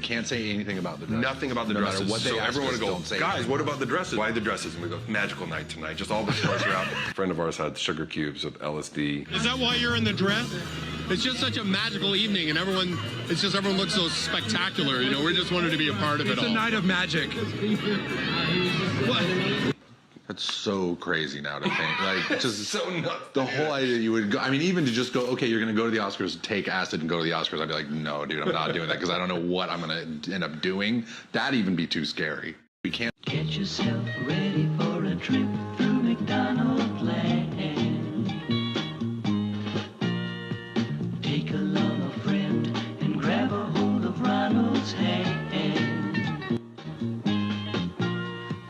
can't say anything about the dresses. Nothing about the dresses. No matter what they so ask everyone us, would go, don't say guys, anything. what about the dresses? Why the dresses? And we go, magical night tonight. Just all the stars are out. A friend of ours had sugar cubes with LSD. Is that why you're in the dress? It's just such a magical evening, and everyone looks so spectacular. You know, we just wanted to be a part of it all. It's a night of magic. What? That's so crazy now to think. Like, just So nuts. the whole idea you would go, I mean, even to just go, okay, you're going to go to the Oscars, take acid and go to the Oscars. I'd be like, no, dude, I'm not doing that because I don't know what I'm going to end up doing. That'd even be too scary. We can't. Get yourself ready for a trip through McDonald land. Take along a friend and grab a hold of Ronald's hand.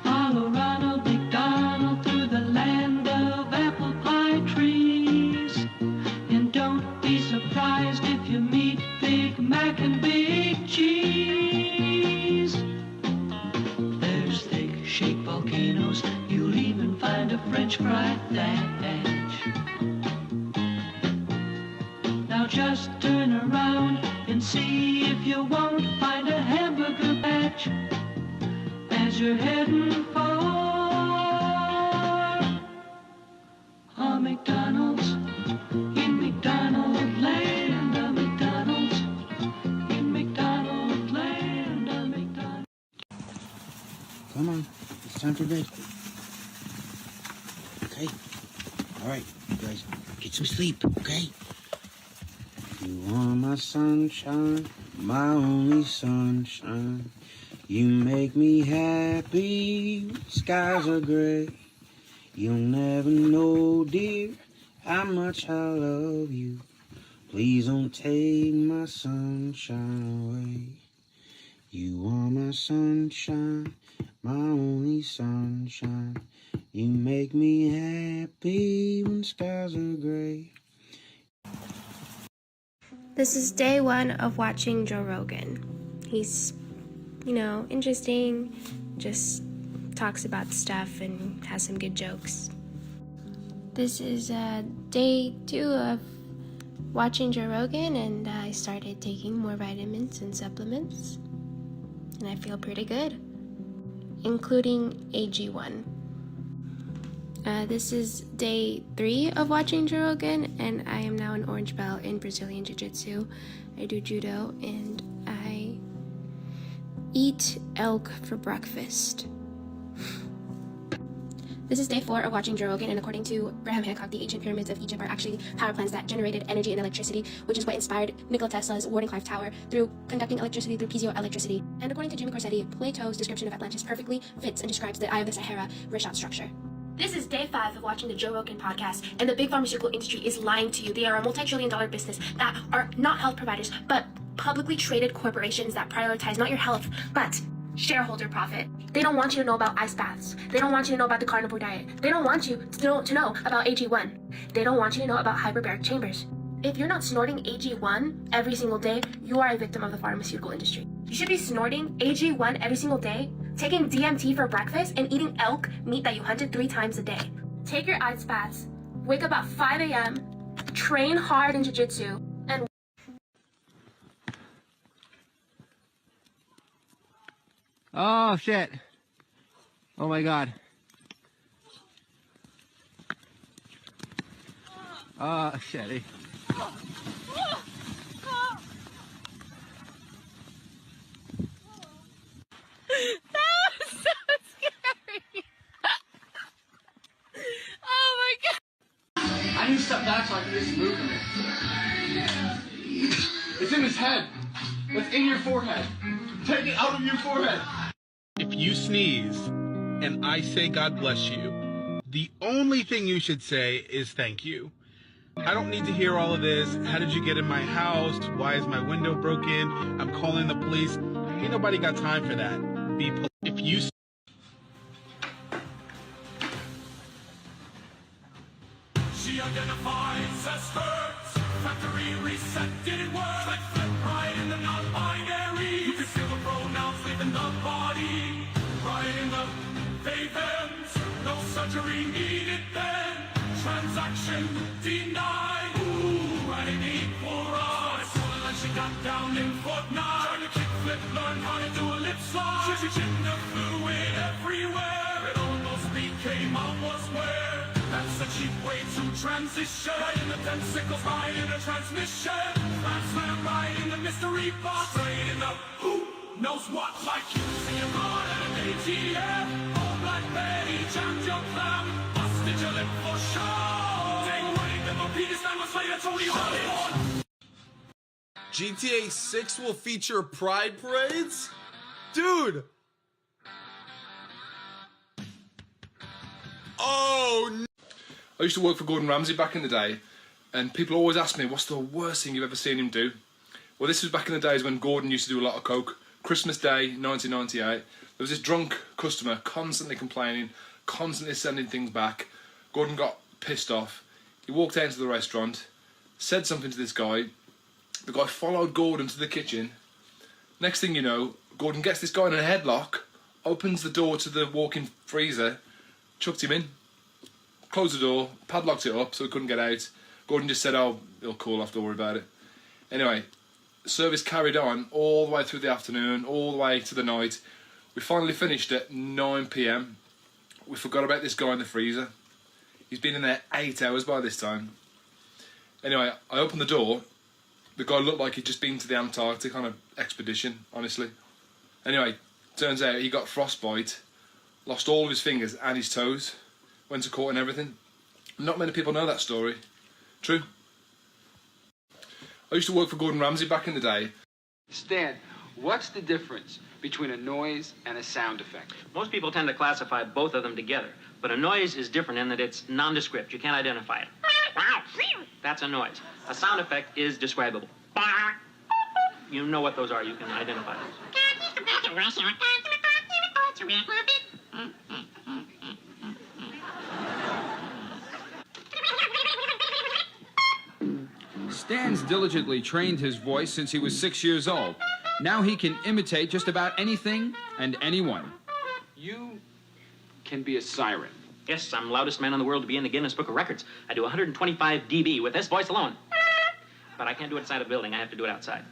Follow Ronald McDonald through the land of apple pie trees. And don't be surprised if you meet Big Mac and Big Cheese. There's thick-shaped volcanoes, you'll even find a French fry thatch. Now just turn around and see if you won't find a hamburger patch as you're heading for a McDonald's in McDonald land, a McDonald's in McDonald land, a McDonald's. Come on, it's time for bed. Okay? Alright, you guys, get some sleep, okay? You are my sunshine, my only sunshine. You make me happy, skies are gray. You'll never know, dear, how much I love you. Please don't take my sunshine away. You are my sunshine, my only sunshine. You make me happy when skies are gray. This is day one of watching Joe Rogan. He's, interesting, just talks about stuff and has some good jokes. This is day two of watching Joe Rogan, and I started taking more vitamins and supplements, and I feel pretty good, including AG1. This is day 3 of watching Joe Rogan, and I am now an orange belt in Brazilian Jiu-Jitsu. I do judo, and I eat elk for breakfast. This is day 4 of watching Joe Rogan, and according to Graham Hancock, the ancient pyramids of Egypt are actually power plants that generated energy and electricity, which is what inspired Nikola Tesla's Wardenclyffe Tower through conducting electricity through piezoelectricity. And according to Jimmy Corsetti, Plato's description of Atlantis perfectly fits and describes the Eye of the Sahara Rishat structure. This is day 5 of watching the Joe Rogan podcast, and the big pharmaceutical industry is lying to you. They are a multi-trillion-dollar business that are not health providers, but publicly traded corporations that prioritize not your health, but shareholder profit. They don't want you to know about ice baths. They don't want you to know about the carnivore diet. They don't want you to know about AG1. They don't want you to know about hyperbaric chambers. If you're not snorting AG1 every single day, you are a victim of the pharmaceutical industry. You should be snorting AG1 every single day, taking DMT for breakfast, and eating elk meat that you hunted 3 times a day. Take your ice baths, wake up at 5 a.m., train hard in jiu-jitsu, and Oh, shit. Oh, my God. Oh, shit. That was so scary. Oh my God. I need to step back so I can get some movement. It's in his head. It's in your forehead. Take it out of your forehead. If you sneeze and I say God bless you, the only thing you should say is thank you. I don't need to hear all of this. How did you get in my house? Why is my window broken? I'm calling the police. Ain't nobody got time for that. Be polite. If you She identifies as skirts. Factory reset didn't work. Like flip right in the non-binary. You can feel the pronouns leaving the body. Right in the they thems. No surgery needed then. Transaction denied. Ooh, and it equal rise. She got down in Fortnite. Trying to kick flip, learn how to do a lip slide. Gender fluid everywhere. It almost became almost where. That's a cheap way to transition. Right in the 10 sickles, right in the transmission. Flat slam right in the mystery box. Straight in the who knows what. Like you see a card at an ATM. Oh, Black Betty, jammed your clam. Busted your lip for sure. Take away the Peter Stan was later Tony Hollywood. GTA 6 will feature pride parades? Dude! Oh no. I used to work for Gordon Ramsay back in the day, and people always ask me, what's the worst thing you've ever seen him do? Well, this was back in the days when Gordon used to do a lot of coke. Christmas Day, 1998, there was this drunk customer constantly complaining, constantly sending things back. Gordon got pissed off. He walked out into the restaurant, said something to this guy. The guy followed Gordon to the kitchen. Next thing you know, Gordon gets this guy in a headlock, opens the door to the walk-in freezer, chucked him in, closed the door, padlocked it up so he couldn't get out. Gordon just said, oh, he'll cool off, don't worry about it. Anyway, the service carried on all the way through the afternoon, all the way to the night. We finally finished at 9 PM. We forgot about this guy in the freezer. He's been in there 8 hours by this time. Anyway, I opened the door. The guy looked like he'd just been to the Antarctic on an expedition, honestly. Anyway, turns out he got frostbite, lost all of his fingers and his toes, went to court and everything. Not many people know that story. True. I used to work for Gordon Ramsay back in the day. Stan, what's the difference between a noise and a sound effect? Most people tend to classify both of them together, but a noise is different in that it's nondescript. You can't identify it. That's a noise. A sound effect is describable. You know what those are. You can identify those. Stan's diligently trained his voice since he was 6 years old. Now he can imitate just about anything and anyone. You can be a siren. Yes, I'm the loudest man in the world to be in the Guinness Book of Records. I do 125 dB with this voice alone. But I can't do it inside a building. I have to do it outside.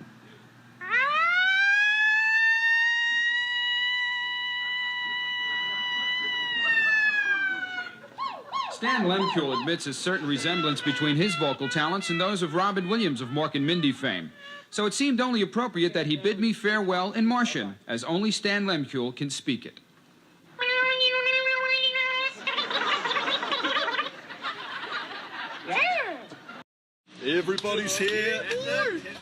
Stan Lemkuhl admits a certain resemblance between his vocal talents and those of Robin Williams of Mork and Mindy fame. So it seemed only appropriate that he bid me farewell in Martian, as only Stan Lemkuhl can speak it. Everybody's here.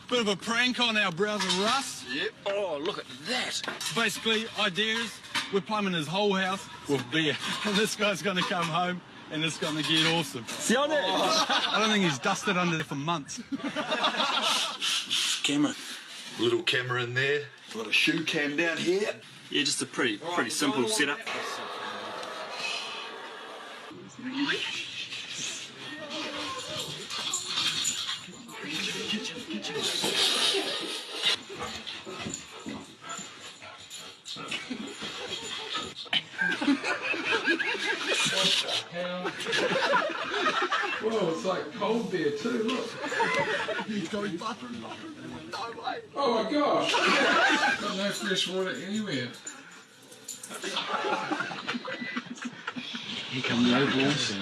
Bit of a prank on our brother Russ. Yep. Oh, look at that. Basically, ideas. We're plumbing his whole house with beer. And this guy's going to come home and it's going to get awesome. See on it? I don't think he's dusted under there for months. Camera. Little camera in there. Got a shoe cam down here. Yeah, just a pretty simple setup. Whoa, it's like cold beer too, look. He's going butter. No way. Oh my gosh. Got no fresh water anywhere. Here come the overalls.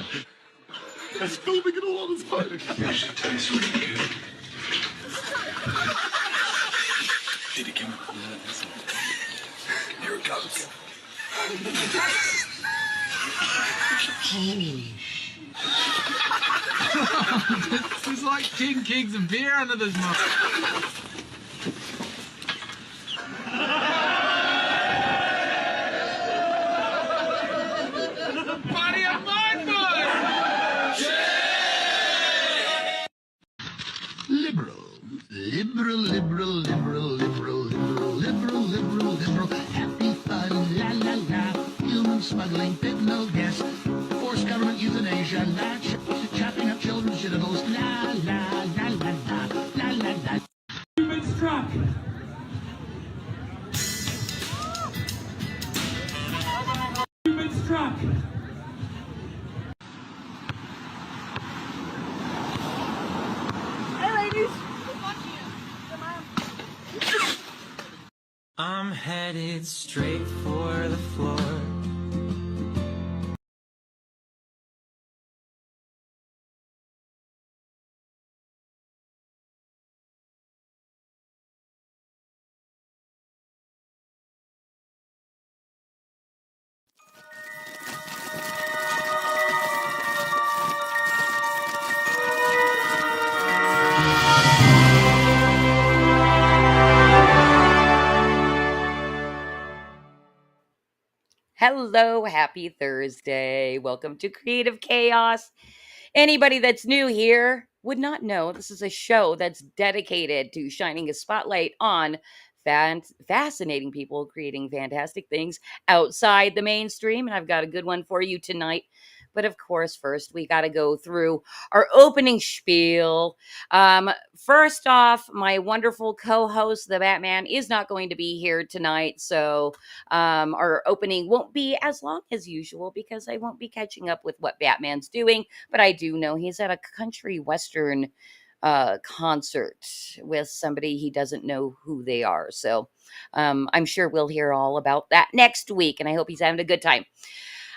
It's filming it all on his phone. It actually tastes really good. Did it come up? Here it goes. There's like 10 kegs of beer under this mouth. Party of mine, boys! Liberal, liberal, liberal, liberal, liberal, liberal, liberal, liberal, liberal, happy fun, la la la, human smuggling, no gas, forced government euthanasia, chopping up children's genitals, la la la la la la la la. You've been struck. You've been struck. I'm headed straight for the floor. Hello, happy Thursday. Welcome to Creative Chaos. Anybody that's new here would not know this is a show that's dedicated to shining a spotlight on fascinating people creating fantastic things outside the mainstream. And I've got a good one for you tonight. But of course, first we got to go through our opening spiel. First off, my wonderful co-host, the Batman, is not going to be here tonight, so our opening won't be as long as usual because I won't be catching up with what Batman's doing. But I do know he's at a country western concert with somebody he doesn't know who they are. So I'm sure we'll hear all about that next week, and I hope he's having a good time.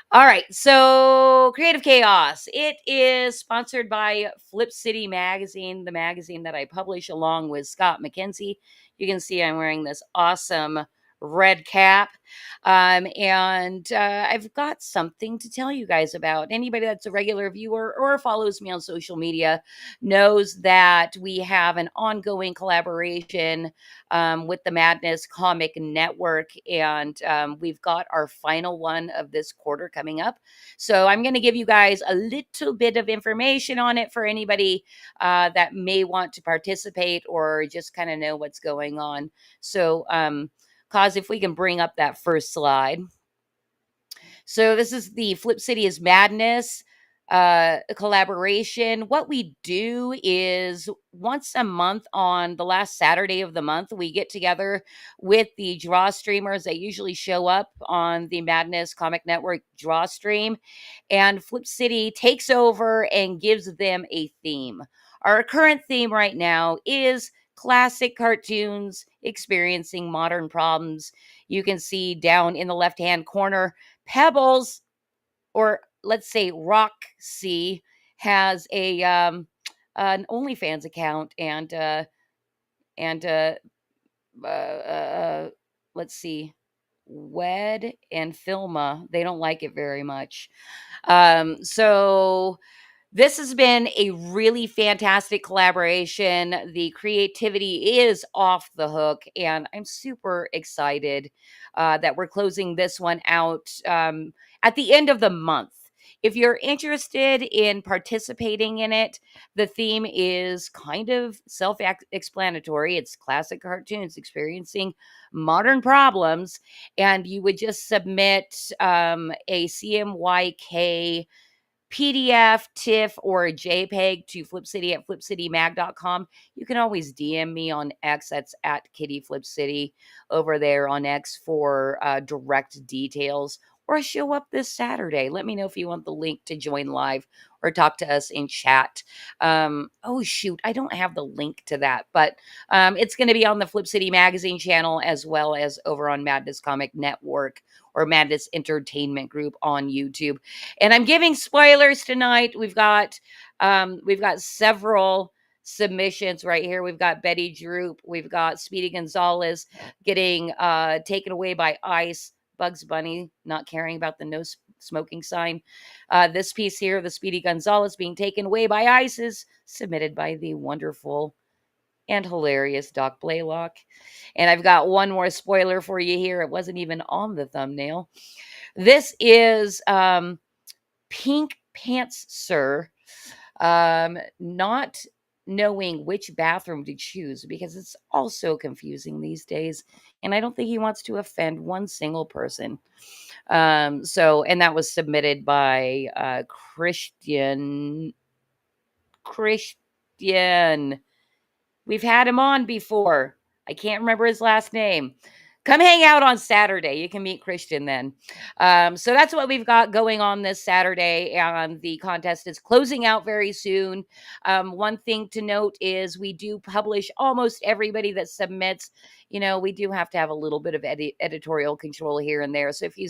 All right, so Creative Chaos. It is sponsored by Flip City Magazine, the magazine that I publish along with Scott McKenzie. You can see I'm wearing this awesome red cap. And I've got something to tell you guys about. Anybody that's a regular viewer or follows me on social media knows that we have an ongoing collaboration with the Madness Comic Network. And we've got our final one of this quarter coming up. So I'm going to give you guys a little bit of information on it for anybody that may want to participate or just kind of know what's going on. So, Cause if we can bring up that first slide. So this is the Flip City is Madness collaboration. What we do is once a month on the last Saturday of the month, we get together with the draw streamers that usually show up on the Madness Comic Network draw stream, and Flip City takes over and gives them a theme. Our current theme right now is classic cartoons experiencing modern problems. You can see down in the left-hand corner, Pebbles, or let's say Roxy, has an OnlyFans account, and let's see, Wed and Filma, they don't like it very much. So this has been a really fantastic collaboration. The creativity is off the hook, and I'm super excited that we're closing this one out at the end of the month. If you're interested in participating in it, the theme is kind of self explanatory. It's classic cartoons experiencing modern problems, and you would just submit a CMYK PDF, TIFF, or a JPEG to FlipCity at flipcitymag.com. You can always DM me on X. That's at Kitty Flip City over there on X for direct details. Or show up this Saturday. Let me know if you want the link to join live or talk to us in chat. Oh, shoot. I don't have the link to that, but it's going to be on the Flip City Magazine channel as well as over on Madness Comic Network or Madness Entertainment Group on YouTube. And I'm giving spoilers tonight. We've got several submissions right here. We've got Betty Droop. We've got Speedy Gonzalez getting taken away by ICE. Bugs Bunny not caring about the no smoking sign. This piece here, the Speedy Gonzalez being taken away by ICE, is submitted by the wonderful and hilarious Doc Blaylock. And I've got one more spoiler for you here. It wasn't even on the thumbnail. This is Pink Pants Sir not knowing which bathroom to choose because it's all so confusing these days. And I don't think he wants to offend one single person. And that was submitted by Christian. We've had him on before. I can't remember his last name. Come hang out on Saturday. You can meet Christian then. So that's what we've got going on this Saturday, and the contest is closing out very soon. One thing to note is we do publish almost everybody that submits. We do have to have a little bit of editorial control here and there. So if you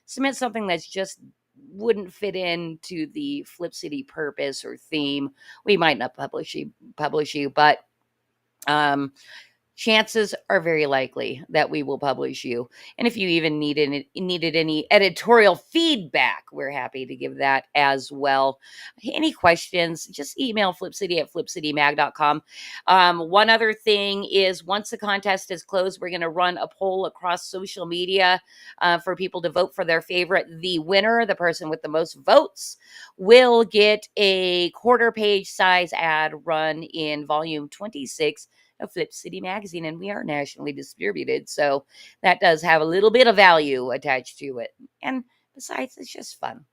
submit something that's just wouldn't fit into the Flip City purpose or theme, we might not publish you, but chances are very likely that we will publish you. And if you even needed any editorial feedback, we're happy to give that as well. Any questions, just email flipcity@flipcitymag.com. One other thing is, once the contest is closed, we're going to run a poll across social media for people to vote for their favorite. The winner, the person with the most votes, will get a quarter-page size ad run in volume 26 of Flip City Magazine, and we are nationally distributed, so that does have a little bit of value attached to it. And besides, it's just fun.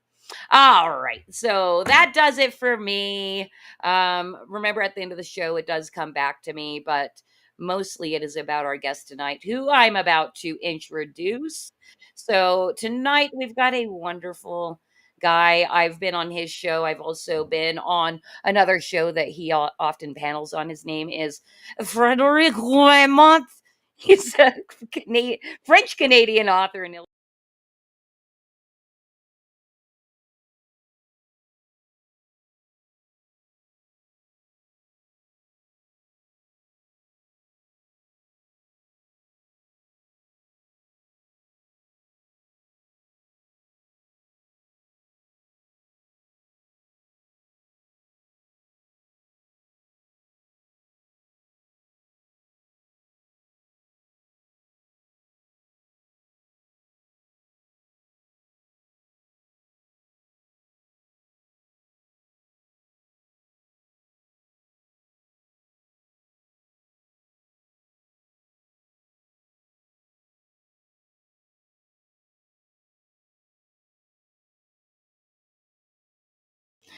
All right, so that does it for me. Remember, at the end of the show, it does come back to me, but mostly it is about our guest tonight, who I'm about to introduce. So tonight we've got a wonderful guy. I've been on his show. I've also been on another show that he often panels on. His name is Frederic Guimont. He's a French Canadian author and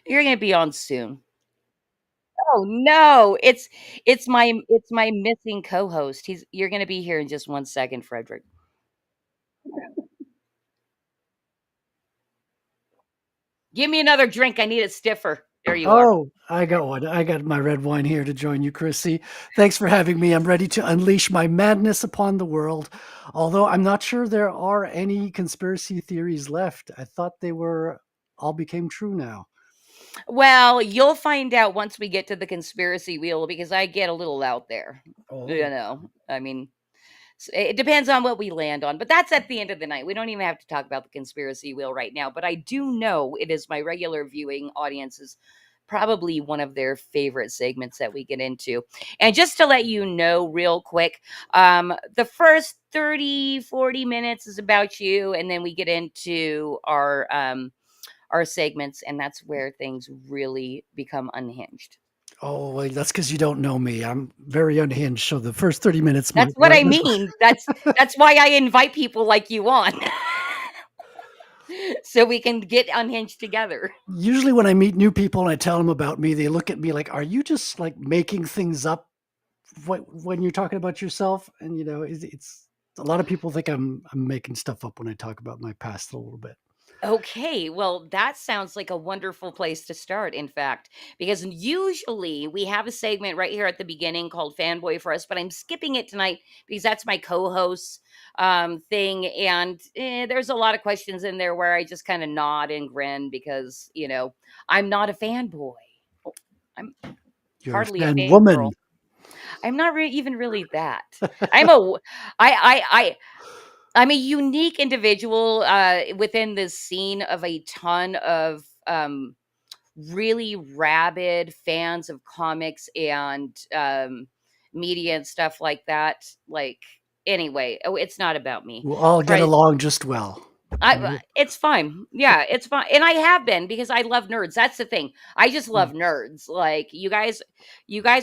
you're going to be on soon. Oh no, it's my missing co-host. You're going to be here in just 1 second, Frederick. Give me another drink. I need it stiffer. There you are. Oh, I got one. I got my red wine here to join you, Chrissy. Thanks for having me. I'm ready to unleash my madness upon the world. Although I'm not sure there are any conspiracy theories left. I thought they were all became true now. Well, you'll find out once we get to the conspiracy wheel, because I get a little out there. I mean, it depends on what we land on, but that's at the end of the night. We don't even have to talk about the conspiracy wheel right now, but I do know it is my regular viewing audience's probably one of their favorite segments that we get into. And just to let you know real quick, the first 30-40 minutes is about you, and then we get into our segments, and that's where things really become unhinged. Oh, well, that's because you don't know me. I'm very unhinged. So the first 30 minutes That's might what I mean. That's why I invite people like you on. So we can get unhinged together. Usually when I meet new people and I tell them about me, they look at me like, are you just like making things up when you're talking about yourself? And it's a lot of people think I'm making stuff up when I talk about my past a little bit. Okay, well, that sounds like a wonderful place to start, in fact, because usually we have a segment right here at the beginning called Fanboy for Us, but I'm skipping it tonight because that's my co host thing. And there's a lot of questions in there where I just kind of nod and grin because, I'm not a fanboy. I'm You're hardly a a fan fangirl. woman. I'm not even really that. I'm a, I, I'm a unique individual within this scene of a ton of really rabid fans of comics and media and stuff like that. Like, anyway, it's not about me. We'll all get along just well. It's fine. Yeah, it's fine. And I have been, because I love nerds. That's the thing. I just love nerds. Like, you guys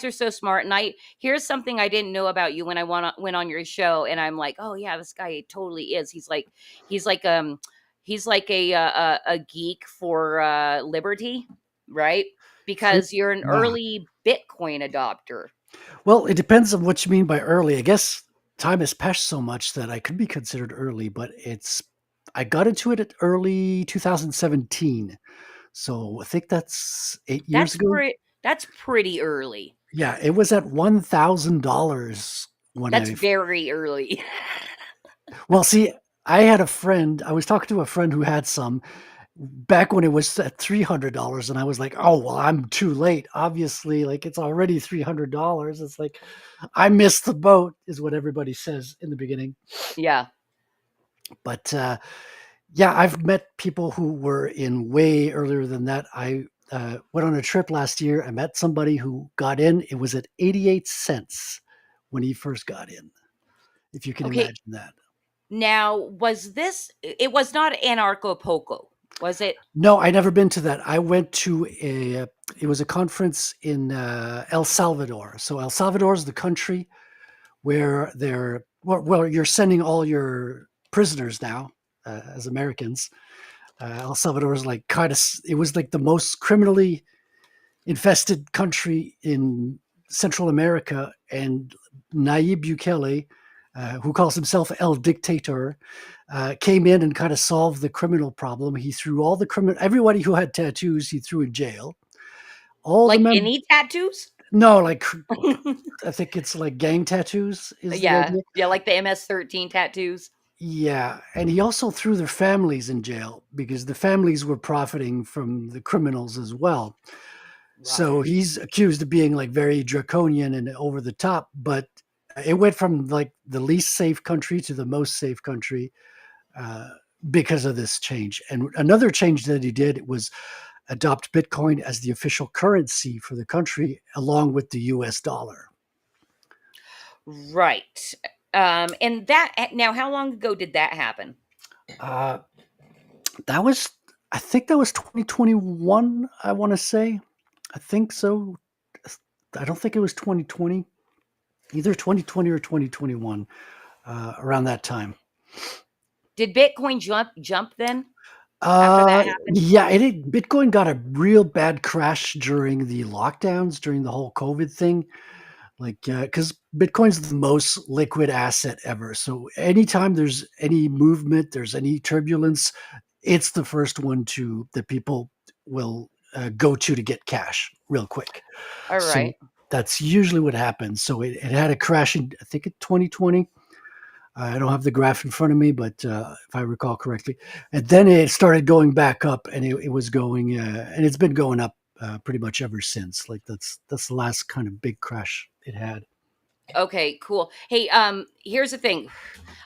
are so smart. And here's something I didn't know about you when I went on your show, and I'm like, oh yeah, this guy totally is. He's like a geek for liberty, right? Because you're an Nah. early Bitcoin adopter. Well, it depends on what you mean by early. I guess time has passed so much that I could be considered early, but I got into it at early 2017. So I think that's 8 years ago. That's pretty early. Yeah, it was at $1,000 when That's I very early. well, see, I was talking to a friend who had some back when it was at $300, and I was like, "Oh, well, I'm too late. Obviously, like it's already $300." It's like I missed the boat is what everybody says in the beginning. Yeah. But yeah, I've met people who were in way earlier than that. I went on a trip last year. I met somebody who got in. It was at 88 cents when he first got in. If you can Okay. imagine that. Now, it was not Anarcho-Poco, was it? No, I never been to that. I went to it was a conference in El Salvador. So El Salvador is the country where you're sending all your prisoners now as Americans. El Salvador is like it was like the most criminally infested country in Central America, and Nayib Bukele, who calls himself El Dictator, came in and kind of solved the criminal problem. He threw everybody who had tattoos, he threw in jail. Like any tattoos? No, like I think it's like gang tattoos. Is the Yeah, idea. yeah, like the MS-13 tattoos. Yeah, and he also threw their families in jail because the families were profiting from the criminals as well. So he's accused of being like very draconian and over the top, but it went from like the least safe country to the most safe country because of this change. And another change that he did was adopt Bitcoin as the official currency for the country, along with the US dollar. Right. And now, how long ago did that happen? I think that was 2021, I want to say. I think so. I don't think it was 2020, either 2020 or 2021, around that time. Did Bitcoin jump then? After that happened? Yeah, Bitcoin got a real bad crash during the lockdowns, during the whole COVID thing. Like, because Bitcoin's the most liquid asset ever. So anytime there's any movement, there's any turbulence, it's the first one that people will go to get cash real quick. All So right. that's usually what happens. So it had a crash in, I think, in 2020. I don't have the graph in front of me, but if I recall correctly, and then it started going back up, and it was going, and it's been going up pretty much ever since. Like that's the last kind of big crash it had. Okay, cool. Hey, here's the thing.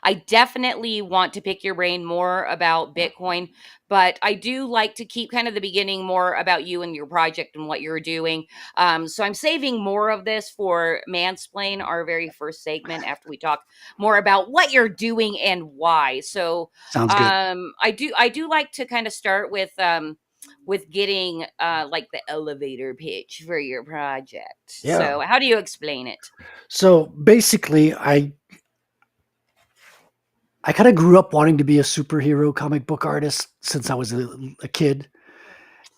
I definitely want to pick your brain more about Bitcoin, but I do like to keep kind of the beginning more about you and your project and what you're doing. So I'm saving more of this for Mansplain, our very first segment, after we talk more about what you're doing and why. So Sounds good. I do like to kind of start with getting like the elevator pitch for your project. Yeah. So how do you explain it? So basically, I kind of grew up wanting to be a superhero comic book artist since I was a kid.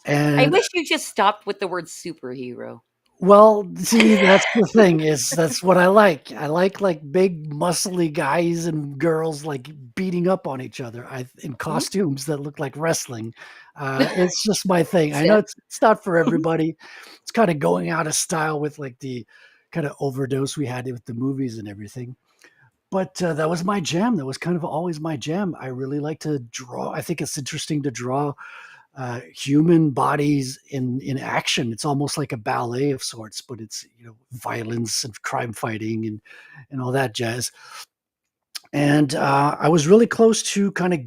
And I wish you just stopped with the word superhero. well, see, that's the thing that's what I like. I like big muscly guys and girls like beating up on each other in costumes that look like wrestling. It's just my thing. I know it's not for everybody. It's kind of going out of style with like the kind of overdose we had with the movies and everything. But that was my jam. That was kind of always my jam. I really like to draw. I think it's interesting to draw human bodies in action. It's almost like a ballet of sorts, but it's violence and crime fighting and all that jazz. And I was really close to kind of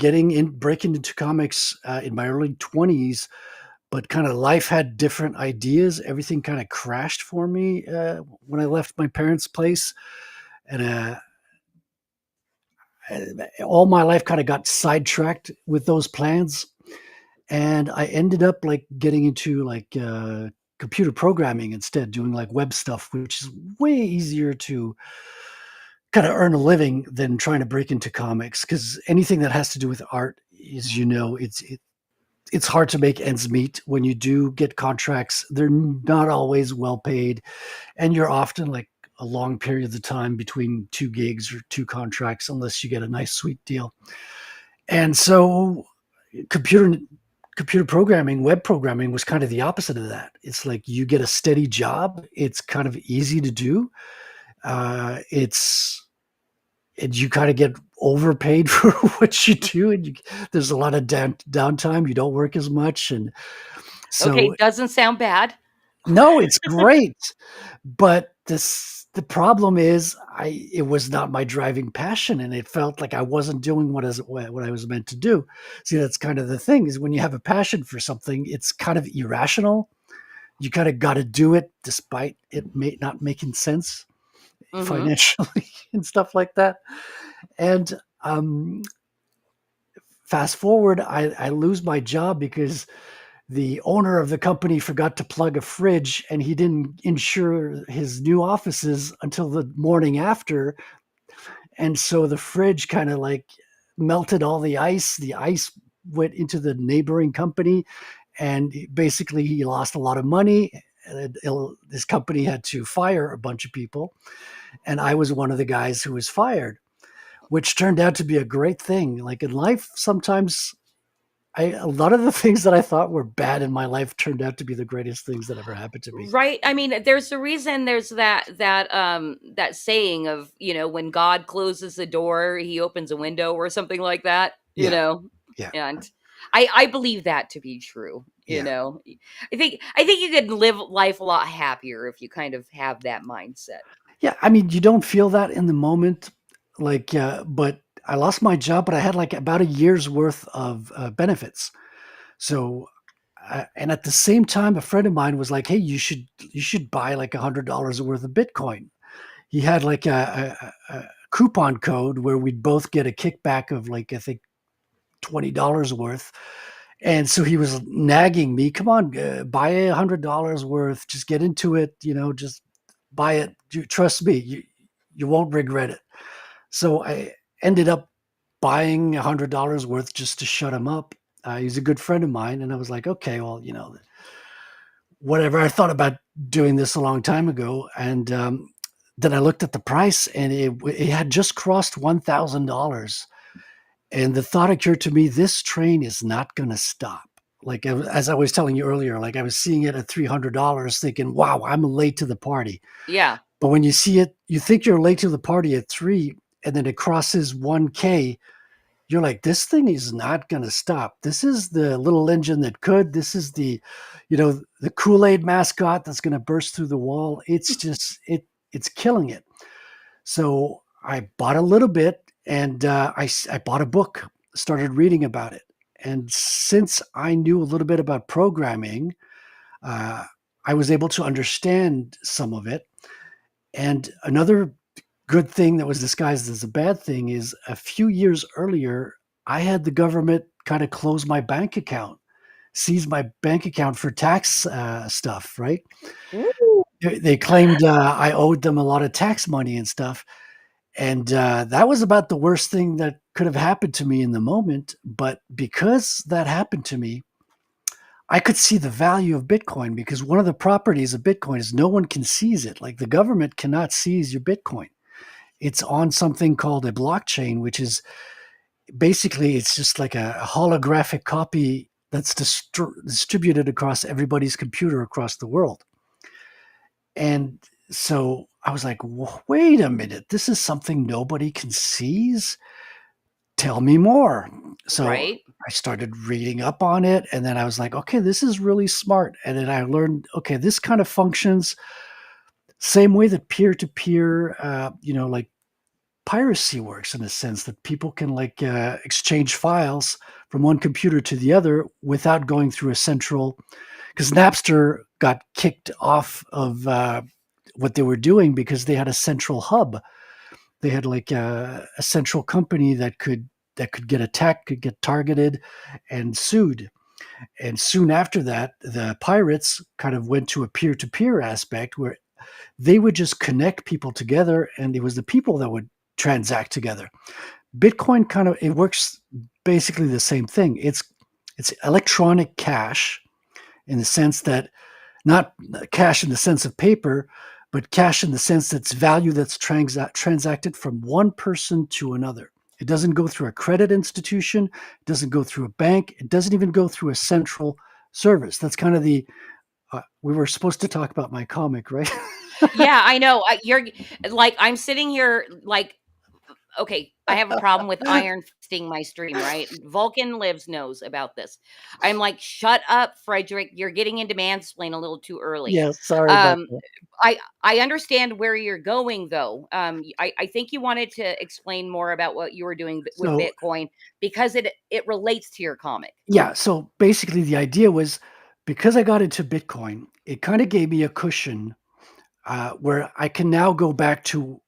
breaking into comics in my early 20s, but kind of life had different ideas. Everything kind of crashed for me when I left my parents' place, and all my life kind of got sidetracked with those plans. And I ended up like getting into like computer programming instead, doing like web stuff, which is way easier to kind of earn a living than trying to break into comics. Because anything that has to do with art is, it's hard to make ends meet. When you do get contracts, they're not always well paid, and you're often like a long period of time between 2 gigs or 2 contracts unless you get a nice sweet deal. And so computer programming, web programming was kind of the opposite of that. It's like you get a steady job. It's kind of easy to do. You kind of get overpaid for what you do, and there's a lot of downtime. You don't work as much, and so Okay, doesn't sound bad. no, it's great. But the problem is it was not my driving passion, and it felt like I wasn't doing what I was meant to do. See, that's kind of the thing, is when you have a passion for something, it's kind of irrational. You kind of got to do it despite it not making sense financially and stuff like that. And fast forward, I lose my job because the owner of the company forgot to plug a fridge, and he didn't insure his new offices until the morning after. And so the fridge kind of like melted all the ice. The ice went into the neighboring company, and basically he lost a lot of money. And this company had to fire a bunch of people. And I was one of the guys who was fired, which turned out to be a great thing. Like in life, sometimes a lot of the things that I thought were bad in my life turned out to be the greatest things that ever happened to me. Right. I mean, there's a reason there's that saying of, when God closes the door, he opens a window or something like that, Yeah. And I believe that to be true. I think you could live life a lot happier if you kind of have that mindset. Yeah. I mean, you don't feel that in the moment, but I lost my job, but I had like about a year's worth of benefits. So, and at the same time, a friend of mine was like, "Hey, you should buy like $100 worth of Bitcoin." He had like a coupon code where we'd both get a kickback of like, I think, $20 worth. And so he was nagging me, "Come on, buy $100 worth. Just get into it. Just buy it. Trust me, you won't regret it." So I ended up buying $100 worth just to shut him up. He's a good friend of mine, and I was like, okay, well, whatever. I thought about doing this a long time ago, and then I looked at the price, and it had just crossed $1,000. And the thought occurred to me, this train is not going to stop. Like, as I was telling you earlier, like I was seeing it at $300 thinking, wow, I'm late to the party. Yeah. But when you see it, you think you're late to the party at 3, and then it crosses 1K. You're like, this thing is not going to stop. This is the little engine that could. This is the Kool-Aid mascot that's going to burst through the wall. It's just, it's killing it. So I bought a little bit, and I bought a book, started reading about it. And since I knew a little bit about programming, I was able to understand some of it. And another good thing that was disguised as a bad thing is a few years earlier, I had the government kind of close my bank account, seize my bank account for tax stuff, right? Ooh. They claimed I owed them a lot of tax money and stuff. And that was about the worst thing that could have happened to me in the moment. But because that happened to me, I could see the value of Bitcoin, because one of the properties of Bitcoin is no one can seize it. Like, the government cannot seize your Bitcoin. It's on something called a blockchain, which is basically, it's just like a holographic copy that's distributed across everybody's computer across the world. And so I was like, wait a minute, this is something nobody can seize? Tell me more. So Right. I started reading up on it, and then I was like, okay, this is really smart. And then I learned, okay, this kind of functions same way that peer-to-peer, like piracy works, in a sense that people can exchange files from one computer to the other without going through a central, because Napster got kicked off of what they were doing because they had a central hub. They had like a central company that could get attacked, could get targeted and sued. And soon after that, the pirates kind of went to a peer-to-peer aspect where they would just connect people together, and it was the people that would transact together. Bitcoin it works basically the same thing. It's electronic cash, in the sense that, not cash in the sense of paper, but cash in the sense that it's value that's transacted from one person to another. It doesn't go through a credit institution. It doesn't go through a bank. It doesn't even go through a central service. That's kind of the. We were supposed to talk about my comic, right? Yeah, I know. You're like, I'm sitting here like, okay, I have a problem with iron fisting my stream, right? Vulcan Lives knows about this. I'm like, shut up, Frederic. You're getting into mansplain a little too early. Yeah, sorry about Um, that. I understand where you're going though. I think you wanted to explain more about what you were doing with So Bitcoin because it relates to your comic. yeah, so basically the idea was because I got into Bitcoin, it kind of gave me a cushion where I can now go back to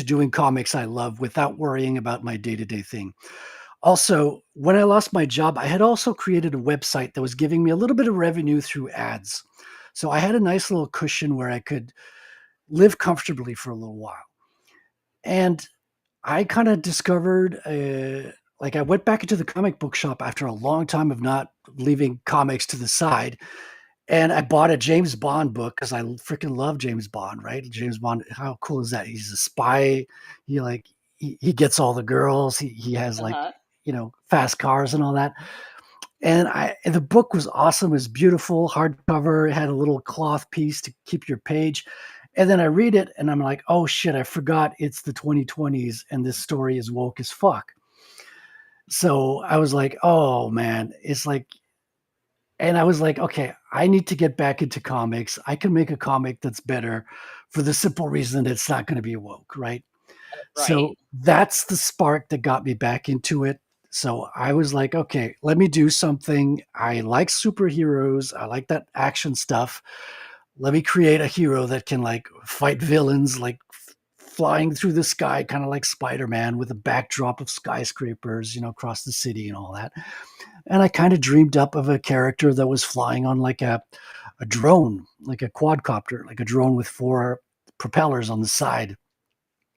doing comics I love without worrying about my day-to-day thing. Also, when I lost my job, I had also created a website that was giving me a little bit of revenue through ads. So I had a nice little cushion where I could live comfortably for a little while. And I kind of discovered, like, I went back into the comic book shop after a long time of not leaving comics to the side. And I bought a James Bond book because I freaking love James Bond, right? James Bond, how cool is that? He's a spy. He like he gets all the girls. He has like, Uh-huh. fast cars and all that. And the book was awesome. It was beautiful, hardcover. It had a little cloth piece to keep your page. And then I read it and I'm like, oh shit, I forgot it's the 2020s and this story is woke as fuck. So I was like, oh man, it's like, and I was like, okay, I need to get back into comics. I can make a comic that's better for the simple reason that it's not going to be woke, right? So Right. that's the spark that got me back into it. So I was like, okay, let me do something. I like superheroes. I like that action stuff. Let me create a hero that can like fight villains, like flying through the sky, kind of like Spider-Man with a backdrop of skyscrapers, across the city and all that. And I kind of dreamed up of a character that was flying on like a drone, like a quadcopter, like a drone with four propellers on the side.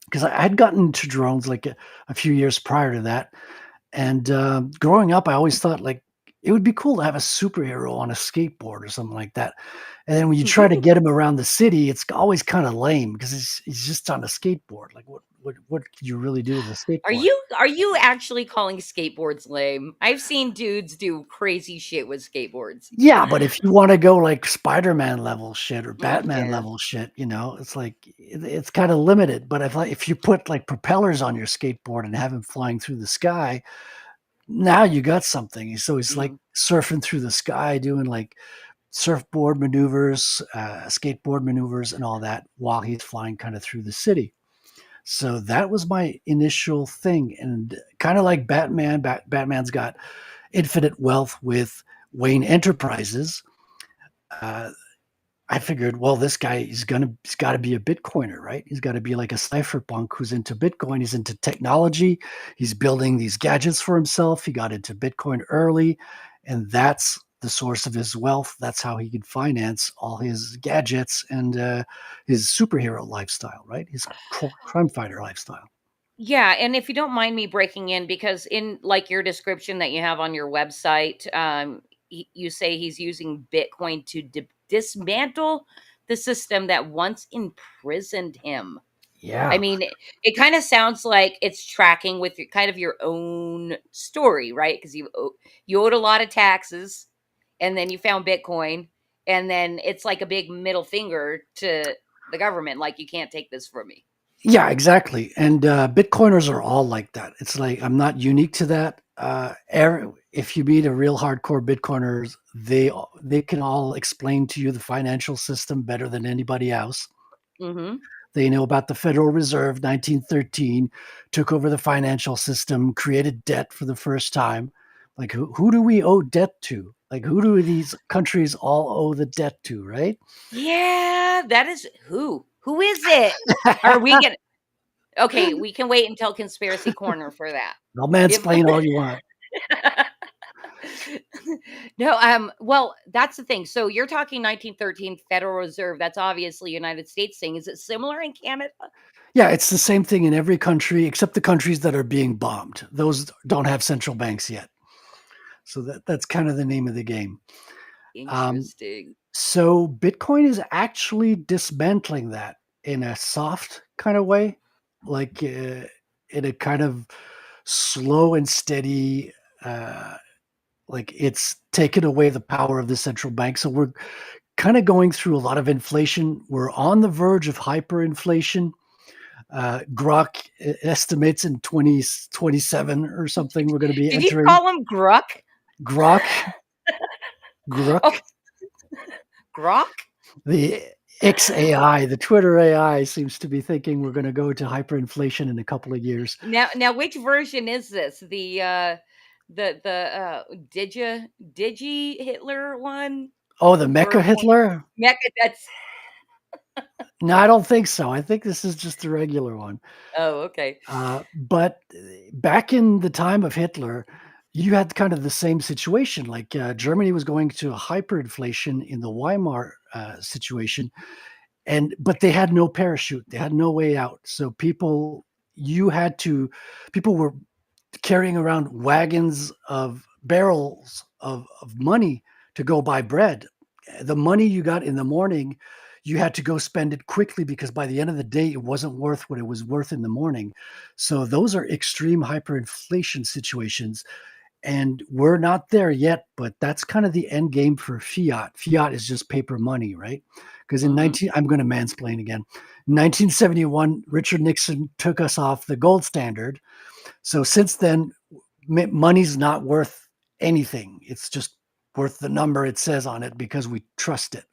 Because I had gotten into drones like a few years prior to that. And growing up, I always thought like it would be cool to have a superhero on a skateboard or something like that. And then when you try to get him around the city, it's always kind of lame because he's just on a skateboard. Like what could you really do with a Are skateboard? you actually calling skateboards lame? I've seen dudes do crazy shit with skateboards. Yeah, but if you want to go like Spider-Man level shit or Batman Yeah. level shit, it's like it's kind of limited. But if you put like propellers on your skateboard and have him flying through the sky, now you got something. So he's like surfing through the sky, doing like surfboard maneuvers, skateboard maneuvers, and all that while he's flying kind of through the city. So that was my initial thing, and kind of like Batman. Batman's got infinite wealth with Wayne Enterprises. Uh, I figured, well, this guy he's got to be a Bitcoiner, right? He's got to be like a cypherpunk who's into Bitcoin. He's into technology. He's building these gadgets for himself. He got into Bitcoin early, and that's the source of his wealth. That's how he could finance all his gadgets and his superhero lifestyle, right? His crime fighter lifestyle. Yeah, and if you don't mind me breaking in, because in like your description that you have on your website, you say he's using Bitcoin to dismantle the system that once imprisoned him. I Yeah. mean, it kind of sounds like it's tracking with kind of your own story, right? Because you owed a lot of taxes, and then you found Bitcoin, and then it's like a big middle finger to the government, like you can't take this from me. Yeah, exactly. And Bitcoiners are all like that. It's like I'm not unique to that. If you meet a real hardcore Bitcoiners, they can all explain to you the financial system better than anybody else. Mm-hmm. They know about the Federal Reserve, 1913, took over the financial system, created debt for the first time. Like who do we owe debt to? Like who do these countries all owe the debt to, right? Yeah, that is who? Who is it? Are we gonna okay, we can wait until conspiracy corner for that. I'll If mansplain all you want. No, well, that's the thing. So you're talking 1913 Federal Reserve. That's obviously United States thing. Is it similar in Canada? Yeah, it's the same thing in every country except the countries that are being bombed. Those don't have central banks yet. So that's kind of the name of the game. Um, Interesting. so Bitcoin is actually dismantling that. in a soft kind of way, like in a kind of slow and steady, like it's taken away the power of the central bank. So we're kind of going through a lot of inflation. We're on the verge of hyperinflation. Grok estimates in 2027 or something, we're going to be Did you entering call him Gruck? Grok. Grok. Oh, Grok? The XAI, the Twitter AI, seems to be thinking we're going to go to hyperinflation in a couple of years. Now, which version is this? The Digi Hitler one Oh, the or Mecha Hitler? Mecha? That's No, I don't think so. I think this is just a regular one. oh, okay. But back in the time of Hitler, you had kind of the same situation. Like Germany was going to a hyperinflation in the Weimar situation, but they had no parachute. They had no way out. So people were carrying around wagons of barrels of money to go buy bread. The money you got in the morning, you had to go spend it quickly because by the end of the day, it wasn't worth what it was worth in the morning. So those are extreme hyperinflation situations. And we're not there yet, but that's kind of the end game for fiat. Fiat is just paper money, right? Because I'm going to mansplain again. In 1971, Richard Nixon took us off the gold standard. So since then, money's not worth anything. It's just worth the number it says on it because we trust it.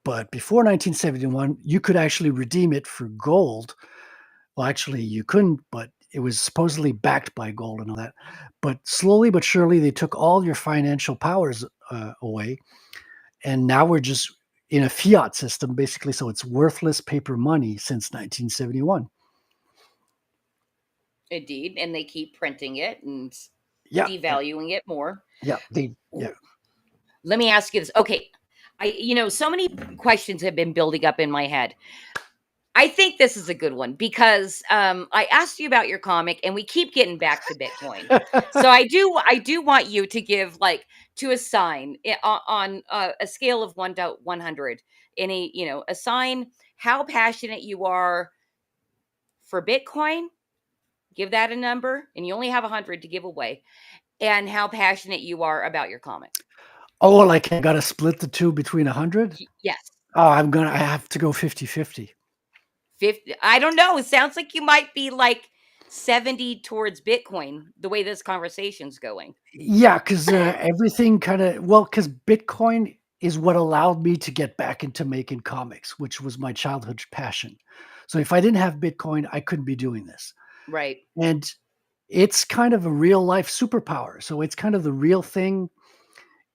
But before 1971, you could actually redeem it for gold. Well, actually, you couldn't, but it was supposedly backed by gold and all that. But slowly but surely, they took all your financial powers away. And now we're just in a fiat system, basically. So it's worthless paper money since 1971. Indeed, and they keep printing it and Yeah. devaluing it more. Yeah. Let me ask you this. Okay. So many questions have been building up in my head. I think this is a good one because I asked you about your comic and we keep getting back to Bitcoin. So I do want you to give to assign on a scale of 1 to 100 assign how passionate you are for Bitcoin. Give that a number, and you only have 100 to give away, and how passionate you are about your comic. Oh, like I got to split the two between 100? Yes. Oh, I have to go 50-50. 50. I don't know. It sounds like you might be 70 towards Bitcoin, the way this conversation's going. Yeah, because everything because Bitcoin is what allowed me to get back into making comics, which was my childhood passion. So if I didn't have Bitcoin, I couldn't be doing this. Right. And it's kind of a real life superpower. So it's kind of the real thing.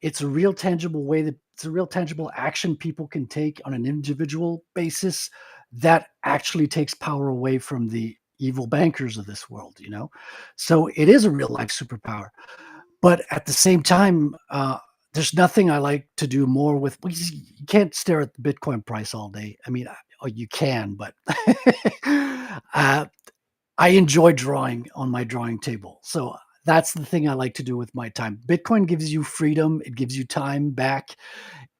It's a real tangible it's a real tangible action people can take on an individual basis that actually takes power away from the evil bankers of this world, So it is a real life superpower. But at the same time, there's nothing I like to do more with. You can't stare at the Bitcoin price all day. I mean, you can, but I enjoy drawing on my drawing table. So that's the thing I like to do with my time. Bitcoin gives you freedom. It gives you time back.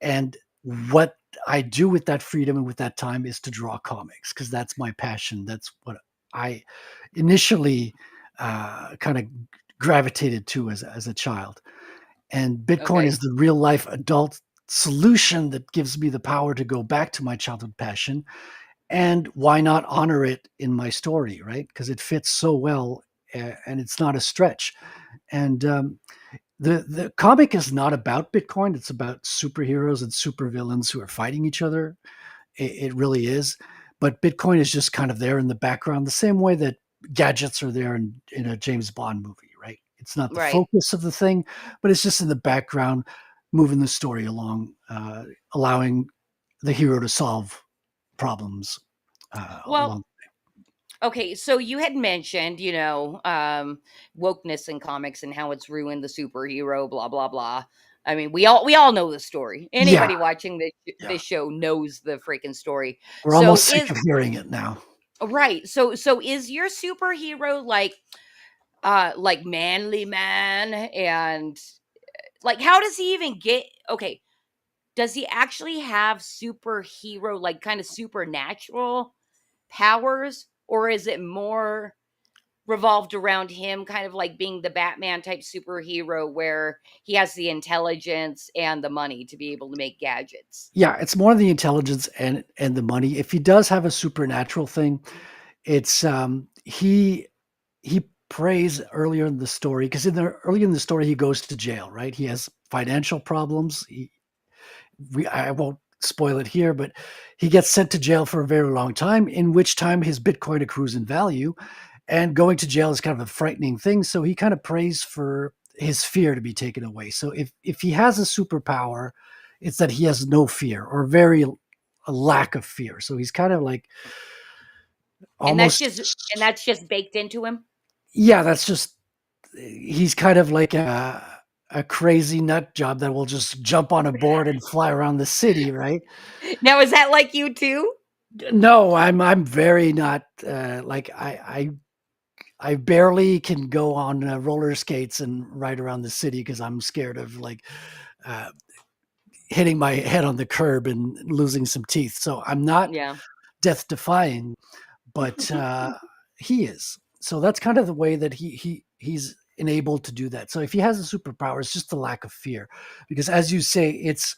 And what I do with that freedom and with that time is to draw comics because that's my passion. That's what I initially kind of gravitated to as a child. And Bitcoin is the real life adult solution that gives me the power to go back to my childhood passion. And why not honor it in my story, right? Because it fits so well and it's not a stretch. And the comic is not about Bitcoin. It's about superheroes and supervillains who are fighting each other. It really is. But Bitcoin is just kind of there in the background, the same way that gadgets are there in a James Bond movie, right? It's not the focus of the thing, but it's just in the background, moving the story along, allowing the hero to solve problems. Okay, so you had mentioned, wokeness in comics and how it's ruined the superhero, blah blah blah. I mean, we all know the story. Anybody watching this show knows the freaking story. We're almost sick of hearing it now. Right. So is your superhero like manly man and how does he even get does he actually have superhero kind of supernatural powers, or is it more revolved around him kind of like being the Batman type superhero where he has the intelligence and the money to be able to make gadgets? Yeah, it's more the intelligence and the money. If he does have a supernatural thing, it's he prays earlier in the story, because early in the story he goes to jail, right? He has financial problems. I won't spoil it here, but he gets sent to jail for a very long time, in which time his Bitcoin accrues in value. And going to jail is kind of a frightening thing. So he kind of prays for his fear to be taken away. So if he has a superpower, it's that he has no fear, or a lack of fear. So he's kind of like And that's almost, just baked into him? yeah, that's just, he's kind of like a crazy nut job that will just jump on a board and fly around the city, right? Now, is that like you too? No, I'm very not like I barely can go on roller skates and ride around the city because I'm scared of like uh, hitting my head on the curb and losing some teeth. So I'm not Yeah. death defying, but he is. So that's kind of the way that he's enabled to do that. So if he has a superpower, it's just the lack of fear, because as you say, it's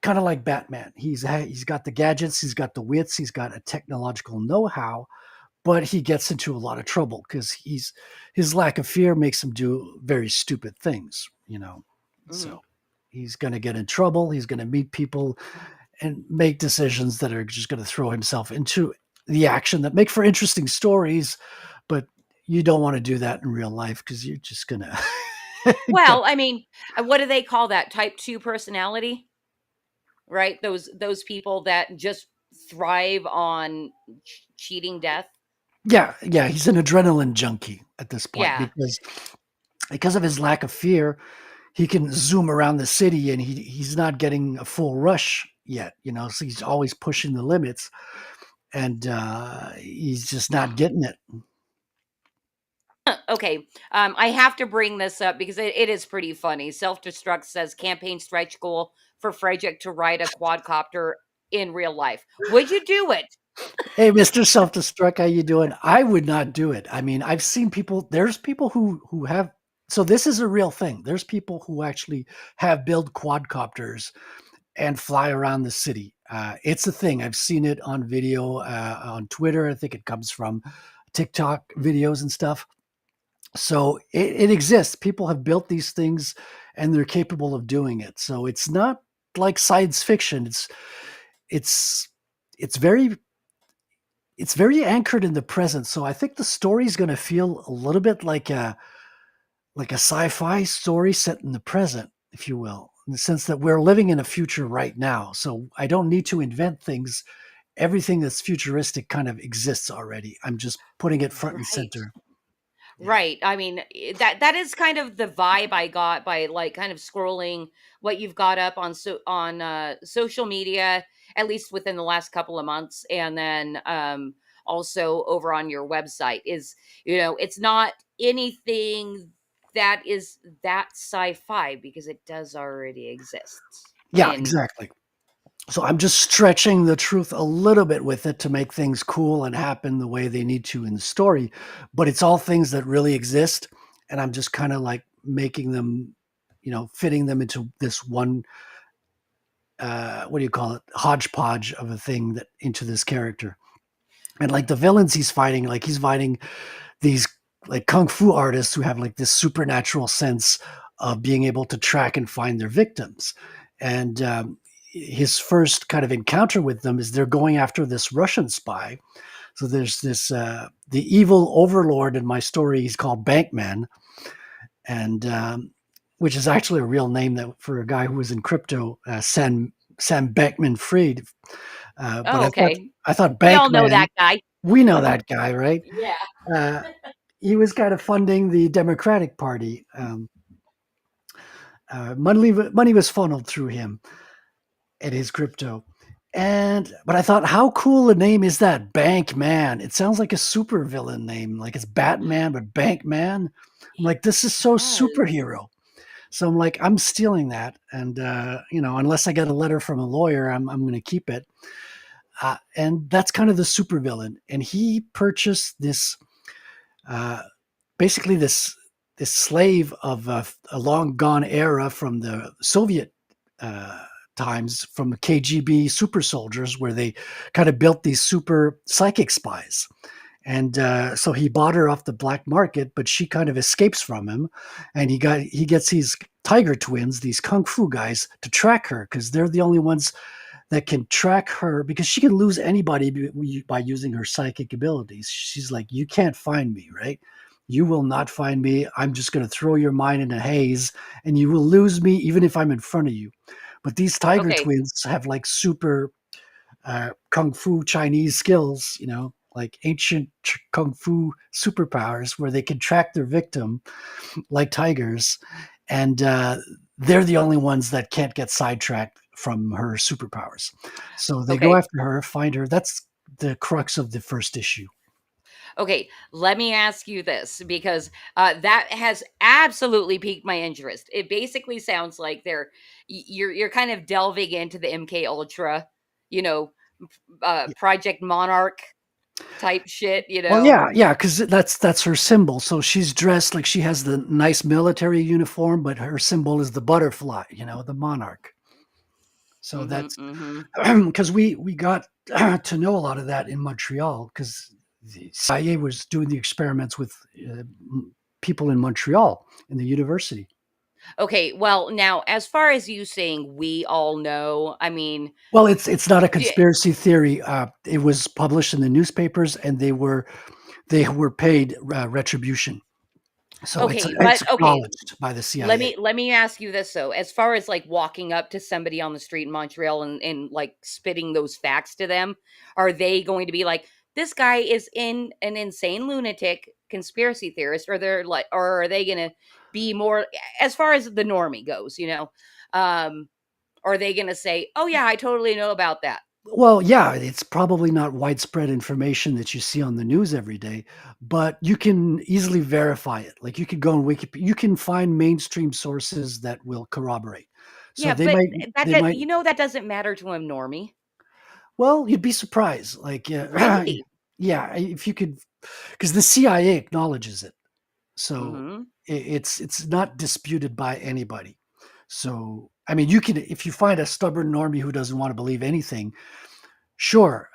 kind of like Batman. He's got the gadgets, he's got the wits, he's got a technological know-how, but he gets into a lot of trouble because his lack of fear makes him do very stupid things, you know. So he's going to get in trouble. He's going to meet people and make decisions that are just going to throw himself into the action that make for interesting stories, but you don't want to do that in real life because you're just going to Well, I mean, what do they call that? Type 2 personality? Right? Those people that just thrive on cheating death. yeah, he's an adrenaline junkie at this point, Yeah. because of his lack of fear. He can zoom around the city and he's not getting a full rush yet, you know, so he's always pushing the limits, and he's just not getting it. Okay. I have to bring this up because it is pretty funny. Self-destruct says campaign stretch goal for Frederic to ride a quadcopter in real life. Would you do it? Hey, Mr. Self-Destruct, how you doing? I would not do it. I mean, I've seen people, there's people who have, so this is a real thing. There's people who actually have built quadcopters and fly around the city. It's a thing. I've seen it on video, on Twitter. I think it comes from TikTok videos and stuff. So it exists. People have built these things and they're capable of doing it. So it's not like science fiction. It's it's very it's very anchored in the present. So I think the story is going to feel a little bit like a sci-fi story set in the present, if you will, in the sense that we're living in a future right now. So I don't need to invent things. Everything that's futuristic kind of exists already. I'm just putting it front and Right. center. Right. I mean, that is kind of the vibe I got by like kind of scrolling what you've got up on social media, at least within the last couple of months, and then also over on your website is, it's not anything that is that sci-fi because it does already exist. Yeah, And exactly. So I'm just stretching the truth a little bit with it to make things cool and happen the way they need to in the story. But it's all things that really exist. And I'm just kind of like making them, fitting them into this one, what do you call it? Hodgepodge of a thing that into this character. And like the villains he's fighting, like he's fighting these like kung fu artists who have like this supernatural sense of being able to track and find their victims. And his first kind of encounter with them is they're going after this Russian spy. So there's this the evil overlord in my story. He's called Bankman, and which is actually a real name that for a guy who was in crypto, Sam Bankman-Fried. But okay. I thought We all know Bankman. that guy. We know that guy, right? Yeah. He was kind of funding the Democratic Party. Money was funneled through him at his crypto. But I thought, how cool a name is that? Bankman. It sounds like a super villain name. Like it's Batman, but Bankman. I'm like, this is so superhero. So I'm like, I'm stealing that. And, unless I get a letter from a lawyer, I'm going to keep it. and that's kind of the supervillain. And he purchased this, basically this slave of a long gone era from the Soviet times, from the KGB super soldiers, where they kind of built these super psychic spies. And so he bought her off the black market, but she kind of escapes from him, and he gets these tiger twins, these kung fu guys, to track her, because they're the only ones that can track her, because she can lose anybody by using her psychic abilities. She's like, you can't find me, right? You will not find me. I'm just going to throw your mind in a haze, and you will lose me even if I'm in front of you. But these tiger Okay. twins have like super kung fu Chinese skills, like ancient kung fu superpowers, where they can track their victim like tigers, and they're the only ones that can't get sidetracked from her superpowers. So they go Okay. after her, find her. That's the crux of the first issue. Okay, let me ask you this, because that has absolutely piqued my interest. It basically sounds like you're kind of delving into the MK Ultra, you know, Project Monarch type shit. Well, yeah, because that's her symbol. So she's dressed like she has the nice military uniform, but her symbol is the butterfly, the monarch. So Mhm, that's mhm. because we got to know a lot of that in Montreal, because the CIA was doing the experiments with people in Montreal in the university. Okay, well, now as far as you saying we all know, I mean, Well, it's not a d- conspiracy theory. It was published in the newspapers, and they were paid retribution. So it's okay, it's but okay, acknowledged by the let CIA. me ask you this though. As far as like walking up to somebody on the street in Montreal and like spitting those facts to them, are they going to be like, this guy is in an insane lunatic conspiracy theorist, or or are they gonna be more, as far as the normie goes, um, are they gonna say, oh yeah, I totally know about that? Well, yeah, it's probably not widespread information that you see on the news every day, but you can easily verify it. Like, you could go on Wikipedia, you can find mainstream sources that will corroborate. So Yeah, they but might that they does, might that doesn't matter to a normie. well, you'd be surprised. Like, Really? yeah, if you could, because the CIA acknowledges it. So Mhm. it's not disputed by anybody. So, I mean, you can, if you find a stubborn normie who doesn't want to believe anything, sure,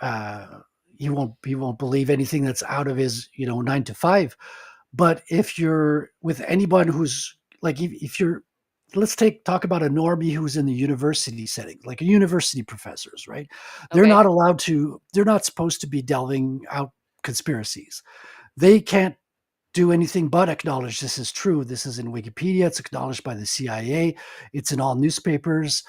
he won't believe anything that's out of his 9 to 5. But if you're with anyone who's like, if you're, let's talk about a normie who's in the university setting, like a university professors, right? Okay. They're not supposed to be delving out conspiracies. They can't do anything but acknowledge this is true. This is in Wikipedia. It's acknowledged by the CIA. It's in all newspapers.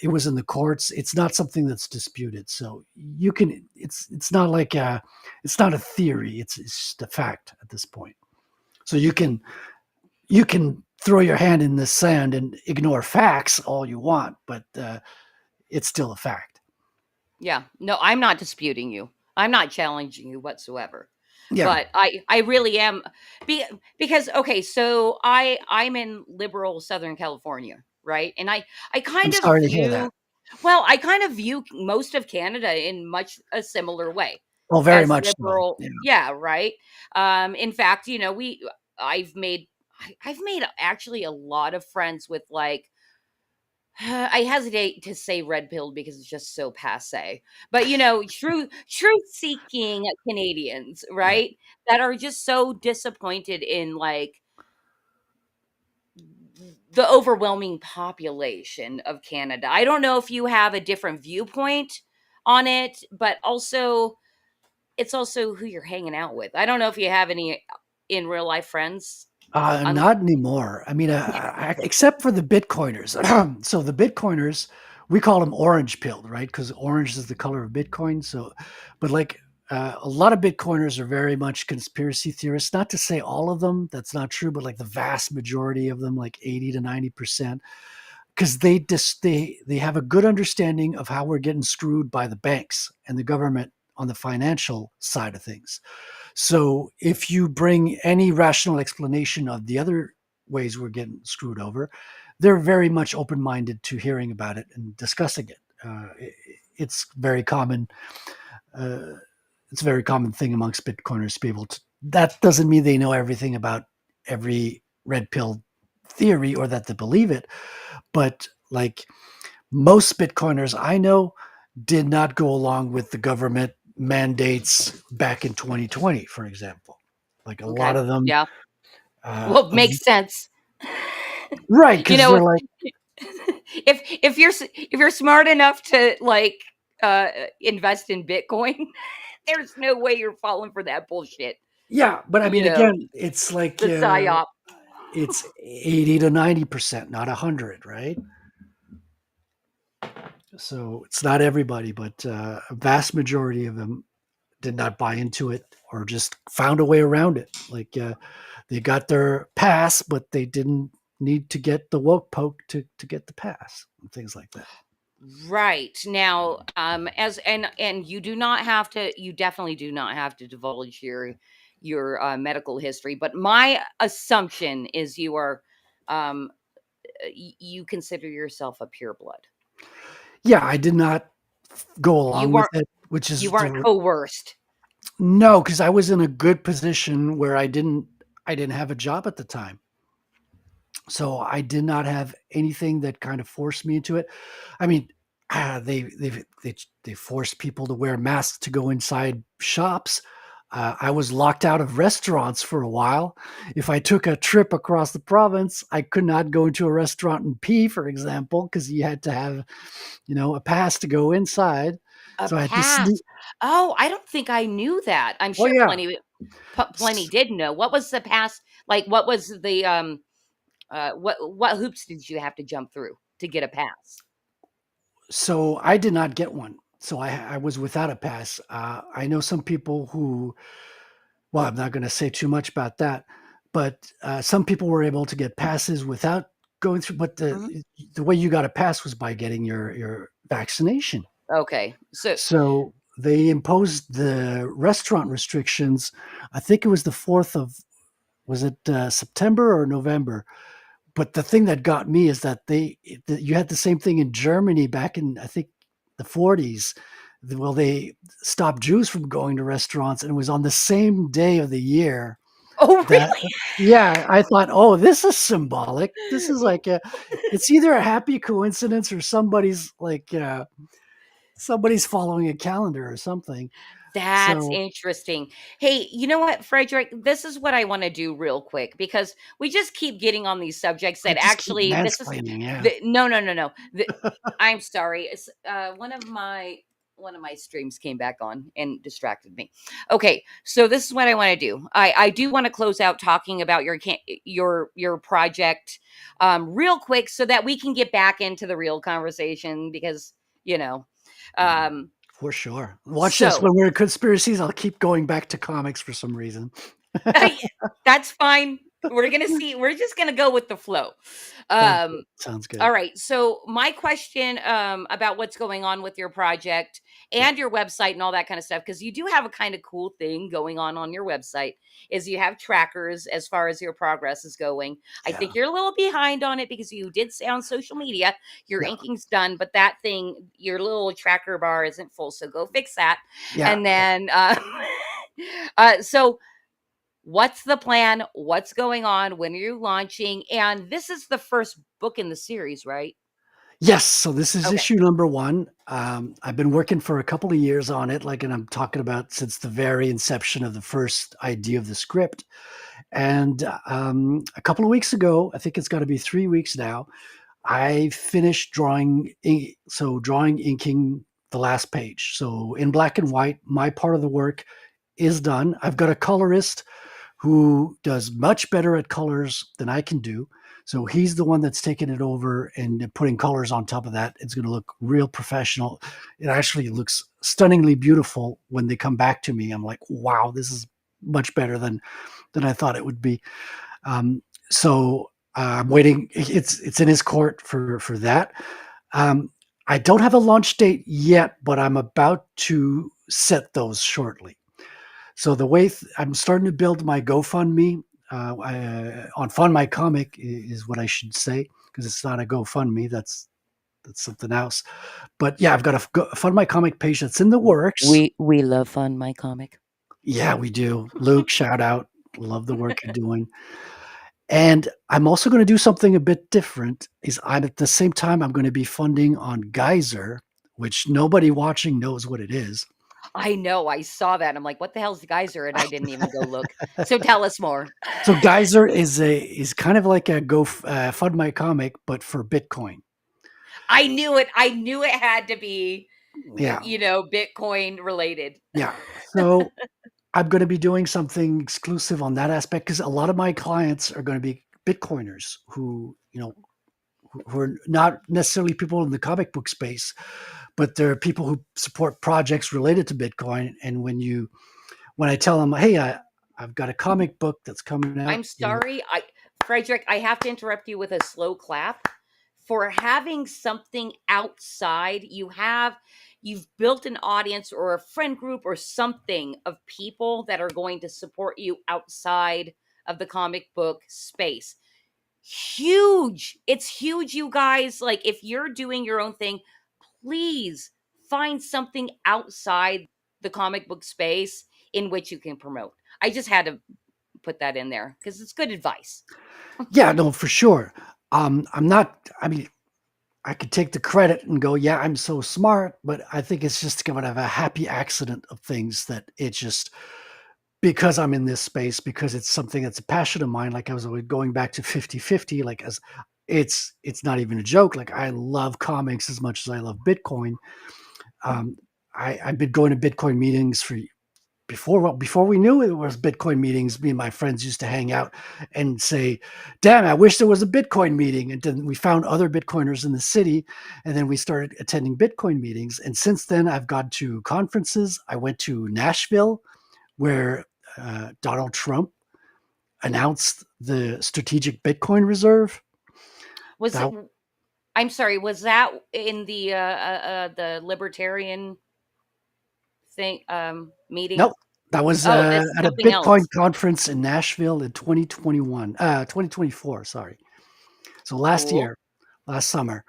It was in the courts. It's not something that's disputed. So you can. It's not like it's not a theory. It's just a fact at this point. So you can throw your hand in the sand and ignore facts all you want, but it's still a fact. Yeah. No, I'm not disputing you. I'm not challenging you whatsoever. Yeah. But I really am, because okay, so I'm in liberal Southern California, right? And I I'm kind of sorry to hear that. view, well, I kind of view most of Canada in much a similar way, Well, very as much so. liberal. Yeah. Yeah, right. In fact, I've made I've made actually a lot of friends with, like, I hesitate to say red pilled because it's just so passe. But truth seeking Canadians, Yeah. right? That are just so disappointed in, like, the overwhelming population of Canada. I don't know if you have a different viewpoint on it, but also it's also who you're hanging out with. I don't know if you have any in real life friends. Un- Not anymore. I mean, except for the Bitcoiners. So the Bitcoiners, we call them orange pilled, right? Because orange is the color of Bitcoin. So, but like a lot of Bitcoiners are very much conspiracy theorists. Not to say all of them, that's not true, but like the vast majority of them, like 80 to 90%, because they have a good understanding of how we're getting screwed by the banks and the government on the financial side of things. So if you bring any rational explanation of the other ways we're getting screwed over, they're very much open-minded to hearing about it and discussing it. it's very common. Uh, it's a very common thing amongst Bitcoiners to be able to. That doesn't mean they know everything about every red pill theory or that they believe it, but like most Bitcoiners I know did not go along with the government mandates back in 2020, for example. Like a lot Okay. of them, Yeah. uh, Well, of- makes sense. right? You Because know, they're like, if you're smart enough to like invest in Bitcoin, there's no way you're falling for that bullshit. yeah, but I You mean, know, again, it's like the psyop. it's 80 to 90%, not 100, right? So it's not everybody, but a vast majority of them did not buy into it or just found a way around it. Like they got their pass, but they didn't need to get the woke poke to get the pass and things like that. Right. Now, as and you do not have to, you definitely do not have to divulge your medical history, but my assumption is you are you consider yourself a pureblood. Yeah, I did not go You along with weren't it, which you is weren't coerced. no, because I was in a good position where I didn't have a job at the time. So I did not have anything that kind of forced me into it. I mean, they forced people to wear masks to go inside shops. I was locked out of restaurants for a while. If I took a trip across the province, I could not go into a restaurant and pee, for example, because you had to have, a pass to go inside. A So I had to sneak. pass. Oh, I don't think I knew that. I'm Oh sure yeah. plenty did know. What was the pass like? What was the what hoops did you have to jump through to get a pass? So I did not get one. So I was without a pass. I know some people who, well, I'm not going to say too much about that, but some people were able to get passes without going through. But Mhm. the way you got a pass was by getting your vaccination. Okay. So So they imposed the restaurant restrictions. I think it was the 4th of, was it September or November? But the thing that got me is that you had the same thing in Germany back in, I think, the 40s. Well, they stopped Jews from going to restaurants, and it was on the same day of the year Oh, that, really? yeah, I thought, oh, this is symbolic. This is like it's either a happy coincidence or somebody's following a calendar or something. That's So interesting. Hey, you know what, Frederic? This is what I want to do real quick because we just keep getting on these subjects I that just keep actually this is mansplaining, yeah. no, no, no, no. I'm sorry. It's one of my streams came back on and distracted me. Okay, so this is what I want to do. I do want to close out talking about your project real quick so that we can get back into the real conversation because you know um For sure. Watch this. so When we're in conspiracies, I'll keep going back to comics for some reason. that's fine. We're gonna see. We're just gonna go with the flow. Sounds good. Um, Sounds good. all right. So my question about what's going on with your project Yeah. and your website and all that kind of stuff, because you do have a kind of cool thing going on your website, is you have trackers as far as your progress is going. I Yeah. think you're a little behind on it because you did say on social media your Yeah. inking's done, but that thing, your little tracker bar isn't full. So go fix that. Yeah. And then, so what's the plan? What's going on? When are you launching? And this is the first book in the series, right? Yes. So this is Okay. issue number 1. I've been working for a couple of years on it, and I'm talking about since the very inception of the first idea of the script. And a couple of weeks ago, I think it's got to be 3 weeks now, I finished drawing inking the last page. So in black and white, my part of the work is done. I've got a colorist who does much better at colors than I can do. So he's the one that's taking it over and putting colors on top of that. It's going to look real professional. It actually looks stunningly beautiful when they come back to me. I'm like, wow, this is much better than I thought it would be. So I'm waiting. It's in his court for that. Um, I don't have a launch date yet, but I'm about to set those shortly. So the way I'm starting to build my GoFundMe on Fund My Comic is what I should say, because it's not a GoFundMe. That's that's something else. But yeah, I've got a Fund My Comic page that's in the works. We love Fund My Comic. Yeah, we do. Luke, shout out. Love the work you're doing. And I'm also going to do something a bit different. Is I'm at the same time I'm going to be funding on Geyser, which nobody watching knows what it is. I know. I saw that. I'm like, what the hell's the Geyser? And I didn't even go look. So tell us more. So Geyser is kind of like a Fund My Comic, but for Bitcoin. I knew it. I knew it had to be, Yeah. Bitcoin related. Yeah. So I'm going to be doing something exclusive on that aspect because a lot of my clients are going to be Bitcoiners who are not necessarily people in the comic book space, but they're people who support projects related to Bitcoin. And when I tell them, hey, I've got a comic book that's coming out. I'm sorry, Frederic, I have to interrupt you with a slow clap. For having something outside, you've built an audience or a friend group or something of people that are going to support you outside of the comic book space. Huge. It's huge, you guys. Like, if you're doing your own thing, please find something outside the comic book space in which you can promote. I just had to put that in there because it's good advice. Yeah, no, for sure. I'm not, I mean, I could take the credit and go, yeah, I'm so smart, but I think it's just kind of a happy accident of things that it's just because I'm in this space, because it's something that's a passion of mine. Like I was going back to 50/50, like as it's not even a joke. Like I love comics as much as I love Bitcoin. I've been going to Bitcoin meetings before we knew it was Bitcoin meetings. Me and my friends used to hang out and say, damn, I wish there was a Bitcoin meeting. And then we found other Bitcoiners in the city, and then we started attending Bitcoin meetings. And since then I've gone to conferences. I went to Nashville where Donald Trump announced the strategic Bitcoin reserve. I'm sorry, was that in the libertarian thing meeting? Nope. That was that's at a something Bitcoin else. conference in Nashville in 2024, sorry. So last Cool. year, last summer.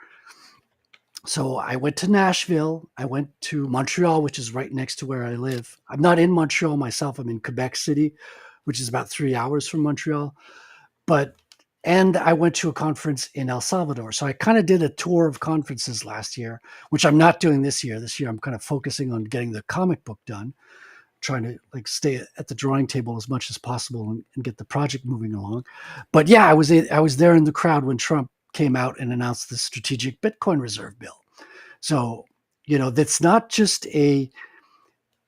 So I went to Nashville. I went to Montreal, which is right next to where I live. I'm not in Montreal myself. I'm in Quebec City, which is about 3 hours from Montreal. And I went to a conference in El Salvador. So I kind of did a tour of conferences last year, which I'm not doing this year. This year I'm kind of focusing on getting the comic book done, trying to like stay at the drawing table as much as possible and get the project moving along. But yeah, I was there in the crowd when Trump came out and announced the strategic Bitcoin reserve bill. So, that's not just a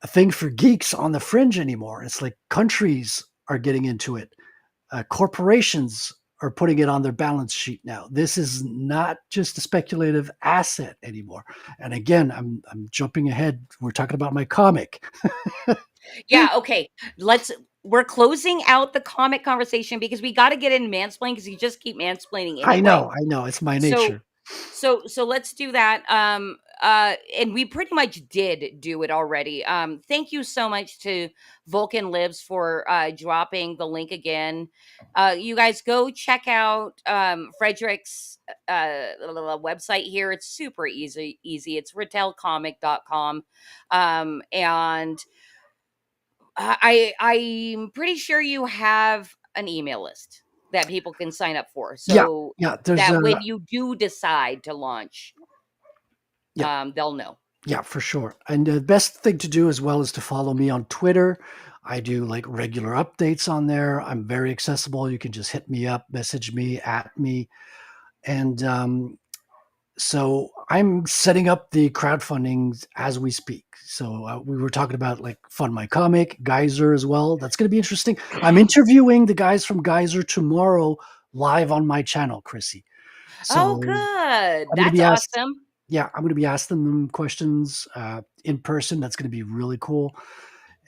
thing for geeks on the fringe anymore. It's like countries are getting into it. Corporations are putting it on their balance sheet now. This is not just a speculative asset anymore. And again, I'm jumping ahead. We're talking about my comic. Yeah, okay. We're closing out the comic conversation because we got to get into mansplaining because you just keep mansplaining anyway. I know. It's my nature. So let's do that. And we pretty much did do it already. Thank you so much to Vulcan Lives for dropping the link again. You guys go check out Frederic's website here. It's super easy. It's retailcomic.com. And I'm pretty sure you have an email list that people can sign up for. So there's that when you do decide to launch, they'll know. Yeah, for sure. And the best thing to do as well is to follow me on Twitter. I do like regular updates on there. I'm very accessible. You can just hit me up, message me, at me. And so I'm setting up the crowdfunding as we speak. So we were talking about like Fund My Comic, Geyser as well. That's going to be interesting. I'm interviewing the guys from Geyser tomorrow live on my channel, Chrissy. So good. That's awesome. Yeah, I'm going to be asking them questions in person. That's going to be really cool.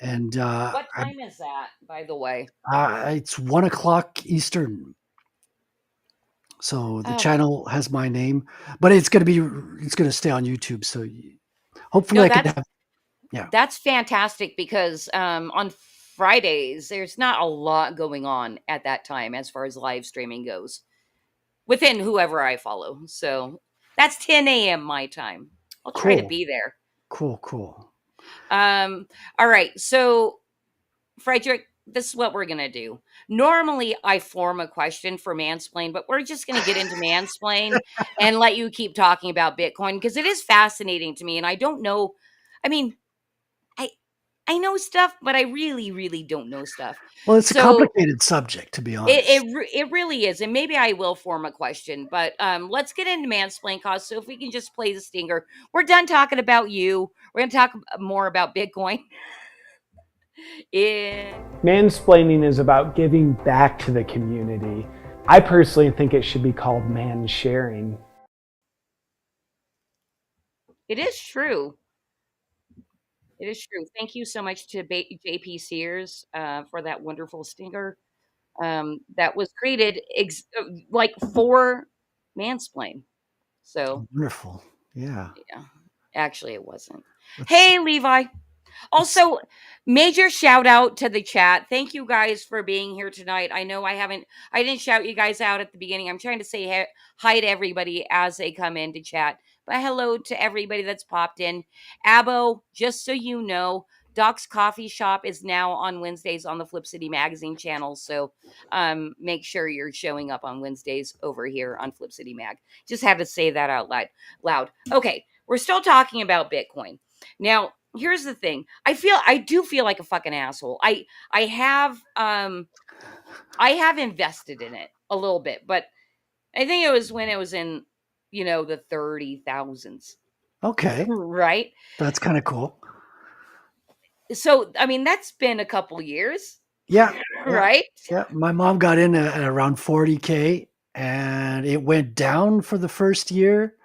And what time is that, by the way? It's 1:00 Eastern. So the channel has my name, but it's going to stay on YouTube. So hopefully I can have. Yeah, that's fantastic because on Fridays there's not a lot going on at that time as far as live streaming goes within whoever I follow. So That's 10 a.m. my time. I'll try to Cool. be there. Cool. All right. So, Frederic, this is what we're going to do. Normally, I form a question for Mansplain, but we're just going to get into Mansplain and let you keep talking about Bitcoin because it is fascinating to me. And I don't know. I mean, I know stuff, but I really, really don't know stuff. Well, it's a So complicated subject, to be it honest. it really is, and maybe I will form a question, but let's get into Mansplain cause. So if we can just play the stinger, we're done talking about you. We're gonna talk more about Bitcoin. Mansplaining is about giving back to the community. I personally think it should be called man sharing. It is true. It is true. Thank you so much to JP Sears for that wonderful stinger that was created like for Mansplain. So Wonderful. Yeah. yeah, actually, it wasn't. Let's Hey, Levi. Also, major shout out to the chat. Thank you guys for being here tonight. I know I didn't shout you guys out at the beginning. I'm trying to say hi to everybody as they come in to chat. But hello to everybody that's popped in. Abo, just so you know, Doc's Coffee Shop is now on Wednesdays on the Flip City Magazine channel. So make sure you're showing up on Wednesdays over here on Flip City Mag. Just had to say that out loud. Okay, we're still talking about Bitcoin. Now, here's the thing. I do feel like a fucking asshole. I have invested in it a little bit, but I think it was when it was in, the 30,000s. Okay. Right? That's kind of cool. So, I mean, that's been a couple years. Yeah. Right? Yeah. My mom got in at around 40K and it went down for the first year.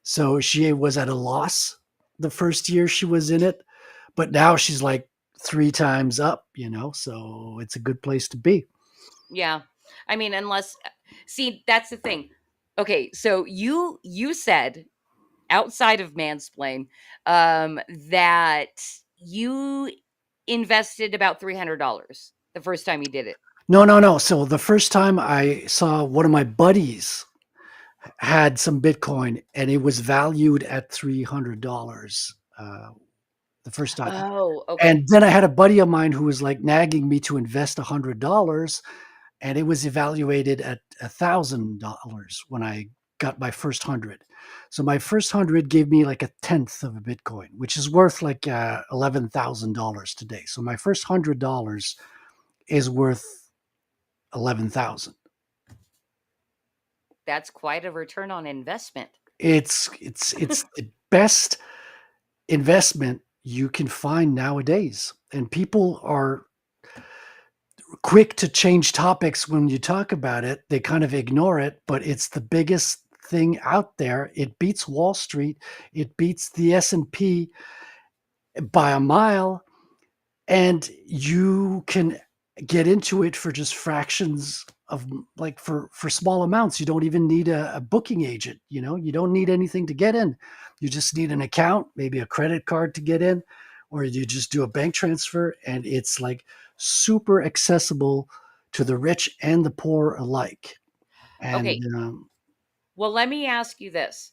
So she was at a loss the first year she was in it. But now she's like 3 times up, so it's a good place to be. Yeah. I mean, see, that's the thing. Okay, so you said outside of Mansplain that you invested about $300 the first time you did it. No. So the first time I saw one of my buddies had some Bitcoin and it was valued at $300 the first time. Oh, okay. And then I had a buddy of mine who was like nagging me to invest $100 and it was evaluated at $1,000 when I got my first 100. So my first 100 gave me like a tenth of a Bitcoin, which is worth like $11,000 today. So my first $100 is worth 11,000. That's quite a return on investment. It's the best investment you can find nowadays, and people are quick to change topics when you talk about it. They kind of ignore it, but it's the biggest thing out there. It beats Wall Street. It beats the S&P by a mile, and you can get into it for just fractions of like for small amounts. You don't even need a booking agent. You don't need anything to get in. You just need an account, maybe a credit card to get in, or you just do a bank transfer, and it's like super accessible to the rich and the poor alike. And Okay. Well, let me ask you this.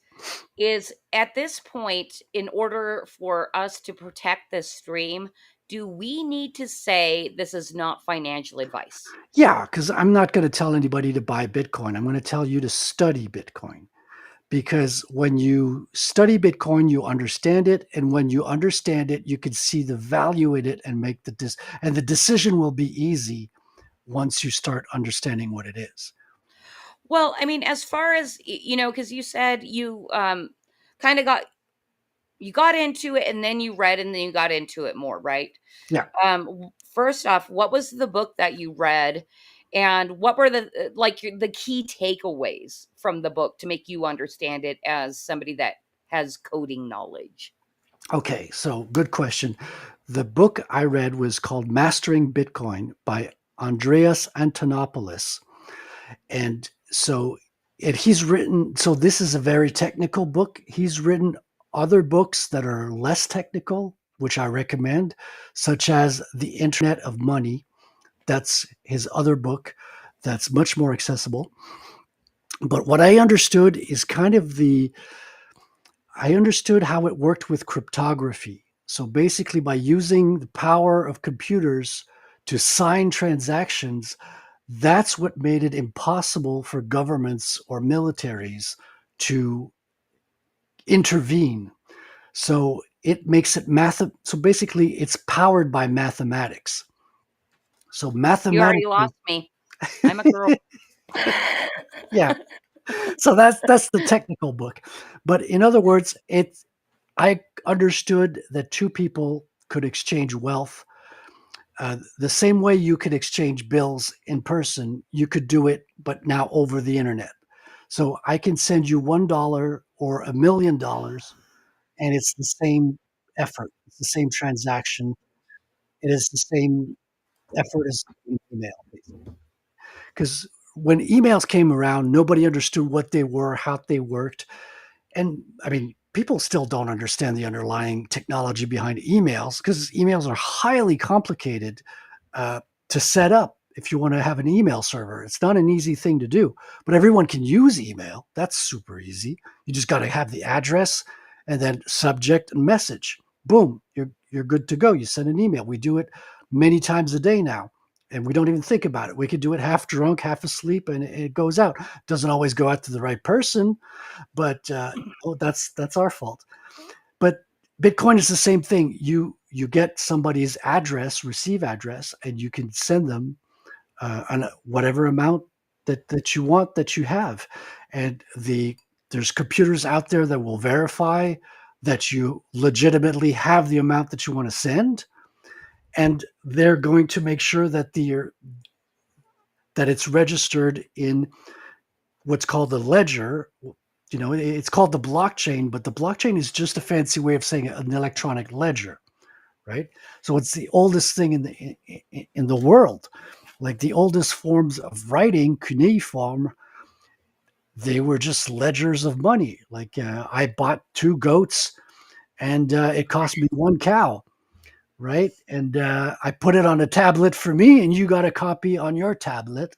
Is at this point, in order for us to protect this stream, do we need to say this is not financial advice? yeah, because I'm not going to tell anybody to buy Bitcoin. I'm going to tell you to study Bitcoin. Because when you study Bitcoin, you understand it. And when you understand it, you can see the value in it and make and the decision will be easy once you start understanding what it is. Well, I mean, as far as, because you said you kind of got into it and then you read and then you got into it more, right? Yeah. First off, what was the book that you read and what were the key takeaways from the book to make you understand it as somebody that has coding knowledge? Okay, so good question. The book I read was called Mastering Bitcoin by Andreas Antonopoulos. And so he's written, so this is a very technical book. He's written other books that are less technical, which I recommend, such as The Internet of Money. That's his other book that's much more accessible. But what I understood is kind of the I understood how it worked with cryptography. So basically, by using the power of computers to sign transactions, that's what made it impossible for governments or militaries to intervene. So it makes it so basically it's powered by mathematics. So You already mathematically, lost me. I'm a girl. yeah. So that's the technical book. But in other words, I understood that two people could exchange wealth the same way you could exchange bills in person. You could do it, but now over the internet. So I can send you $1 or $1,000,000, and it's the same effort. It's the same transaction. It is the same effort as an email, basically. Because when emails came around, nobody understood what they were, how they worked. And I mean, people still don't understand the underlying technology behind emails because emails are highly complicated uh, to set up if you want to have an email server. It's not an easy thing to do, but everyone can use email. That's super easy. You just got to have the address and then subject and message. Boom, you're good to go. You send an email. We do it many times a day now, and we don't even think about it. We could do it half drunk, half asleep, and it goes out. Doesn't always go out to the right person, but that's our fault. But Bitcoin is the same thing. You get somebody's address, receive address, and you can send them on whatever amount that you want that you have. And there's computers out there that will verify that you legitimately have the amount that you want to send, and they're going to make sure that that it's registered in what's called the ledger. It's called the blockchain, but the blockchain is just a fancy way of saying an electronic ledger, right? So it's the oldest thing in the world. Like the oldest forms of writing, cuneiform, they were just ledgers of money. Like I bought 2 goats and it cost me 1 cow, right? And I put it on a tablet for me, and you got a copy on your tablet.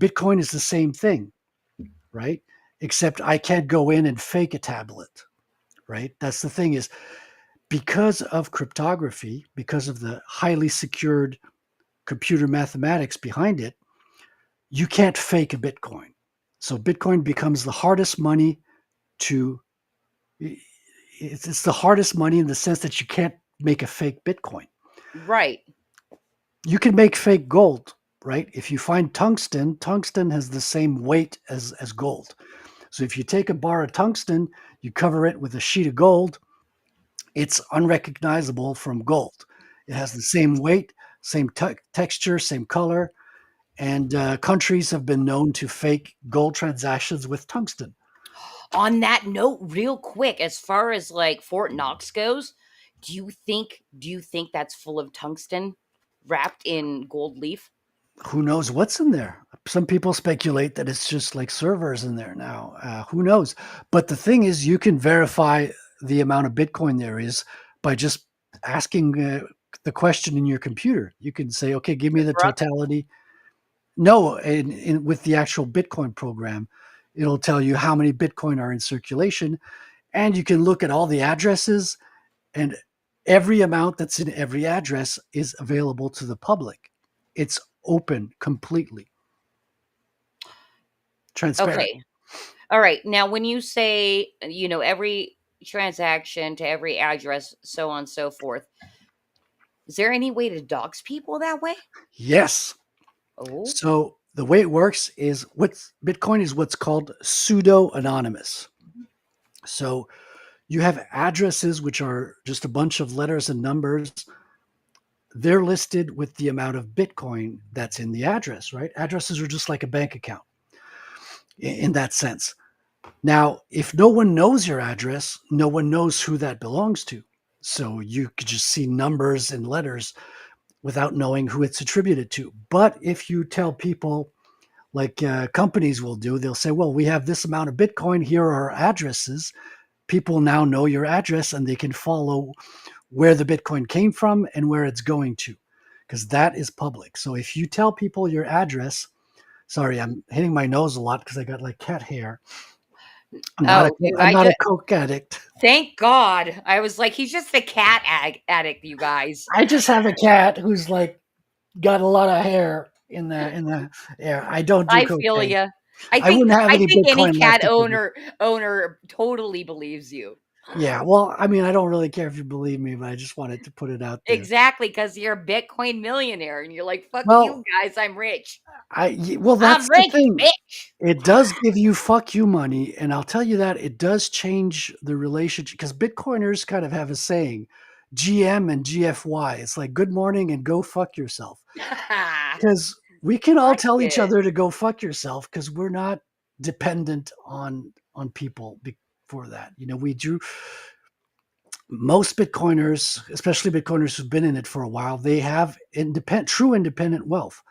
Bitcoin is the same thing, right? Except I can't go in and fake a tablet, right? That's the thing is because of cryptography, because of the highly secured computer mathematics behind it, you can't fake a Bitcoin. So Bitcoin becomes the hardest money to, it's the hardest money in the sense that you can't make a fake Bitcoin. Right. You can make fake gold, right? If you find tungsten, tungsten has the same weight as gold. So if you take a bar of tungsten, you cover it with a sheet of gold, it's unrecognizable from gold. It has the same weight, same texture, same color, and countries have been known to fake gold transactions with tungsten. On that note, real quick, as far as like Fort Knox goes, do you think that's full of tungsten wrapped in gold leaf? Who knows what's in there? Some people speculate that it's just like servers in there now. Who knows? But the thing is, you can verify the amount of Bitcoin there is by just asking the question in your computer. You can say, okay, give me the totality. No, with the actual Bitcoin program, it'll tell you how many Bitcoin are in circulation, and you can look at all the addresses, and every amount that's in every address is available to the public. It's open completely. Transparent. Okay. All right. Now, when you say, every transaction to every address, so on and so forth, is there any way to dox people that way? Yes. Oh. So the way it works is Bitcoin is what's called pseudo anonymous. So you have addresses which are just a bunch of letters and numbers. They're listed with the amount of Bitcoin that's in the address, right? Addresses are just like a bank account in that sense. Now, if no one knows your address, no one knows who that belongs to. So you could just see numbers and letters without knowing who it's attributed to. But if you tell people, like companies will do, they'll say, well, we have this amount of Bitcoin, here are our addresses. People now know your address and they can follow where the Bitcoin came from and where it's going to, because that is public. So if you tell people your address, sorry, I'm hitting my nose a lot because I got like cat hair. I'm not Oh, dude, I'm not a coke addict. Thank God. I was like, he's just a cat addict, you guys. I just have a cat who's like got a lot of hair in the air. I don't do I feel cocaine. ya. I I think wouldn't have I any think any Bitcoin left cat to give you. owner totally believes you. Yeah, well, I mean, I don't really care if you believe me, but I just wanted to put it out there. Exactly, because you're a Bitcoin millionaire, and you're like, "Fuck you Well, guys, I'm rich. Well, I'm that's the rich, thing. bitch." It does give you fuck you money, and I'll tell you that it does change the relationship because Bitcoiners kind of have a saying, GM and GFY. It's like good morning and go fuck yourself. Because we can all tell each it. other to go fuck yourself because we're not dependent on people for that. You know, we do most Bitcoiners, especially Bitcoiners who've been in it for a while, they have true independent wealth.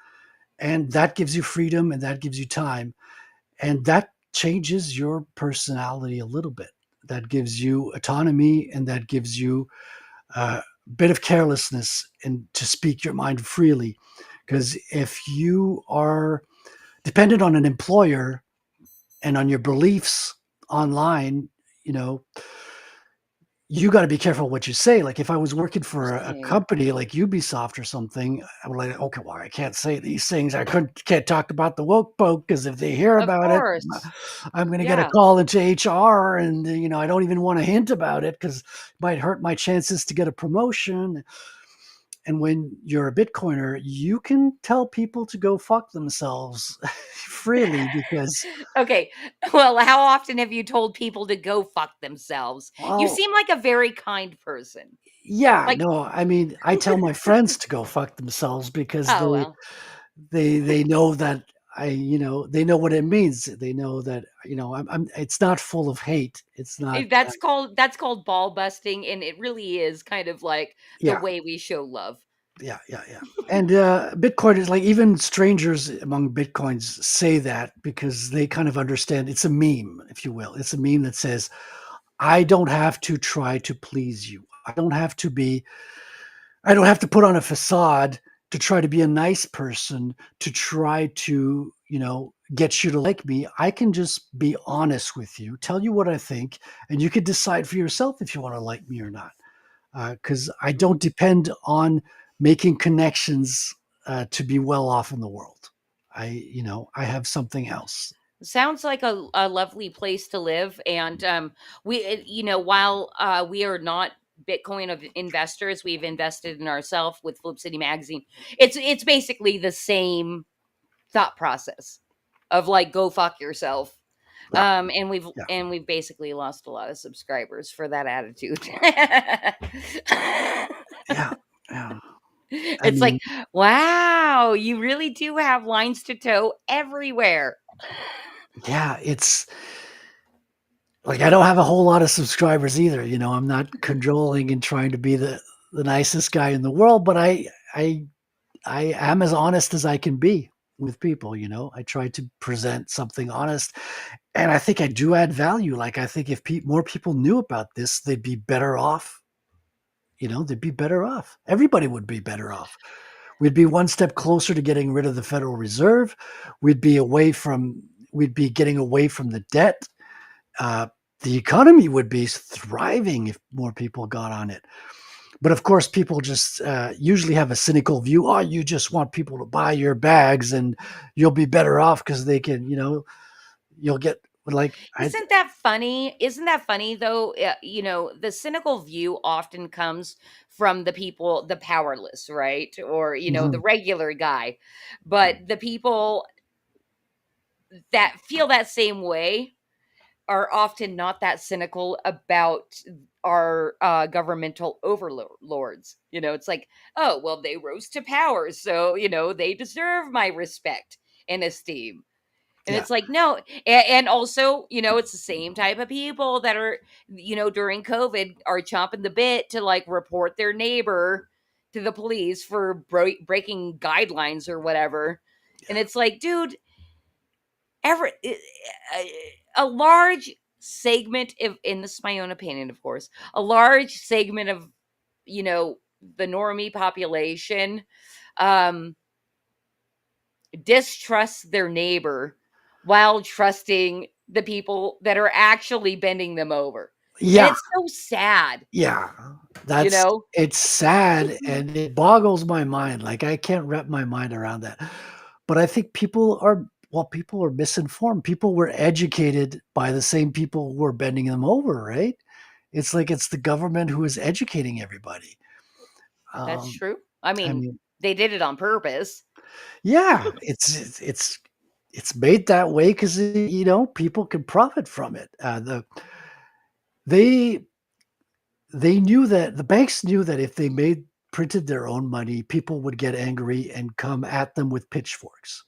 And that gives you freedom and that gives you time. And that changes your personality a little bit. That gives you autonomy and that gives you a bit of carelessness and to speak your mind freely. Because if you are dependent on an employer and on your beliefs online, you know, you got to be careful what you say. Like if I was working for a Interesting. company like Ubisoft or something, I would like, okay, well, I can't say these things. Can't talk about the woke poke because if they hear Of about it, course. I'm going to get a Yeah. call into HR, and you know, I don't even want to hint about it because it might hurt my chances to get a promotion. And when you're a Bitcoiner, you can tell people to go fuck themselves freely because, Okay. Well, how often have you told people to go fuck themselves? You well, seem like a very kind person. yeah, Like, no, I mean, I tell my friends to go fuck themselves because oh well. they know that they know what it means. They know that I'm it's not full of hate. It's not That's called ball busting, and it really is kind of like the yeah, way we show love. yeah. And Bitcoin is like even strangers among Bitcoins say that because they kind of understand it's a meme, if you will. It's a meme that says, I don't have to try to please you. I don't have to put on a facade to try to be a nice person, to try to, get you to like me. I can just be honest with you, tell you what I think, and you can decide for yourself if you want to like me or not. Because I don't depend on making connections to be well off in the world. I have something else. Sounds like a lovely place to live. And while we are not Bitcoin of investors, we've invested in ourselves with Flip City Magazine. It's basically the same thought process of like go fuck yourself. Yeah. And we've basically lost a lot of subscribers for that attitude. Yeah. Yeah. I It's like, mean, wow, you really do have lines to toe everywhere. yeah, it's like I don't have a whole lot of subscribers either. I'm not cajoling and trying to be the nicest guy in the world, but I I am as honest as I can be with people. I try to present something honest, and I think I do add value. Like I think if more people knew about this, they'd be better off. They'd be better off. Everybody would be better off. We'd be one step closer to getting rid of the Federal Reserve. We'd be getting away from the debt. Uh, the economy would be thriving if more people got on it. But of course, people just usually have a cynical view. Oh, you just want people to buy your bags, and you'll be better off because they can. You'll get like Isn't that funny? Isn't that funny though? The cynical view often comes from the people, the powerless, right? Or, the Mhm. regular guy. But the people that feel that same way are often not that cynical about our governmental overlords. It's like, oh, well, they rose to power. So, they deserve my respect and esteem. And Yeah. it's like, no. And also, it's the same type of people that are, during COVID are chomping the bit to like report their neighbor to the police for breaking guidelines or whatever. And it's like, dude, every a large segment of, and this is my own opinion, of course, a large segment of, the normie population, um, distrusts their neighbor while trusting the people that are actually bending them over. And Yeah. it's so sad. Yeah. You know? It's sad and it boggles my mind. Like I can't wrap my mind around that. But I think people are misinformed. People were educated by the same people who are bending them over, right? It's like it's the government who is educating everybody. That's Um, true. I I mean, mean, they did it on purpose. yeah, it's made that way because people can profit from it. They they knew that the banks knew that if they printed their own money, people would get angry and come at them with pitchforks.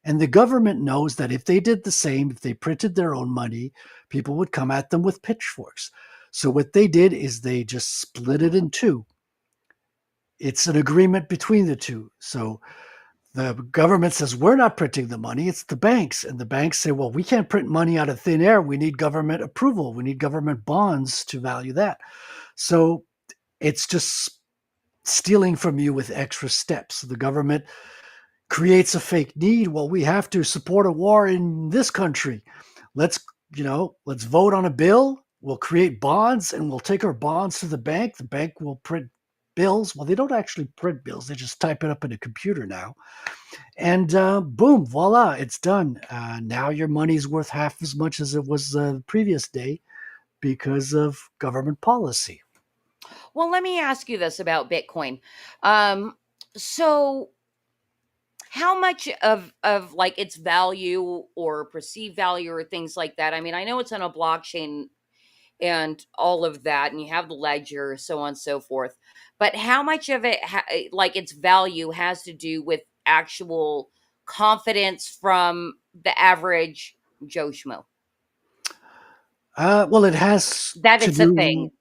And the government knows that if they did the same, if they printed their own money, people would come at them with pitchforks. So what they did is they just split it in two. It's an agreement between the two. So the government says, we're not printing the money, it's the banks. And the banks say, well, we can't print money out of thin air. We need government approval. We need government bonds to value that. So it's just stealing from you with extra steps. The government creates a fake need. Well, we have to support a war in this country. Let's, let's vote on a bill. We'll create bonds and we'll take our bonds to the bank. The bank will print bills. Well, they don't actually print bills. They just type it up in a computer now. And boom, voila, it's done. Now your money's worth half as much as it was the previous day because of government policy. Well, let me ask you this about Bitcoin. So how much of like its value or perceived value or things like that? I mean, I know it's on a blockchain and all of that, and you have the ledger, so on and so forth. But how much of it, like its value, has to do with actual confidence from the average Joe Schmo? Well, it has That to it's a do. thing.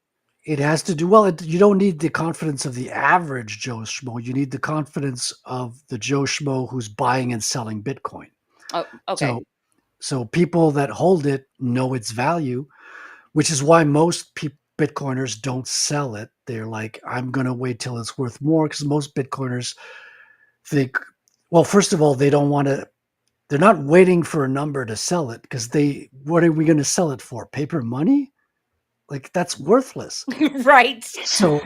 It has to do well. You don't need the confidence of the average Joe Schmo. You need the confidence of the Joe Schmo who's buying and selling Bitcoin. Oh, okay. So people that hold it know its value, which is why most Bitcoiners don't sell it. They're like, I'm going to wait till it's worth more because most Bitcoiners think, well, first of all, they don't want to. They're not waiting for a number to sell it because what are we going to sell it for? Paper money? Like that's worthless. Right. So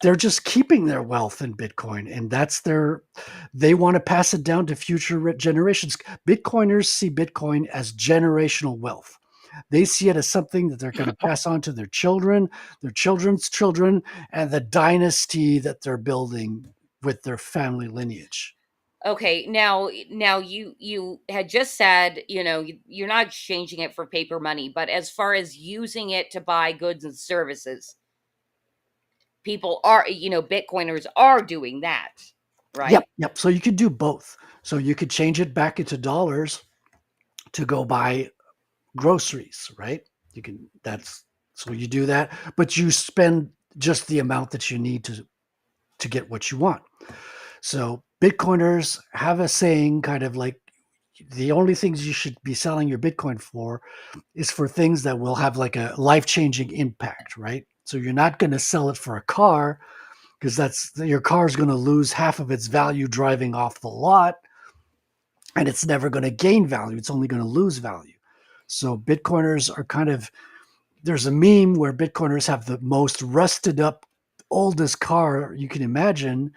they're just keeping their wealth in Bitcoin, and they want to pass it down to future generations. Bitcoiners see Bitcoin as generational wealth. They see it as something that they're going to pass on to their children, their children's children, and the dynasty that they're building with their family lineage. Okay, now you had just said, you're not exchanging it for paper money, but as far as using it to buy goods and services, people are, Bitcoiners are doing that, right? Yep. So you could do both. So you could change it back into dollars to go buy groceries, right? So you do that, but you spend just the amount that you need to get what you want. So Bitcoiners have a saying, kind of like, the only things you should be selling your Bitcoin for is for things that will have like a life-changing impact, right? So you're not going to sell it for a car because your car is going to lose half of its value driving off the lot, and it's never going to gain value. It's only going to lose value. So Bitcoiners are there's a meme where Bitcoiners have the most rusted up, oldest car you can imagine,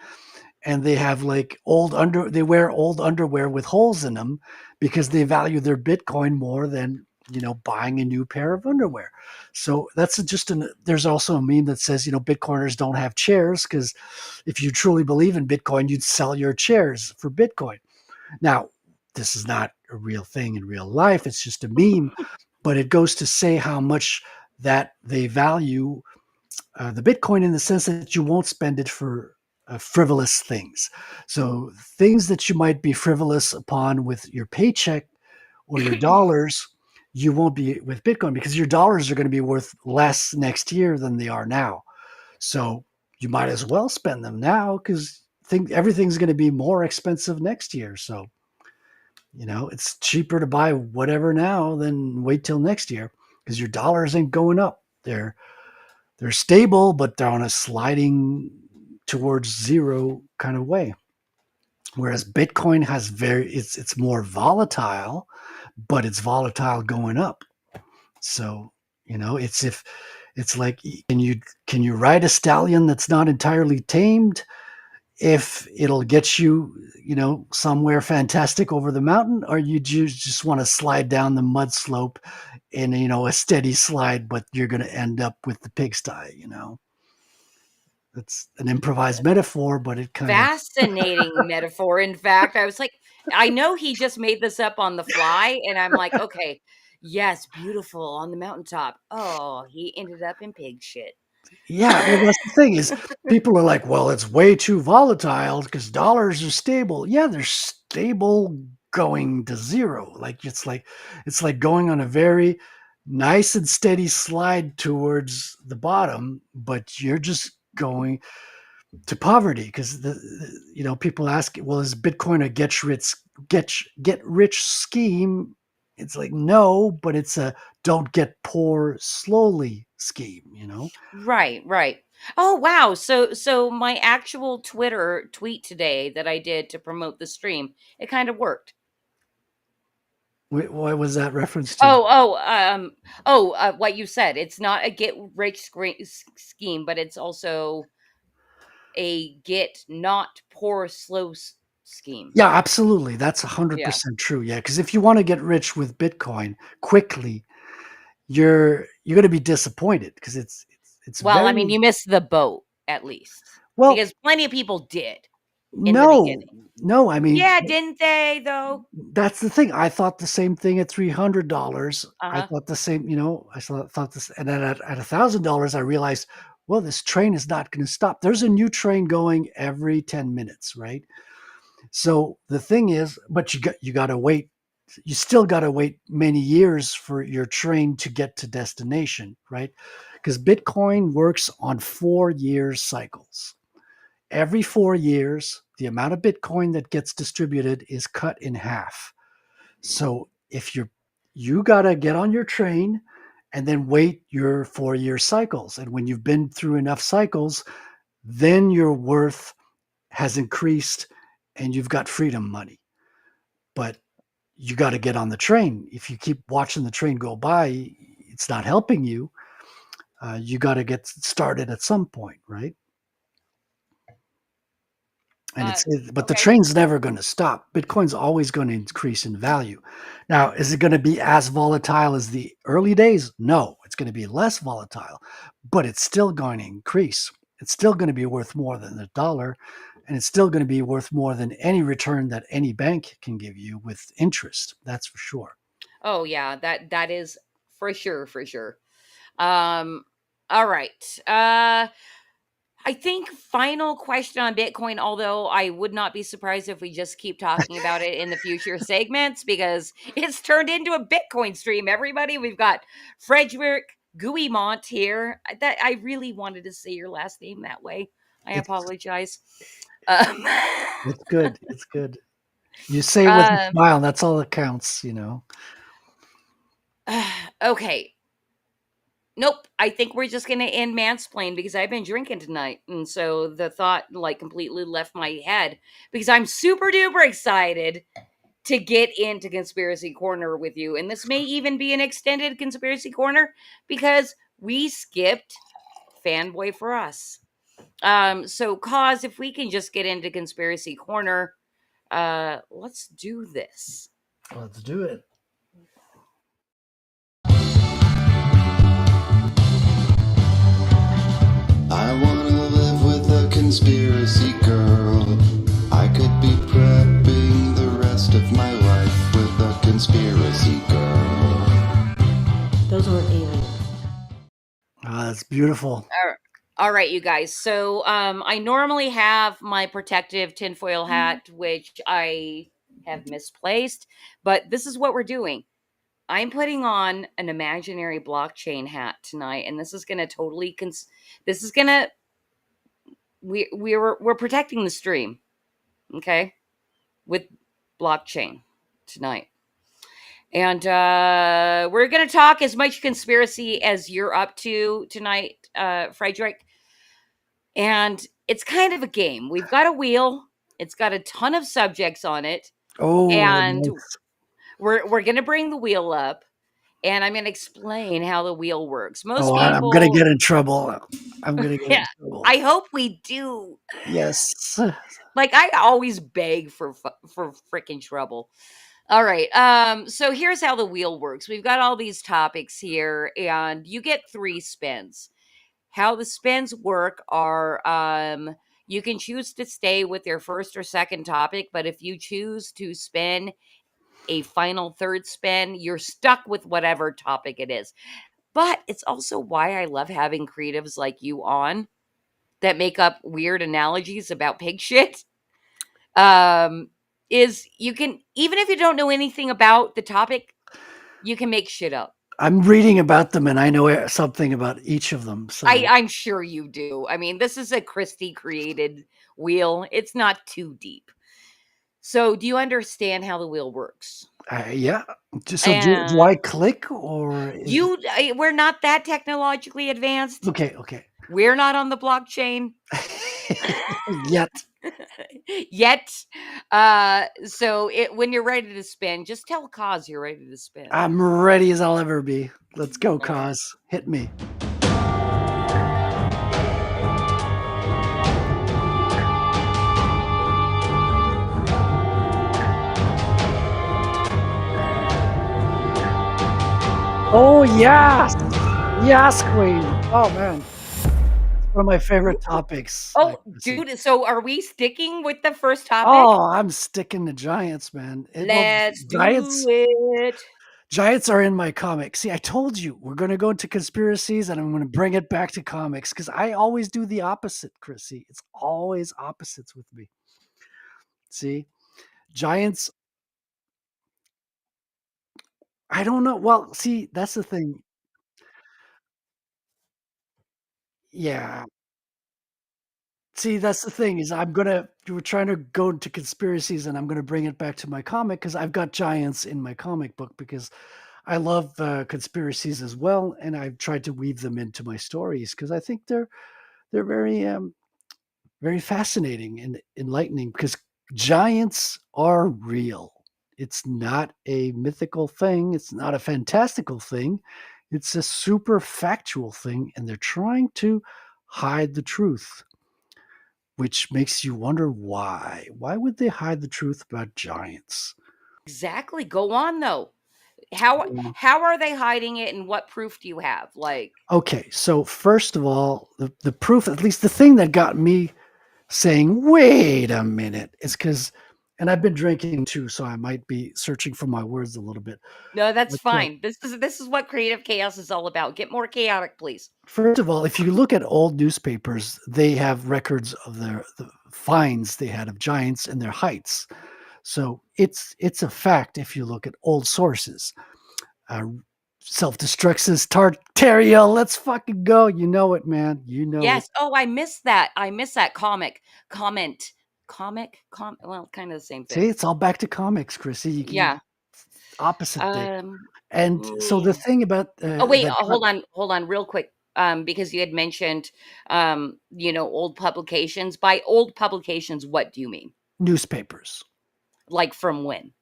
and they have like they wear old underwear with holes in them because they value their Bitcoin more than buying a new pair of underwear. So there's also a meme that says Bitcoiners don't have chairs because if you truly believe in Bitcoin, you'd sell your chairs for Bitcoin. Now, this is not a real thing in real life. It's just a meme, but it goes to say how much that they value the Bitcoin in the sense that you won't spend it for frivolous things. So things that you might be frivolous upon with your paycheck or your dollars, you won't be with Bitcoin because your dollars are going to be worth less next year than they are now. So you might as well spend them now because everything's going to be more expensive next year. So, it's cheaper to buy whatever now than wait till next year because your dollars ain't going up. They're stable, but they're on a sliding towards zero kind of way. Whereas Bitcoin has it's more volatile, but it's volatile going up. So, it's It's like, can you ride a stallion that's not entirely tamed? If it'll get you, somewhere fantastic over the mountain, or you just want to slide down the mud slope in, a steady slide, but you're going to end up with the pigsty. It's an improvised metaphor, but it kind of Fascinating metaphor. In fact, I was like, I know he just made this up on the fly, and I'm like, okay, yes, beautiful on the mountaintop. Oh, he ended up in pig shit. Yeah, well, that's the thing is people are like, well, it's way too volatile because dollars are stable. Yeah, they're stable going to zero. Like it's like going on a very nice and steady slide towards the bottom, but you're just going to poverty because people ask, well, is Bitcoin a get rich scheme? It's like no, but it's a don't get poor slowly scheme. Right, right. Oh wow. So my actual Twitter tweet today that I did to promote the stream, it kind of worked. What was that reference to? What you said. It's not a get rich scheme, but it's also a get not poor slow scheme. Yeah, absolutely. That's Yeah. 100% true. Yeah, because if you want to get rich with Bitcoin quickly, you're going to be disappointed because it's Well, I very mean, you missed the boat at least well. because plenty of people did in the No, beginning. no. I mean, Yeah, didn't they though? that's the thing. I thought the same thing at $300. I Uh-huh. thought the same. Thought this, and then at $1,000, I realized, well, this train is not going to stop. There's a new train going every 10 minutes, right? So the thing is, but you got to wait. You still got to wait many years for your train to get to destination, right? Because Bitcoin works on 4-year cycles. Every 4 years, the amount of Bitcoin that gets distributed is cut in half. So if you got to get on your train and then wait your 4-year cycles. And when you've been through enough cycles, then your worth has increased and you've got freedom money. But you got to get on the train. If you keep watching the train go by, it's not helping you. You got to get started at some point, right? And but the Okay. train's never going to stop. Bitcoin's always going to increase in value. Now, is it going to be as volatile as the early days? No, it's going to be less volatile, but it's still going to increase. It's still going to be worth more than $1, and it's still going to be worth more than any return that any bank can give you with interest. That's for sure. Oh yeah, that is for sure, for sure. All right. I think final question on Bitcoin, although I would not be surprised if we just keep talking about it in the future segments because it's turned into a Bitcoin stream. Everybody, we've got Frederic Guimont here. That I really wanted to say your last name that way. I It's apologize. it's good. It's good. You say it with a Um, smile. That's all that counts. okay. Nope. I think we're just gonna end mansplain because I've been drinking tonight, and so the thought like completely left my head because I'm super duper excited to get into conspiracy corner with you, and this may even be an extended conspiracy corner because we skipped fanboy for us. So cause if we can just get into conspiracy corner, let's do this. Let's do it. I wanna live with a conspiracy girl. I could be prepping the rest of my life with a conspiracy girl. Those weren't aliens. That's beautiful. All right, you guys. So I normally have my protective tinfoil hat, which I have misplaced, but this is what we're doing. I'm putting on an imaginary blockchain hat tonight, and this is gonna totally this is gonna we're protecting the stream, okay, with blockchain tonight. And we're going to talk as much conspiracy as you're up to tonight, Frederic. And it's kind of a game. We've got a wheel. It's got a ton of subjects on it. Oh, And nice. we're going to bring the wheel up. and I'm going to explain how the wheel works. Most Oh, I'm gonna people, get in trouble. I'm gonna get in yeah, trouble. I hope we do. Yes. Like I always beg for freaking trouble. All right. So here's how the wheel works. We've got all these topics here, and you get 3 spins. How the spins work are you can choose to stay with your first or second topic, but if you choose to spin a final third spin, you're stuck with whatever topic it is. But it's also why I love having creatives like you on that make up weird analogies about pig shit. Um, is you can, even if you don't know anything about the topic, you can make shit up. I'm reading about them and I know something about each of them. So I'm sure you do. I mean, this is a Christie created wheel. It's not too deep. So, do you understand how the wheel works? yeah. So do I And click or is it... we're not that technologically advanced. Okay. We're not on the blockchain Yet. yet. So when you're ready to spin, just tell Cause you're ready to spin. I'm ready as I'll ever be. Let's go, All right. Cause. Hit me. Oh yes, yes, Queen. Oh man, it's one of my favorite topics. Oh, dude, so are we sticking with the first topic? Oh, I'm sticking to Giants, man. Let's do Giants. it. Giants are in my comics. See, I told you we're going to go into conspiracies, and I'm going to bring it back to comics because I always do the opposite, Chrissy. It's always opposites with me. See, Giants. I don't know. Well, see, that's the thing. Yeah. See, that's the thing is we're trying to go into conspiracies and I'm gonna bring it back to my comic because I've got giants in my comic book because I love conspiracies as well, and I've tried to weave them into my stories because I think they're very fascinating and enlightening because giants are real. It's not a mythical thing. It's not a fantastical thing. It's a super factual thing, and they're trying to hide the truth, which makes you wonder why. Why would they hide the truth about giants? Exactly. Go on though. How are they hiding it and what proof do you have? Like Okay, so first of all, the proof, at least the thing that got me saying, wait a minute, is because, and I've been drinking too, so I might be searching for my words a little bit. no, that's But fine. This is what creative chaos is all about. Get more chaotic, please. first of all, if you look at old newspapers, they have records of the finds they had of giants and their heights. So it's a fact if you look at old sources. Uh, Self-destructs Tartario. Let's fucking go. You know it, man. You know it. Yes. Oh, I missed that. I missed that well, kind of the same See, thing. it's all back to comics, Chrissy. You can Yeah. opposite day. Um And so the thing about Oh wait, that hold on real quick. Because you had mentioned old publications. By old publications, what do you mean? newspapers. Like from when?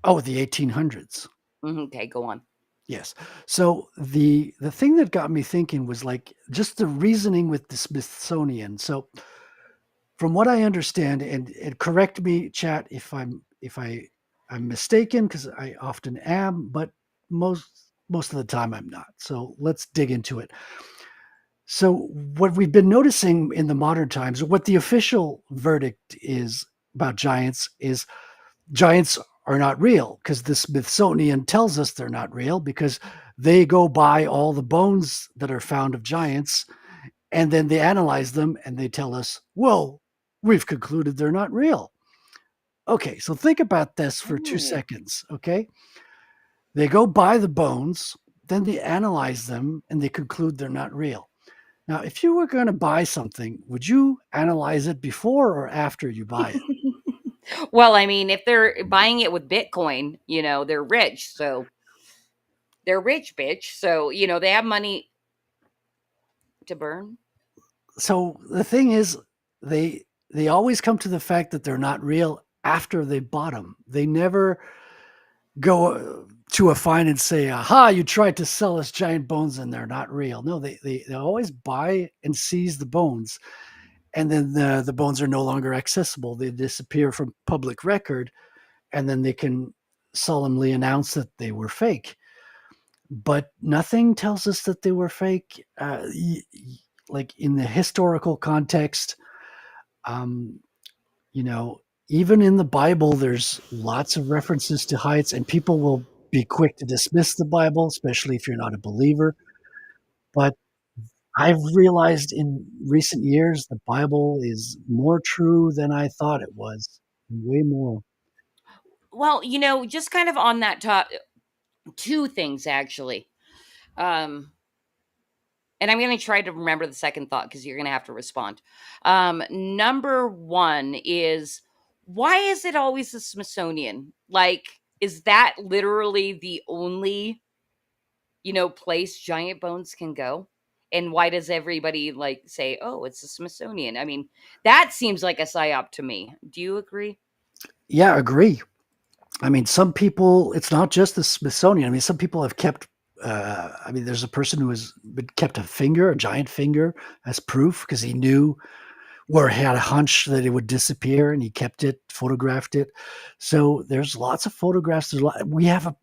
Oh, the 1800s. Okay, go on. Yes. So the thing that got me thinking was like just the reasoning with the Smithsonian. So from what I understand, and correct me, chat, I'm mistaken because I often am, but most of the time I'm not. So let's dig into it. So what we've been noticing in the modern times, or what the official verdict is about giants, is giants are not real because the Smithsonian tells us they're not real because they go by all the bones that are found of giants and then they analyze them and they tell us, well, we've concluded they're not real. Okay, so think about this for 2 seconds, okay? They go by the bones, then they analyze them and they conclude they're not real. Now, if you were going to buy something, would you analyze it before or after you buy it? Well, I mean, if they're buying it with Bitcoin, they're rich. So they're rich, bitch. So, they have money to burn. So the thing is, they always come to the fact that they're not real after they bought them. They never go to a fine and say, aha, you tried to sell us giant bones and they're not real. No, they always buy and seize the bones. And then the bones are no longer accessible. They disappear from public record, and then they can solemnly announce that they were fake. But nothing tells us that they were fake. Like in the historical context, um, you know, even in the Bible, there's lots of references to heights, and people will be quick to dismiss the Bible, especially if you're not a believer. But I've realized in recent years the Bible is more true than I thought it was. Way more. Well, just kind of on that top, two things actually. Um, and I'm going to try to remember the second thought because you're going to have to respond. Number one is, why is it always the Smithsonian? Like, is that literally the only, place giant bones can go? And why does everybody like say, oh, it's the Smithsonian? I mean, that seems like a psyop to me. Do you agree? Yeah, agree. I mean, some people, it's not just the Smithsonian. I mean, some people have kept, I mean, there's a person who has kept a finger, a giant finger, as proof because he knew or had a hunch that it would disappear and he kept it, photographed it. So there's lots of photographs. We have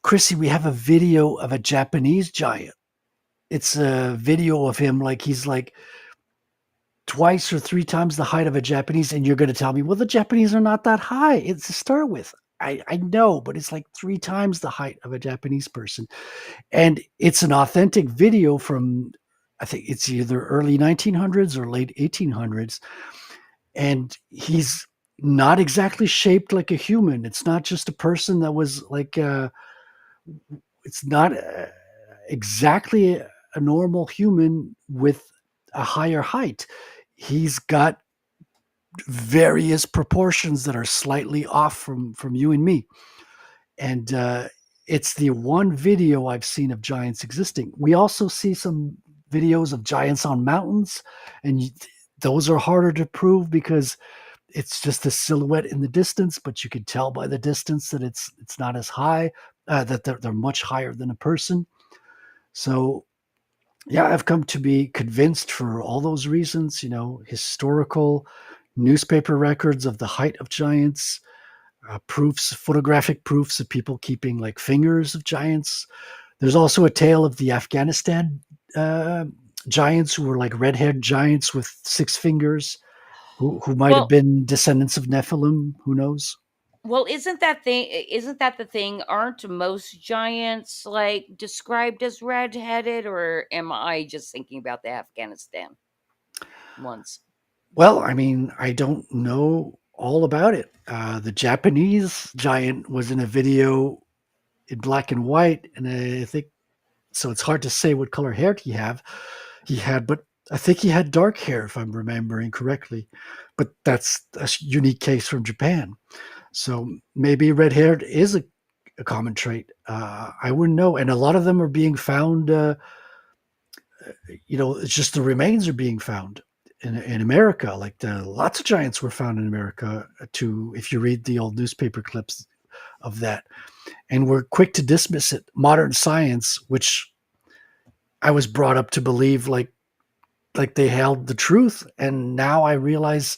Chrissy, we have a video of a Japanese giant. It's a video of him like he's like twice or three times the height of a Japanese, and you're going to tell me, well, the Japanese are not that high. It's to start with. I know, but it's like three times the height of a Japanese person. And it's an authentic video from, I think it's either early 1900s or late 1800s. And he's not exactly shaped like a human. It's not just a person that was like, it's not exactly a normal human with a higher height. He's got various proportions that are slightly off from you and me. And it's the one video I've seen of giants existing. We also see some videos of giants on mountains, and those are harder to prove because it's just a silhouette in the distance, but you can tell by the distance that it's not as high, that they're much higher than a person. So yeah, I've come to be convinced for all those reasons, historical newspaper records of the height of giants, proofs, photographic proofs of people keeping like fingers of giants. There's also a tale of the Afghanistan uh, giants who were like red-haired giants with six fingers, who might have Well, been descendants of Nephilim. Who knows? Well, isn't that the thing? Aren't most giants like described as red-headed, or am I just thinking about the Afghanistan ones? Well, I mean, I don't know all about it. The Japanese giant was in a video in black and white, and I think so. It's hard to say what color hair he had, but I think he had dark hair, if I'm remembering correctly. But that's a unique case from Japan. So maybe red haired is a common trait. I wouldn't know. And a lot of them are being found. It's just the remains are being found in America. Like lots of giants were found in America. If you read the old newspaper clips of that, and we're quick to dismiss it. Modern science, which I was brought up to believe, like they held the truth, and now I realize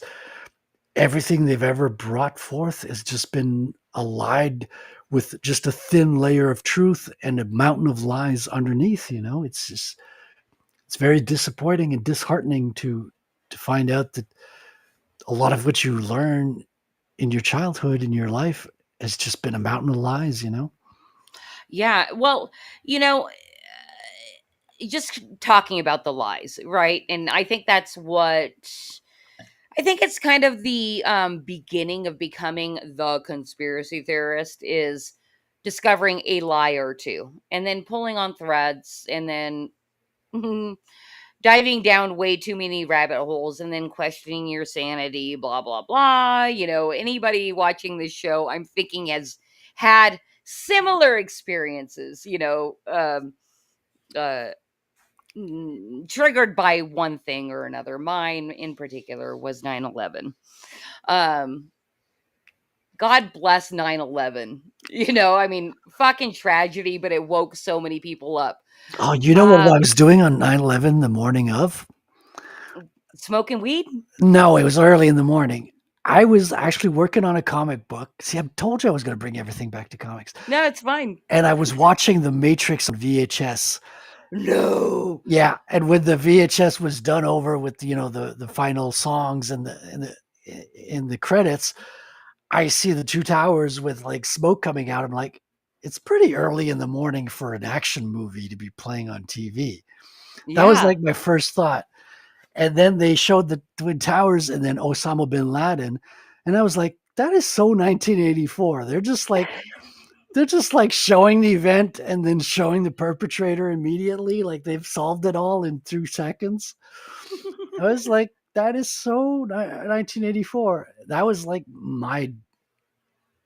everything they've ever brought forth has just been allied with just a thin layer of truth and a mountain of lies underneath. It's very disappointing and disheartening to find out that a lot of what you learn in your childhood, in your life, has just been a mountain of lies. Yeah, well, just talking about the lies, right? And I think that's what I think it's kind of the beginning of becoming the conspiracy theorist is discovering a lie or two and then pulling on threads and then diving down way too many rabbit holes and then questioning your sanity, blah, blah, blah. Anybody watching this show, I'm thinking has had similar experiences, uh, triggered by one thing or another. Mine in particular was 9/11. Um, God bless 9/11. You know, I mean, fucking tragedy, but it woke so many people up. Oh, you know what I was doing on 9/11 the morning of? Smoking weed? No, it was early in the morning. I was actually working on a comic book. See, I told you I was going to bring everything back to comics. No, it's fine. And I was watching The Matrix on VHS. No. Yeah, and when the VHS was done over with, you know, the final songs and the credits, I see the two towers with like smoke coming out. I'm like, it's pretty early in the morning for an action movie to be playing on TV. That was Yeah. like my first thought. And then they showed the Twin Towers and then Osama bin Laden. And I was like, that is so 1984. They're just like showing the event and then showing the perpetrator immediately. Like they've solved it all in 2 seconds. I was like, that is so 1984. That was like my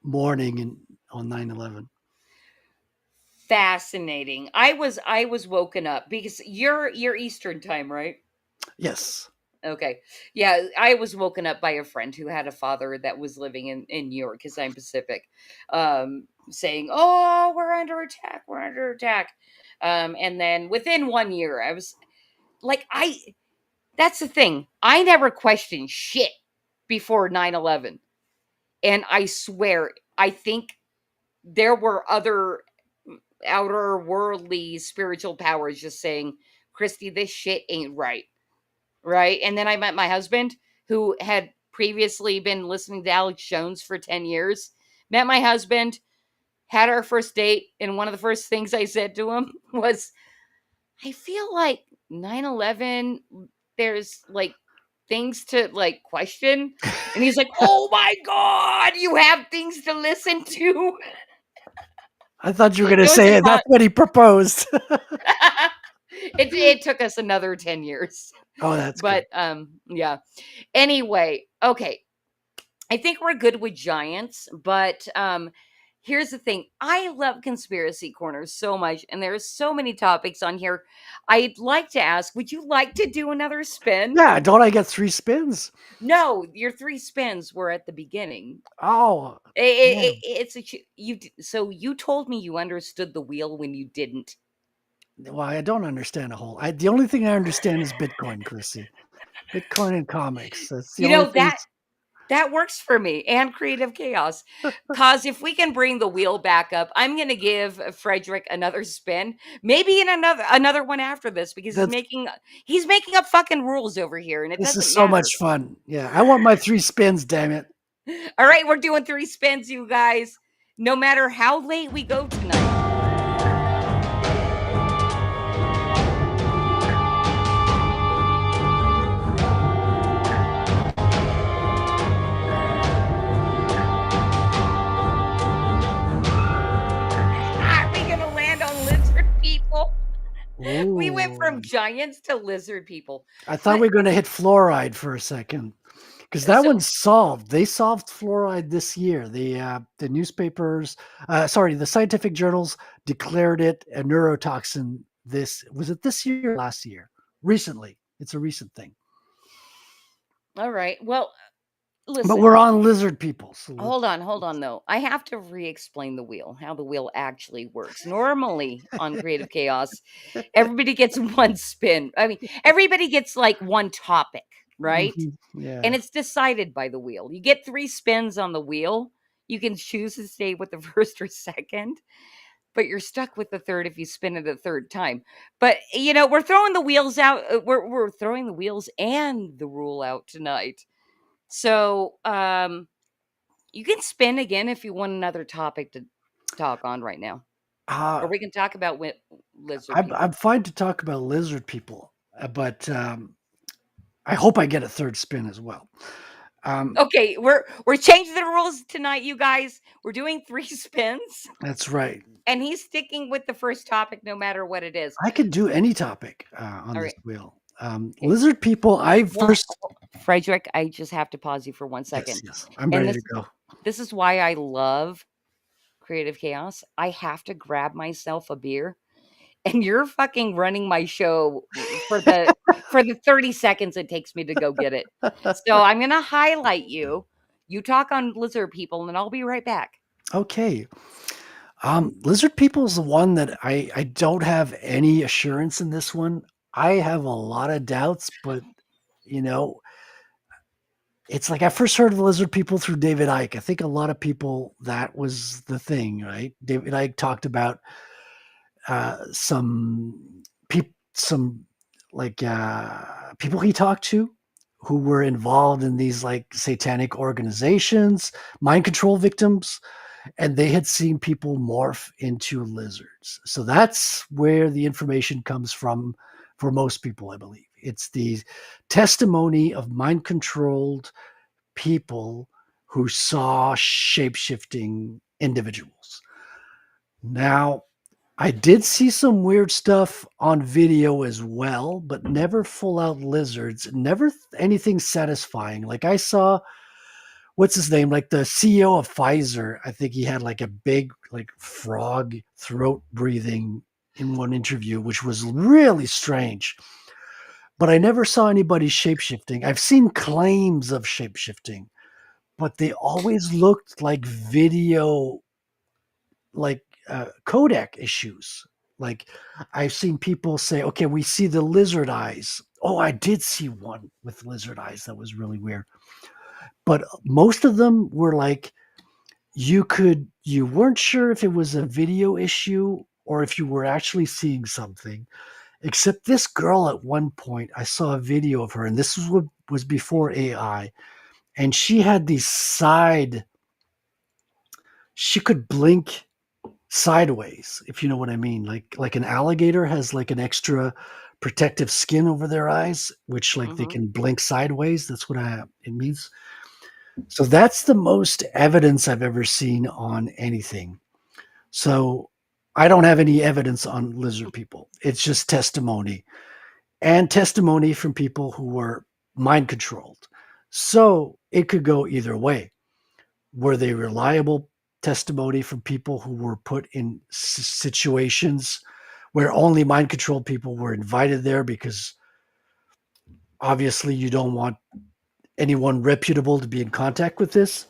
morning on 9/11. Fascinating. I was woken up because you're Eastern time, right? Yes. Okay. Yeah, I was woken up by a friend who had a father that was living in New York because I'm Pacific, saying, "Oh, we're under attack. We're under attack." And then within 1 year, I was like, that's the thing. I never questioned shit before 9/11. And I swear, I think there were other outer worldly spiritual powers just saying, Christy, this shit ain't right. Right. And then I met my husband who had previously been listening to Alex Jones for 10 years. Met my husband, had our first date. And one of the first things I said to him was, I feel like 9/11, there's like things to like question. And he's like, oh my God, you have things to listen to. I thought you were going to It was say a it. That's what he proposed. it took us another 10 years. Oh, that's but good. Yeah. Anyway, okay. I think we're good with giants, but here's the thing. I love conspiracy corners so much, and there's so many topics on here. I'd like to ask, would you like to do another spin? Yeah, don't I get 3 spins? No, your 3 spins were at the beginning. Oh, it's so you told me you understood the wheel when you didn't. well, I don't understand the only thing I understand is Bitcoin, Chrissy. Bitcoin and comics. That's the You only know thing. that works for me and creative chaos. Cause if we can bring the wheel back up, I'm gonna give Frederic another spin, maybe in another one after this because he's making up fucking rules over here, and it This is doesn't so matter. much fun. Yeah, I want my 3 spins, damn it. All right, we're doing 3 spins, you guys. No matter how late we go tonight. Are we gonna land on lizard people? We went from giants to lizard people. I thought we were going to hit fluoride for a second because that one's solved. They solved fluoride this year. The newspapers, the scientific journals declared it a neurotoxin. Was it this year or last year? Recently. It's a recent thing. All right. Well, listen. But we're on lizard people. So hold on though. I have to re-explain the wheel, how the wheel actually works. Normally on Creative Chaos, everybody gets one spin. I mean, everybody gets like one topic, right? Yeah. And it's decided by the wheel. You get 3 spins on the wheel. You can choose to stay with the first or second, but you're stuck with the third if you spin it a third time. But you know, we're throwing the wheels out. We're throwing the wheels and the rule out tonight. So, you can spin again if you want another topic to talk on right now. Or we can talk about lizard people. I'm fine to talk about lizard people, but I hope I get a third spin as well. Okay, we're changing the rules tonight, you guys. We're doing 3 spins. That's right. And he's sticking with the first topic no matter what it is. I could do any topic on this right. wheel. Lizard people, Frederic, I just have to pause you for 1 second. Yes. I'm ready to go. This is why I love Creative Chaos. I have to grab myself a beer. And you're fucking running my show for the 30 seconds it takes me to go get it. So I'm gonna highlight you. You talk on lizard people, and I'll be right back. Okay. Lizard people is the one that I don't have any assurance in this one. I have a lot of doubts, but you know, it's like I first heard of the lizard people through David Icke. I think a lot of people, that was the thing, right? David Icke talked about some like people he talked to who were involved in these like satanic organizations, mind control victims, and they had seen people morph into lizards. So that's where the information comes from for most people, I believe. It's the testimony of mind controlled people who saw shape shifting individuals. Now, I did see some weird stuff on video as well, but never full out lizards, never anything satisfying. Like I saw, what's his name? Like the CEO of Pfizer, I think he had like a big like frog throat breathing in one interview, which was really strange. But I never saw anybody shapeshifting. I've seen claims of shapeshifting, but they always looked like video, like codec issues. Like I've seen people say, okay, we see the lizard eyes. Oh, I did see one with lizard eyes. That was really weird. But most of them were like, you weren't sure if it was a video issue or if you were actually seeing something. Except this girl, at one point, I saw a video of her, and this was before AI, and she had these she could blink sideways, if you know what I mean. Like an alligator has like an extra protective skin over their eyes, which like they can blink sideways. That's what it means. So that's the most evidence I've ever seen on anything. So I don't have any evidence on lizard people. It's just testimony, and testimony from people who were mind controlled. So it could go either way. Were they reliable testimony from people who were put in situations where only mind controlled people were invited there because obviously you don't want anyone reputable to be in contact with this?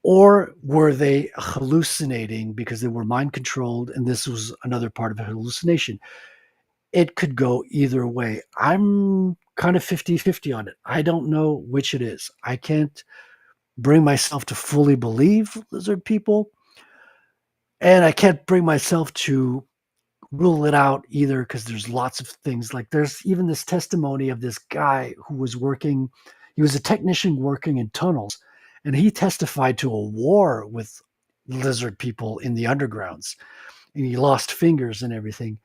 Or were they hallucinating because they were mind controlled and this was another part of a hallucination? It could go either way. I'm kind of 50-50 on it. I don't know which it is. I can't bring myself to fully believe lizard people, and I can't bring myself to rule it out either, because there's lots of things. Like there's even this testimony of this guy who was working, he was a technician working in tunnels, and he testified to a war with lizard people in the undergrounds, and he lost fingers and everything,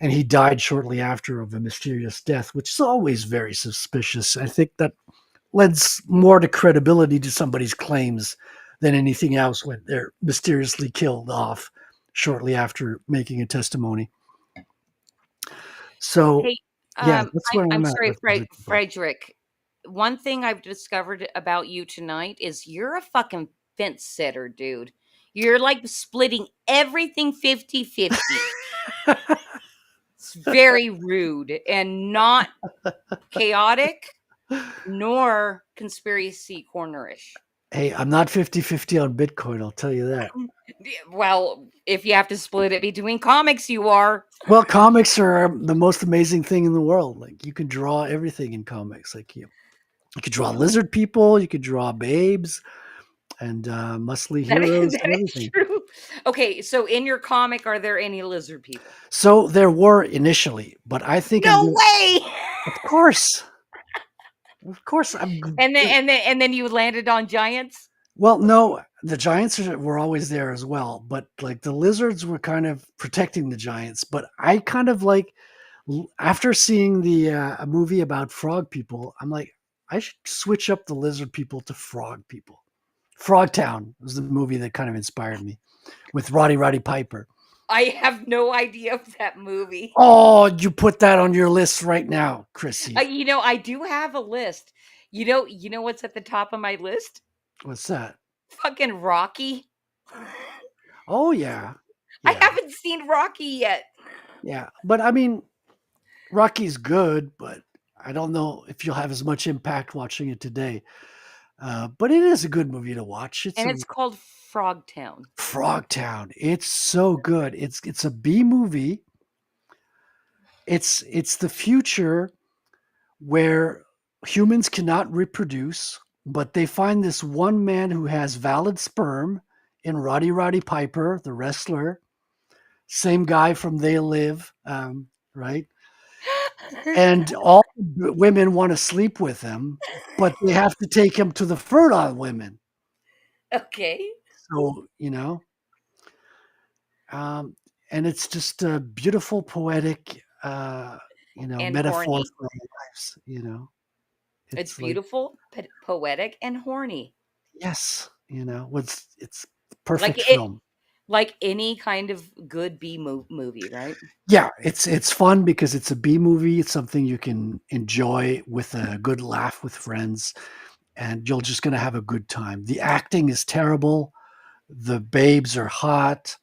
and he died shortly after of a mysterious death, which is always very suspicious. I think that lends more to credibility to somebody's claims than anything else when they're mysteriously killed off shortly after making a testimony. So, Hey, yeah, that's where I'm I'm at sorry, with lizard people. Frederic. One thing I've discovered about you tonight is you're a fucking fence sitter, dude. You're like splitting everything 50-50. It's very rude and not chaotic nor conspiracy cornerish. Hey, I'm not 50-50 on Bitcoin, I'll tell you that. Well, if you have to split it between comics, you are. Well, comics are the most amazing thing in the world. Like you can draw everything in comics. Like you could draw lizard people, you could draw babes and muscly That heroes is and everything. true. Okay, so in your comic, are there any lizard people? So there were initially, but I think No way. Of course. Of course, And then you landed on giants. Well, no, the giants were always there as well, but like the lizards were kind of protecting the giants. But I kind of like, after seeing the a movie about frog people, I'm like, I should switch up the lizard people to frog people. Frogtown was the movie that kind of inspired me, with Roddy Piper. I have no idea of that movie. Oh, you put that on your list right now, Chrissy. I do have a list. You know what's at the top of my list? What's that? Fucking Rocky. Oh yeah. I haven't seen Rocky yet. Yeah, but I mean, Rocky's good, but I don't know if you'll have as much impact watching it today. But it is a good movie to watch. It's And a it's called Frogtown. Frogtown. It's so good. It's a B movie. It's the future where humans cannot reproduce, but they find this one man who has valid sperm in Roddy Piper, the wrestler, same guy from They Live, right? And all the women want to sleep with him, but they have to take him to the fertile women. Okay. So, and it's just a beautiful, poetic, And metaphor horny. for our lives. It's Like, beautiful, poetic, and horny. yes, it's Like perfect it, film. like any kind of good B movie, right? Yeah, it's fun because it's a B movie. It's something you can enjoy with a good laugh with friends, and you're just gonna have a good time. The acting is terrible. The babes are hot.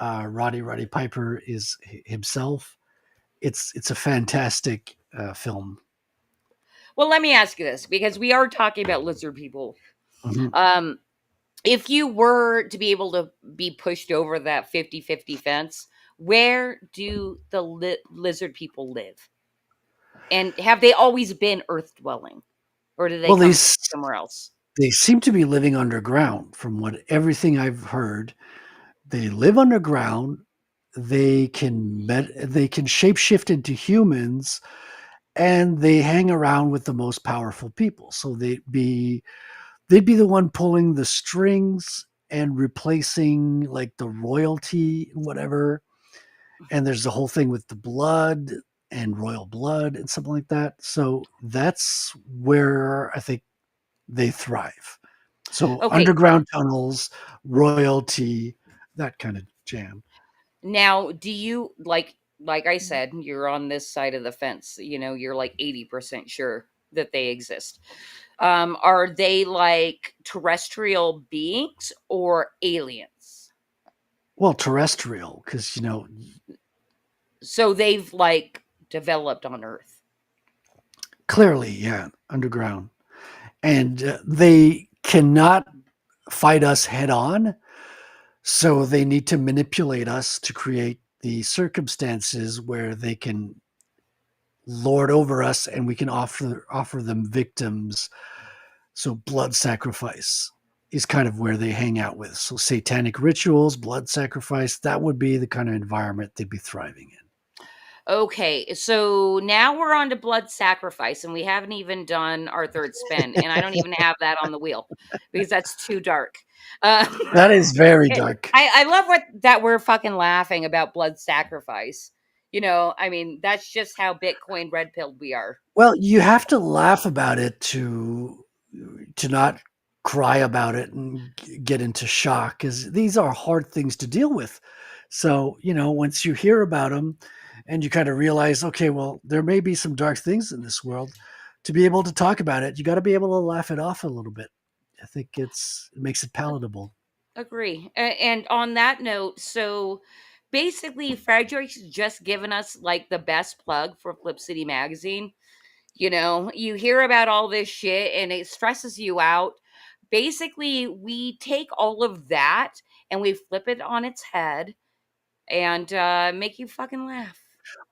Roddy Piper is himself. It's a fantastic film. Well, let me ask you this, because we are talking about lizard people. Mhm. If you were to be able to be pushed over that 50-50 fence, where do the lizard people live? And have they always been earth dwelling? Or do they Well, come from somewhere else? they seem to be living underground from everything I've heard. They live underground. They can they can shapeshift into humans, and they hang around with the most powerful people. So they'd be the one pulling the strings and replacing like the royalty, whatever. And there's the whole thing with the blood and royal blood and something like that. So that's where I think they thrive. So Okay. underground tunnels, royalty, that kind of jam. Now, do you like I said, you're on this side of the fence. You're like 80% sure that they exist. Are they like terrestrial beings or aliens? Well, terrestrial, because So they've like developed on Earth. clearly, yeah, underground, and they cannot fight us head on. So they need to manipulate us to create the circumstances where they can lord over us, and we can offer them victims. So blood sacrifice is kind of where they hang out with. So satanic rituals, blood sacrifice, that would be the kind of environment they'd be thriving in. Okay, so now we're on to blood sacrifice, and we haven't even done our third spin, and I don't even have that on the wheel because that's too dark. That is very dark. I love that we're fucking laughing about blood sacrifice. I mean, that's just how Bitcoin red pilled we are. Well, you have to laugh about it to not cry about it and get into shock, because these are hard things to deal with. So, once you hear about them and you kind of realize, okay, well, there may be some dark things in this world, to be able to talk about it, you got to be able to laugh it off a little bit. I think it makes it palatable. Agree. And on that note, so basically, Frederic's just given us like the best plug for Flip City Magazine. You hear about all this shit and it stresses you out. Basically, we take all of that and we flip it on its head and make you fucking laugh.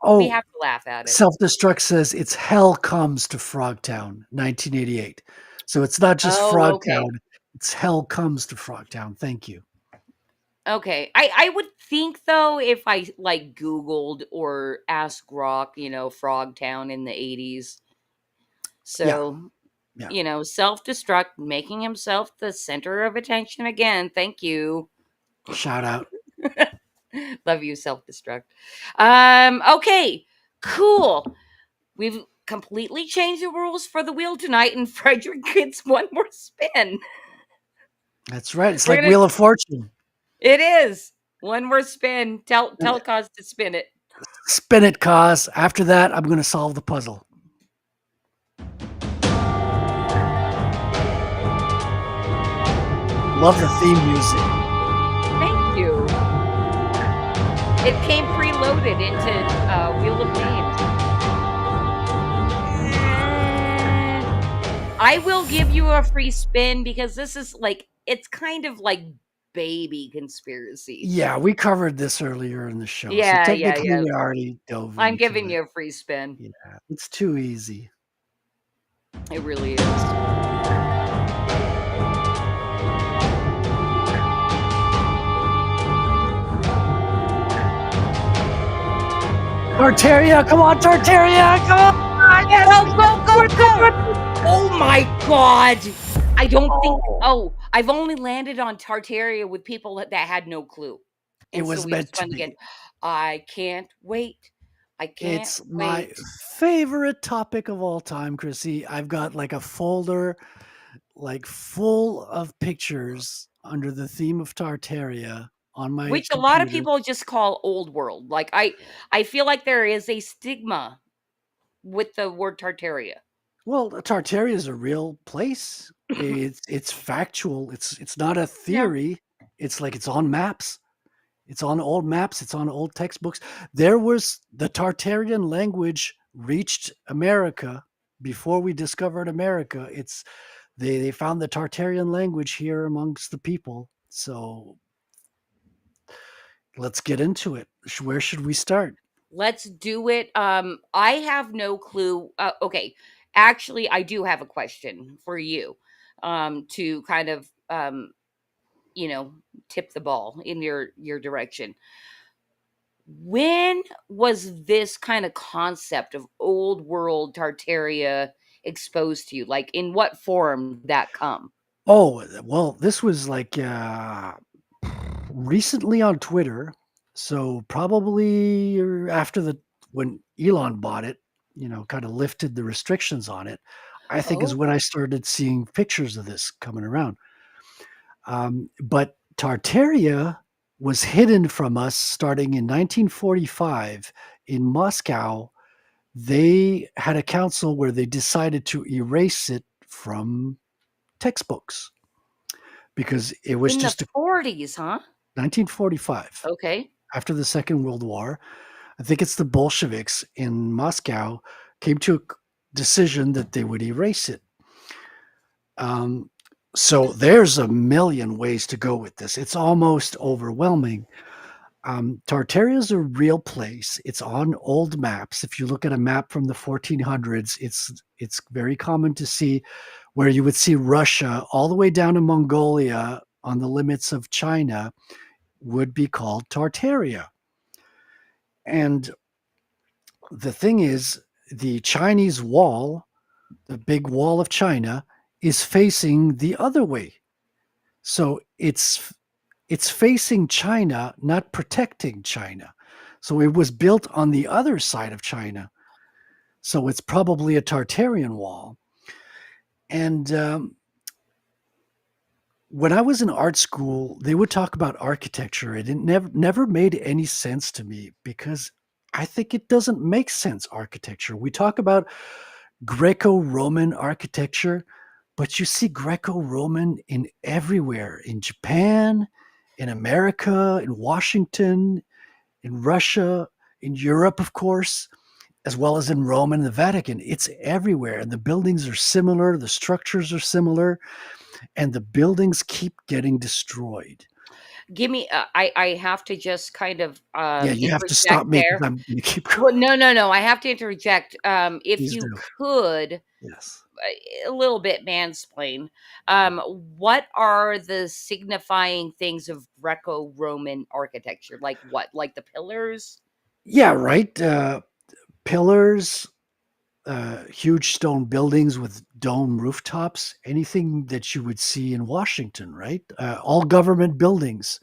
We Oh, have to laugh at it. Self-Destruct says it's Hell Comes to Frogtown, 1988. So it's not just Oh, okay. Frogtown, it's Hell Comes to Frogtown. Thank you. Okay. I would think though, if I like Googled or asked Grok, Frogtown in the 80s. So, Yeah. Self-Destruct, making himself the center of attention again. Thank you. Shout out. Love you, Self-Destruct. Okay, cool. We've completely changed the rules for the wheel tonight, and Frederic gets one more spin. That's right. It's We're like gonna- Wheel of Fortune. It is. One more spin. Tell Cause to spin it. Spin it, Cause. After that, I'm going to solve the puzzle. Love the theme music. Thank you. It came preloaded into Wheel of Names. I will give you a free spin because this is like it's kind of like baby conspiracy. Yeah, we covered this earlier in the show, so Yeah, yeah, technically yeah. we already dove I'm into giving it. you a free spin. Yeah, it's too easy. It really is. Tartaria, come on, Tartaria, come on! Yes, Go! Oh my god! I don't think. Oh. Oh, I've only landed on Tartaria with people that had no clue, It and so was we meant just to went again. be. I can't wait. I can't It's my wait. favorite topic of all time, Chrissy. I've got like a folder like full of pictures under the theme of Tartaria on my Which a lot of computer. people just call old world. Like I feel like there is a stigma with the word Tartaria. Well, Tartaria is a real place. It's factual. It's not a Yeah. theory. It's like it's on maps. It's on old maps. It's on old textbooks. There was the Tartarian language reached America before we discovered America. It's they found the Tartarian language here amongst the people. So let's get into it. Where should we start? Let's do it. I have no clue. Okay, actually, I do have a question for you. To kind of you know, tip the ball in your direction. When was this kind of concept of old world Tartaria exposed to you? Like, in what form did that come? Oh, well, this was like recently on Twitter. So probably after the when Elon bought it, kind of lifted the restrictions on it. I think is Oh, when I started seeing pictures of this coming around. But Tartaria was hidden from us starting in 1945 in Moscow. They had a council where they decided to erase it from textbooks because it was in the just 40s, huh? 1945 Okay. after the Second World War. I think it's the Bolsheviks in Moscow came to a decision that they would erase it. So there's a million ways to go with this. It's almost overwhelming. Tartaria is a real place. It's on old maps. If you look at a map from the 1400s, it's very common to see where you would see Russia all the way down to Mongolia on the limits of China would be called Tartaria. And the thing is, the Chinese wall, the big wall of China, is facing the other way. So it's facing China, not protecting China. So it was built on the other side of China. So it's probably a Tartarian wall. And when I was in art school, they would talk about architecture. It never made any sense to me because I think it doesn't make sense, architecture. We talk about Greco-Roman architecture, but you see Greco-Roman in everywhere, in Japan, in America, in Washington, in Russia, in Europe, of course, as well as in Rome and the Vatican. It's everywhere. And the buildings are similar, the structures are similar, and the buildings keep getting destroyed. Give me I have to just kind of Yeah, you have to interject stop me because there. I'm going to keep going. Well, no, I have to interject. If Please you do. could Yes. a little bit mansplain, what are the signifying things of Greco-Roman architecture? Like what? Like the pillars? Yeah, right. Pillars, huge stone buildings with dome rooftops, anything that you would see in Washington, right? All government buildings.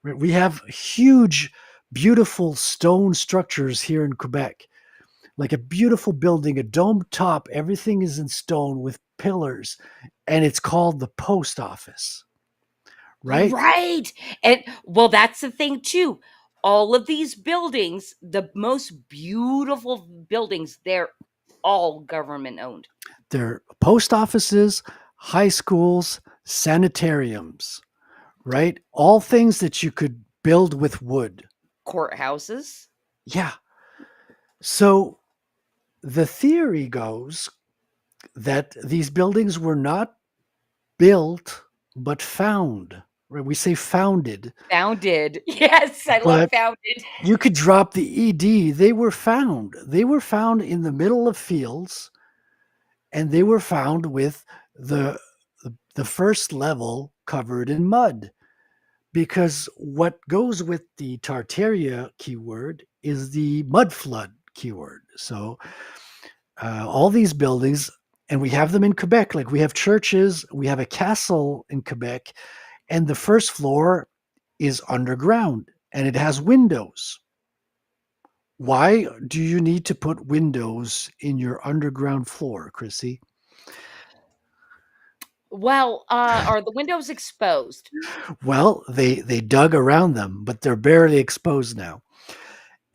We have huge, beautiful stone structures here in Quebec, like a beautiful building, a dome top, everything is in stone with pillars, and it's called the post office, right? Right. And well, that's the thing too. All of these buildings, the most beautiful buildings, they're all government owned. They're post offices, high schools, sanitariums, right? All things that you could build with wood. Courthouses. Yeah. So the theory goes that these buildings were not built but found. Right? We say founded, Founded. Yes, I love but founded. you could drop the ed. They were found. They were found in the middle of fields, and they were found with the the first level covered in mud. Because what goes with the Tartaria keyword is the mud flood keyword. So all these buildings, and we have them in Quebec, like we have churches, we have a castle in Quebec, and the first floor is underground and it has windows. Why do you need to put windows in your underground floor, Chrissy? Well, are the windows exposed? Well, they dug around them, but they're barely exposed now.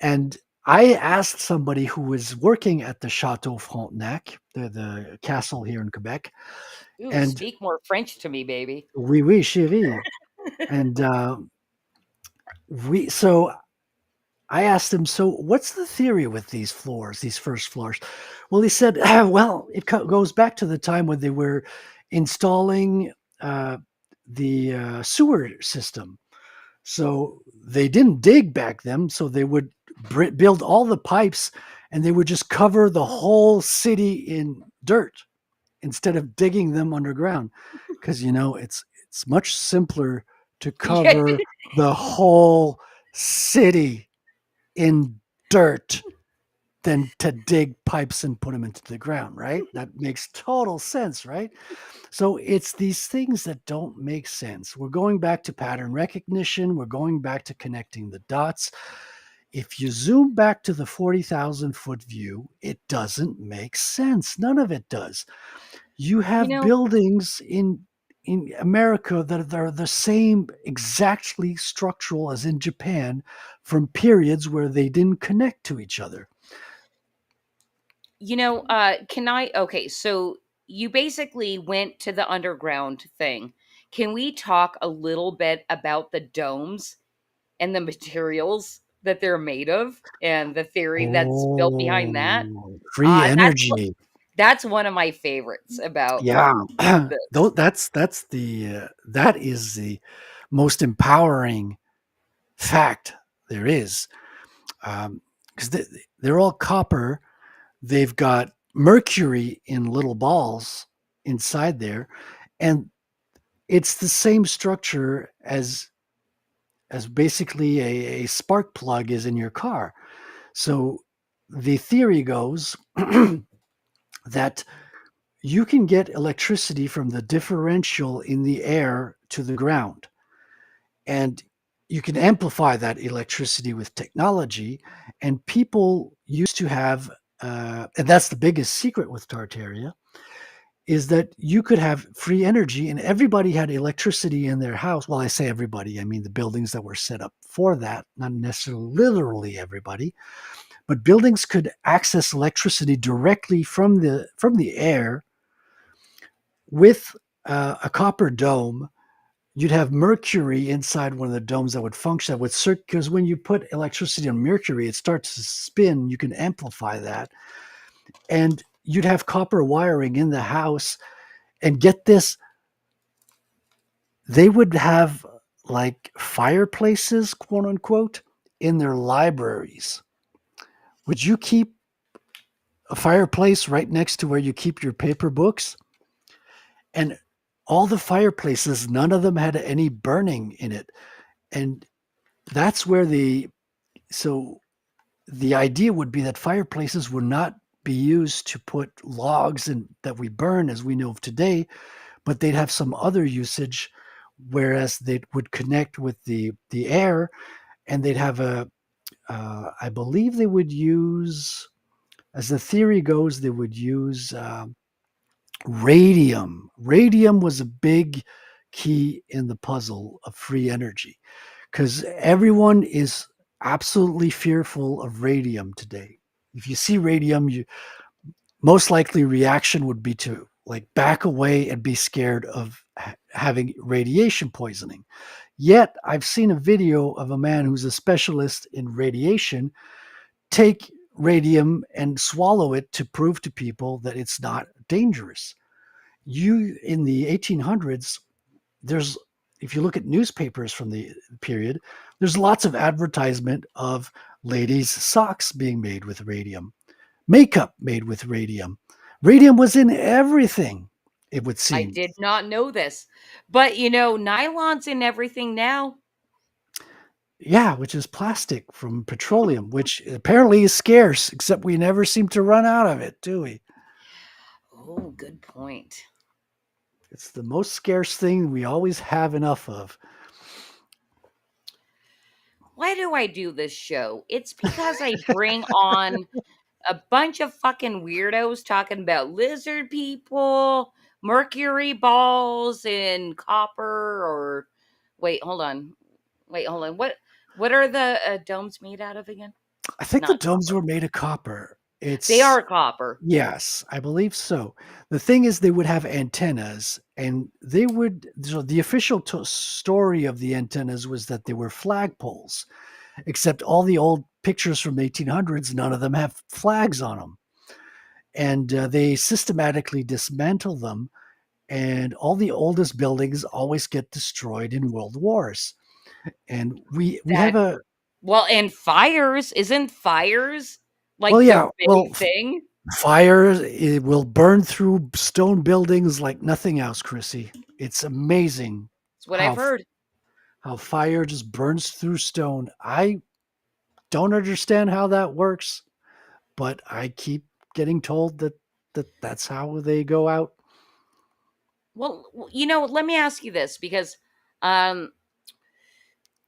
And I asked somebody who was working at the Chateau Frontenac, the castle here in Quebec, Ooh, and speak more French to me, baby. oui, oui, chérie. And so I asked him, so what's the theory with these floors, these first floors? Well, he said, well, it goes back to the time when they were installing the sewer system. So they didn't dig back then. So they would build all the pipes and they would just cover the whole city in dirt instead of digging them underground. Because, it's much simpler to cover the whole city in dirt than to dig pipes and put them into the ground, right? That makes total sense, right? So it's these things that don't make sense. We're going back to pattern recognition. We're going back to connecting the dots. If you zoom back to the 40,000 foot view, it doesn't make sense. None of it does. You have buildings in America that are the same exactly structural as in Japan from periods where they didn't connect to each other. Okay, so you basically went to the underground thing. Can we talk a little bit about the domes and the materials that they're made of and the theory that's built behind that? Free That's energy. that's one of my favorites about Yeah. this. That is the most empowering fact there is. Because they're all copper. They've got mercury in little balls inside there, and it's the same structure as basically a spark plug is in your car. So the theory goes that you can get electricity from the differential in the air to the ground, and you can amplify that electricity with technology. And people used to have, and that's the biggest secret with Tartaria, is that you could have free energy and everybody had electricity in their house. Well, I say everybody, I mean the buildings that were set up for that, not necessarily literally everybody, but buildings could access electricity directly from the air with a copper dome. You'd have mercury inside one of the domes that would function with because when you put electricity on mercury, it starts to spin. You can amplify that. And you'd have copper wiring in the house. And get this, they would have like fireplaces, quote unquote, in their libraries. Would you keep a fireplace right next to where you keep your paper books? And all the fireplaces, none of them had any burning in it. And that's where the idea would be that fireplaces would not be used to put logs in that we burn as we know of today, but they'd have some other usage, whereas they would connect with the air, and they'd have I believe they would use, as the theory goes, they would use radium. Radium was a big key in the puzzle of free energy, because everyone is absolutely fearful of radium today. If you see radium, you most likely reaction would be to like back away and be scared of having radiation poisoning. Yet I've seen a video of a man who's a specialist in radiation take radium and swallow it to prove to people that it's not dangerous. You in the 1800s, there's if you look at newspapers from the period, there's lots of advertisement of ladies' socks being made with radium, makeup made with radium. Radium was in everything, it would I seem. did not know this. But nylon's in everything now. Yeah, which is plastic from petroleum, which apparently is scarce, except we never seem to run out of it, do we? Oh, good point. It's the most scarce thing we always have enough of. Why do I do this show? It's because I bring on a bunch of fucking weirdos talking about lizard people, mercury balls, and copper. Or wait, hold on. What are the domes made out of again? I think the Not domes copper. were made of copper. They It's are copper. Yes, I believe so. The thing is, they would have antennas, and they would. So the official story of the antennas was that they were flagpoles, except all the old pictures from the 1800s, none of them have flags on them, and they systematically dismantle them. And all the oldest buildings always get destroyed in world wars. And we have That a well, and fires isn't fires well, like the yeah, well, big thing? fire, it will burn through stone buildings like nothing else, Chrissy. It's amazing That's what I've heard. how fire just burns through stone. I don't understand how that works, but I keep getting told that's how they go out. Well, let me ask you this because um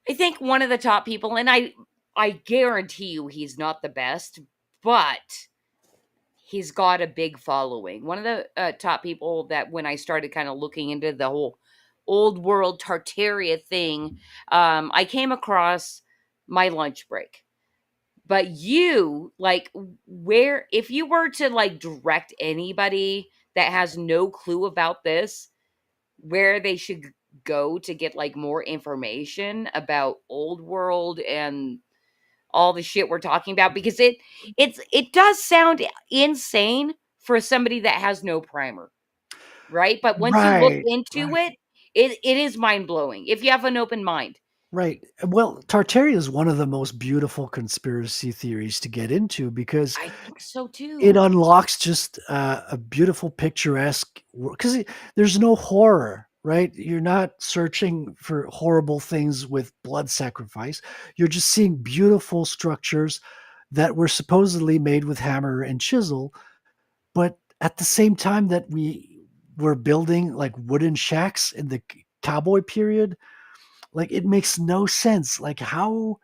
I think one of the top people, and I guarantee you he's not the best, but he's got a big following. One of the top people that when I started kind of looking into the whole old world Tartaria thing, I came across my lunch break. But you, like, where, if you were to like direct anybody that has no clue about this, where they should go to get like more information about old world and all the shit we're talking about, because it does sound insane for somebody that has no primer, right? But once you look Right, into right. it is mind-blowing if you have an open mind. Right. Well, Tartaria is one of the most beautiful conspiracy theories to get into because I think so it too. unlocks just a beautiful, picturesque because there's no horror, right? You're not searching for horrible things with blood sacrifice. You're just seeing beautiful structures that were supposedly made with hammer and chisel, but at the same time that we were building like wooden shacks in the cowboy period, like it makes no sense. Like how,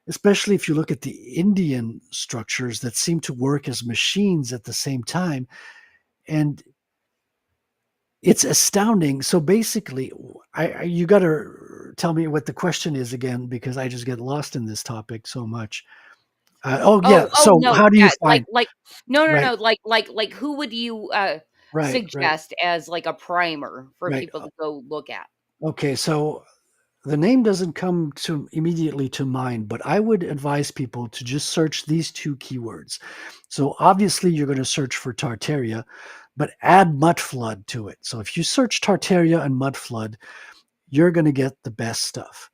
especially if you look at the Indian structures that seem to work as machines at the same time. And it's astounding. So basically, you got to tell me what the question is again, because I just get lost in this topic so much. Yeah. Oh So no, how do you yeah, find? no, Right, like who would you right, suggest as like a primer for right. people to go look at? Okay. So the name doesn't come to immediately to mind, but I would advise people to just search these two keywords. So obviously you're going to search for Tartaria, but add mud flood to it. So if you search Tartaria and mud flood, you're going to get the best stuff.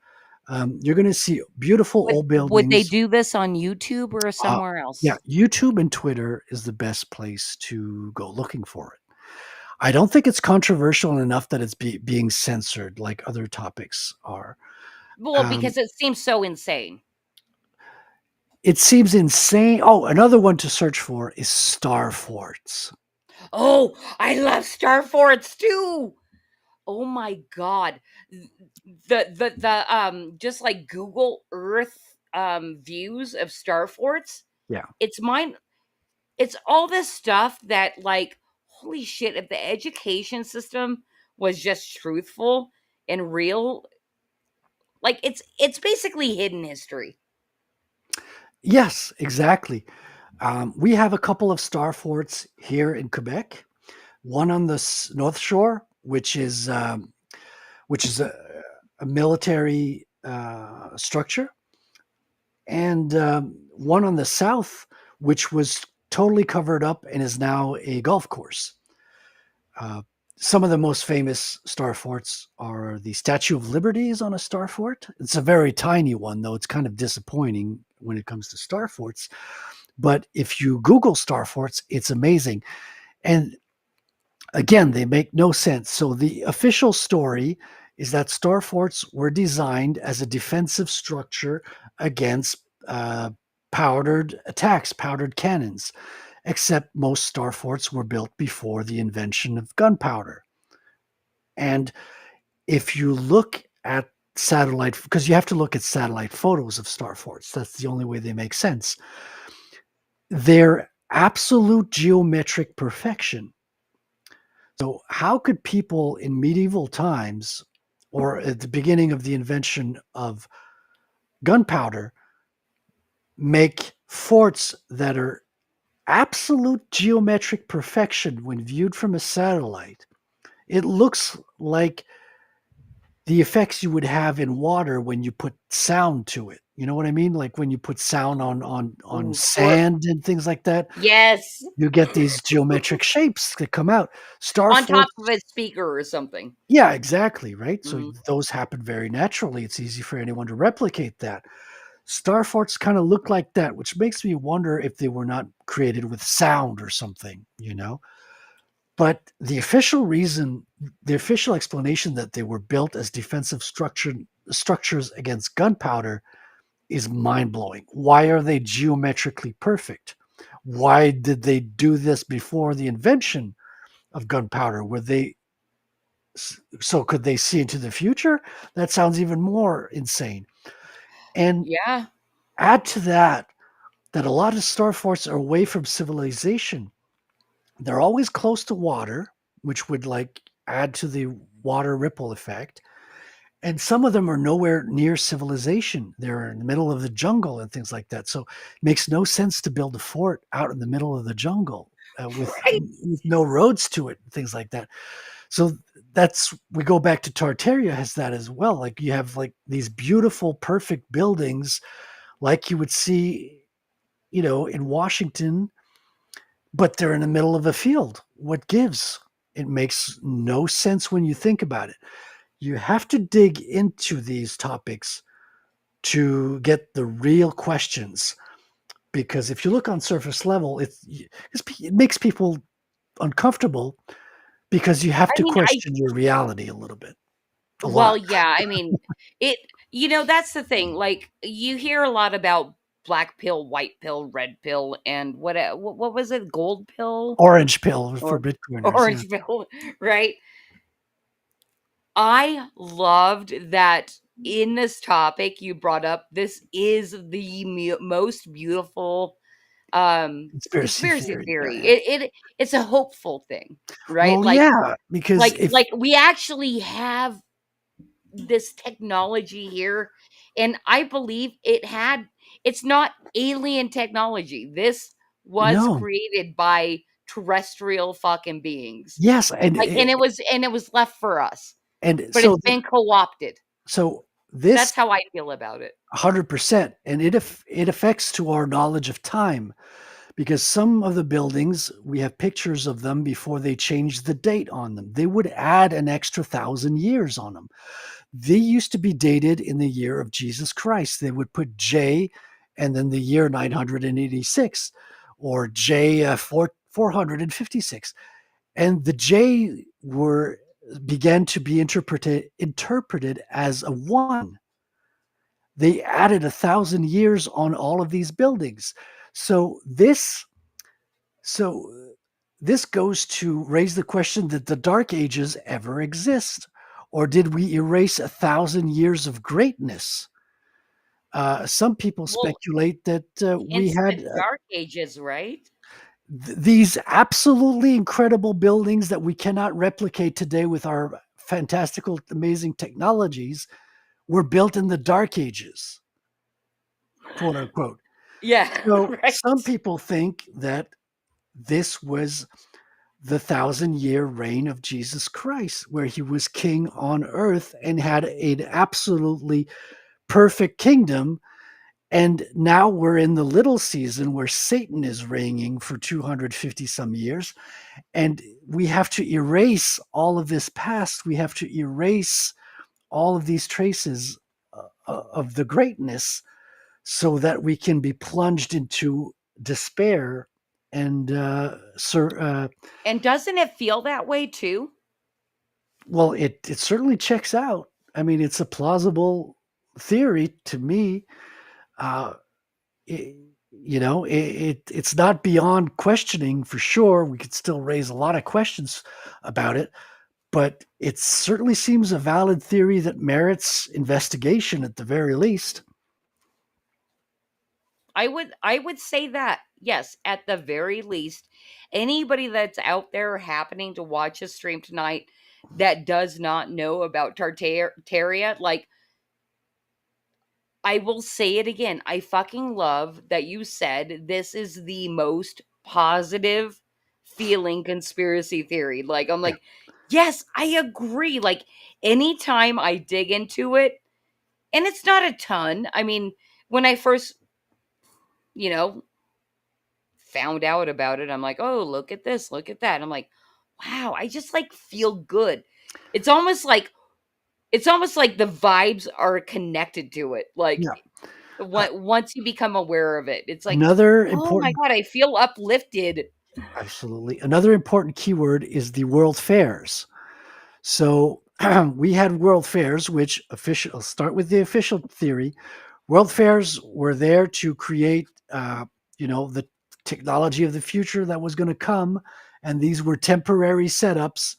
You're going to see beautiful old Would they buildings. do this on YouTube or Uh, somewhere else? yeah, YouTube and Twitter is the best place to go looking for it. I don't think it's controversial enough that it's being censored like other topics are. Well, Um, because it seems so insane. It seems insane. Oh, another one to search for is star forts. Oh, I love star forts too. Oh my god. The just like Google Earth views of star forts. Yeah. It's mine. It's all this stuff that like holy shit, if the education system was just truthful and real, like it's basically hidden history. Yes, exactly. We have a couple of star forts here in Quebec. One on the North Shore, which is a military structure, and one on the south, which was totally covered up and is now a golf course. Some of the most famous star forts are the Statue of Liberty is on a star fort. It's a very tiny one, though it's kind of disappointing when it comes to star forts. But if you Google star forts, it's amazing. And again, they make no sense. So the official story is that star forts were designed as a defensive structure against powdered attacks, powdered cannons, except most star forts were built before the invention of gunpowder. And if you look at satellite, because you have to look at satellite photos of star forts, that's the only way they make sense. They're absolute geometric perfection. So how could people in medieval times or at the beginning of the invention of gunpowder make forts that are absolute geometric perfection when viewed from a satellite? It looks like the effects you would have in water when you put sound to it. You know what I mean? Like when you put sound on Ooh, sand and things like that. Yes. You get these geometric shapes that come out. Star On top forts. of a speaker or something. Yeah, exactly, right? So Mhm. those happen very naturally. It's easy for anyone to replicate that. Star forts kind of look like that, which makes me wonder if they were not created with sound or something, you know? But the official explanation that they were built as defensive structures against gunpowder is mind-blowing. Why are they geometrically perfect? Why did they do this before the invention of gunpowder? Could they see into the future? That sounds even more insane. And Yeah. add to that a lot of star forts are away from civilization. They're always close to water, which would like add to the water ripple effect. And some of them are nowhere near civilization. They're in the middle of the jungle and things like that. So it makes no sense to build a fort out in the middle of the jungle with no roads to it and things like that. So we go back to Tartaria has that as well. Like you have like these beautiful, perfect buildings like you would see, in Washington, but they're in the middle of a field. What gives? It makes no sense when you think about it. You have to dig into these topics to get the real questions, because if you look on surface level, it makes people uncomfortable because you have I to mean, question your reality a little bit, a well, lot. yeah, I mean, that's the thing. Like you hear a lot about black pill, white pill, red pill, and what was it? Gold pill Orange pill for or Bitcoiners, yeah. orange pill, right? I loved that in this topic you brought up. This is the most beautiful Conspiracy conspiracy theory, theory. yeah. It's a hopeful thing, right? Well, yeah, because if Like we actually have this technology here, and I believe it's not alien technology. This was no. created by terrestrial fucking beings. Yes, Like and it was left for us. and But it's been co-opted. so That's this how I feel about it. 100%, and it affects to our knowledge of time, because some of the buildings, we have pictures of them before they changed the date on them. They would add an extra 1,000 years on them. They used to be dated in the year of Jesus Christ. They would put J and then the year 986 or J 456. And the J began to be interpreted as a 1. They added 1,000 years on all of these buildings. So this goes to raise the question, that the Dark Ages ever exist, or did we erase 1,000 years of greatness? Some people Well, speculate that we hence had the Dark Ages, right? these absolutely incredible buildings that we cannot replicate today with our fantastical, amazing technologies were built in the Dark Ages, quote unquote. Yeah, So right. some people think that this was the 1,000-year reign of Jesus Christ, where he was king on earth and had an absolutely perfect kingdom. And now we're in the little season where Satan is reigning for 250 some years. And we have to erase all of this past. We have to erase all of these traces of the greatness so that we can be plunged into despair and And doesn't it feel that way too? well, it certainly checks out. I mean, it's a plausible theory to me. Uh, it, it's not beyond questioning for sure. We could still raise a lot of questions about it, but it certainly seems a valid theory that merits investigation at the very least. I would say that, yes, at the very least, anybody that's out there happening to watch a stream tonight that does not know about Tartaria, like, I will say it again. I fucking love that you said this is the most positive feeling conspiracy theory. Like, I'm Yeah. like, yes, I agree. Like, anytime I dig into it, and it's not a ton. I mean, when I first, you know, found out about it, I'm like, oh, look at this, look at that. I'm like, wow, I just like feel good. It's almost like the vibes are connected to it. Like, Yeah. once you become aware of it, it's like, Another oh my important god, I feel uplifted. Absolutely. Another important keyword is the world fairs. So we had world fairs, which I'll start with the official theory. World fairs were there to create, the technology of the future that was going to come, and these were temporary setups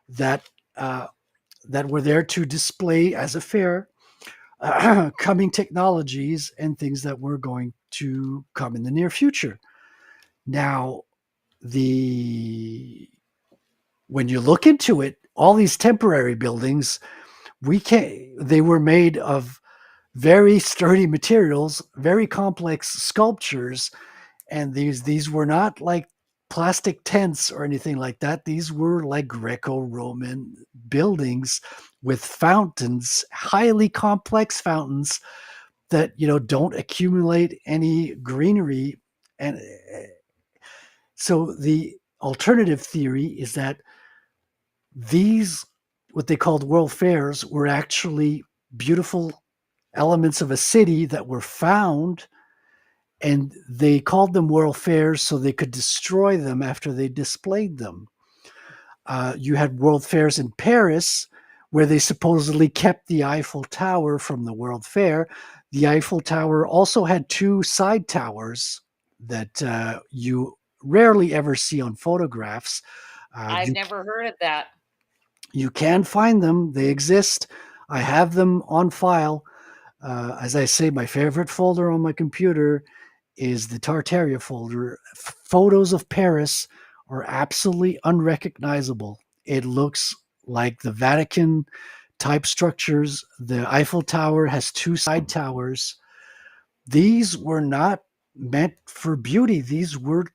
that that were there to display as a fair coming technologies and things that were going to come in the near future. Now, the when you look into it, all these temporary buildings, they were made of very sturdy materials, very complex sculptures, and these were not like plastic tents or anything like that. These were like Greco-Roman buildings with fountains, highly complex fountains that don't accumulate any greenery. And so the alternative theory is that these, what they called world fairs, were actually beautiful elements of a city that were found, and they called them world fairs so they could destroy them after they displayed them. You had world fairs in Paris where they supposedly kept the Eiffel Tower from the World Fair. The Eiffel Tower also had two side towers that you rarely ever see on photographs. I've never heard of that. You can find them. They exist. I have them on file. As I say, my favorite folder on my computer is the Tartaria folder. Photos of Paris are absolutely unrecognizable. It looks like the Vatican type structures. The Eiffel Tower has two side towers. These were not meant for beauty. These were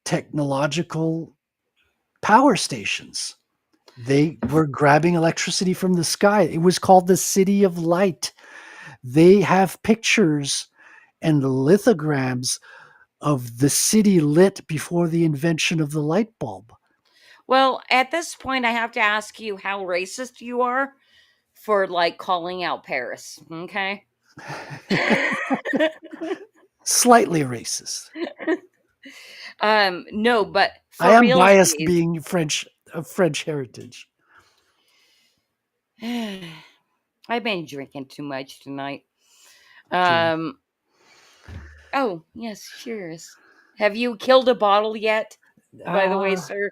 technological power stations. They were grabbing electricity from the sky. It was called the City of Light. They have pictures and lithograms of the city lit before the invention of the light bulb. Well, at this point, I have to ask you how racist you are for like calling out Paris. Okay. Slightly racist. No, but for I am biased realsies, being of French heritage. I've been drinking too much tonight. Cheers. Oh, yes, cheers. Have you killed a bottle yet? By the way, sir.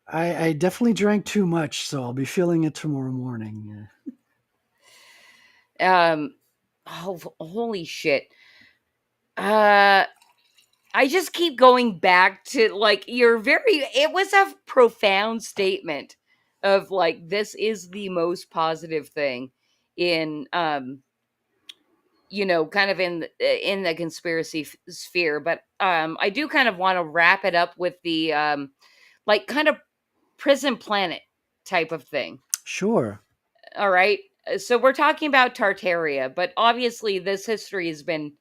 I definitely drank too much, so I'll be feeling it tomorrow morning. Oh, holy shit. I just keep going back to like it was a profound statement of like this is the most positive thing in kind of in the conspiracy sphere, but I do kind of want to wrap it up with the like kind of prison planet type of thing. Sure. All right. So we're talking about Tartaria, but obviously this history has been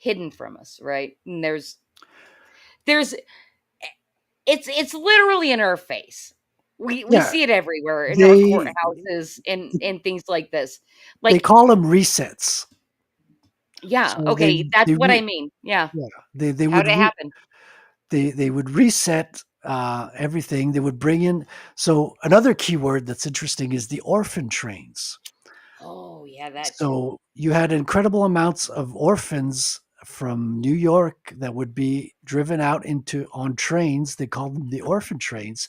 hidden from us, right? And there's it's literally in our face. We Yeah, see it everywhere in our they courthouses and things like this. they Like, call them resets. yeah, So okay, that's they what I re, mean. Yeah. yeah, they How would did it happen? they would reset everything. They would bring in. So another keyword that's interesting is the orphan trains. Oh, yeah, that too. So you had incredible amounts of orphans from New York that would be driven out into on trains. They called them the orphan trains,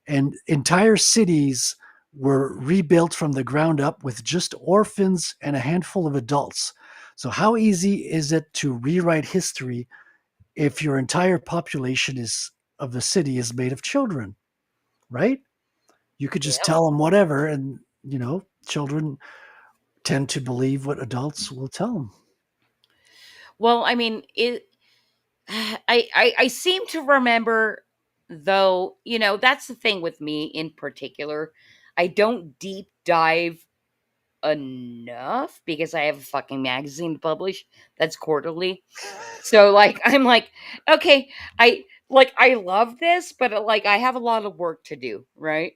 and entire cities were rebuilt from the ground up with just orphans and a handful of adults. So how easy is it to rewrite history if your entire population is of the city is made of children, right? You could just Yeah. tell them whatever, and children tend to believe what adults will tell them. Well, I mean, I seem to remember, though, that's the thing with me in particular. I don't deep dive enough because I have a fucking magazine to publish that's quarterly. So like I'm like, okay, I love this, but like I have a lot of work to do, right?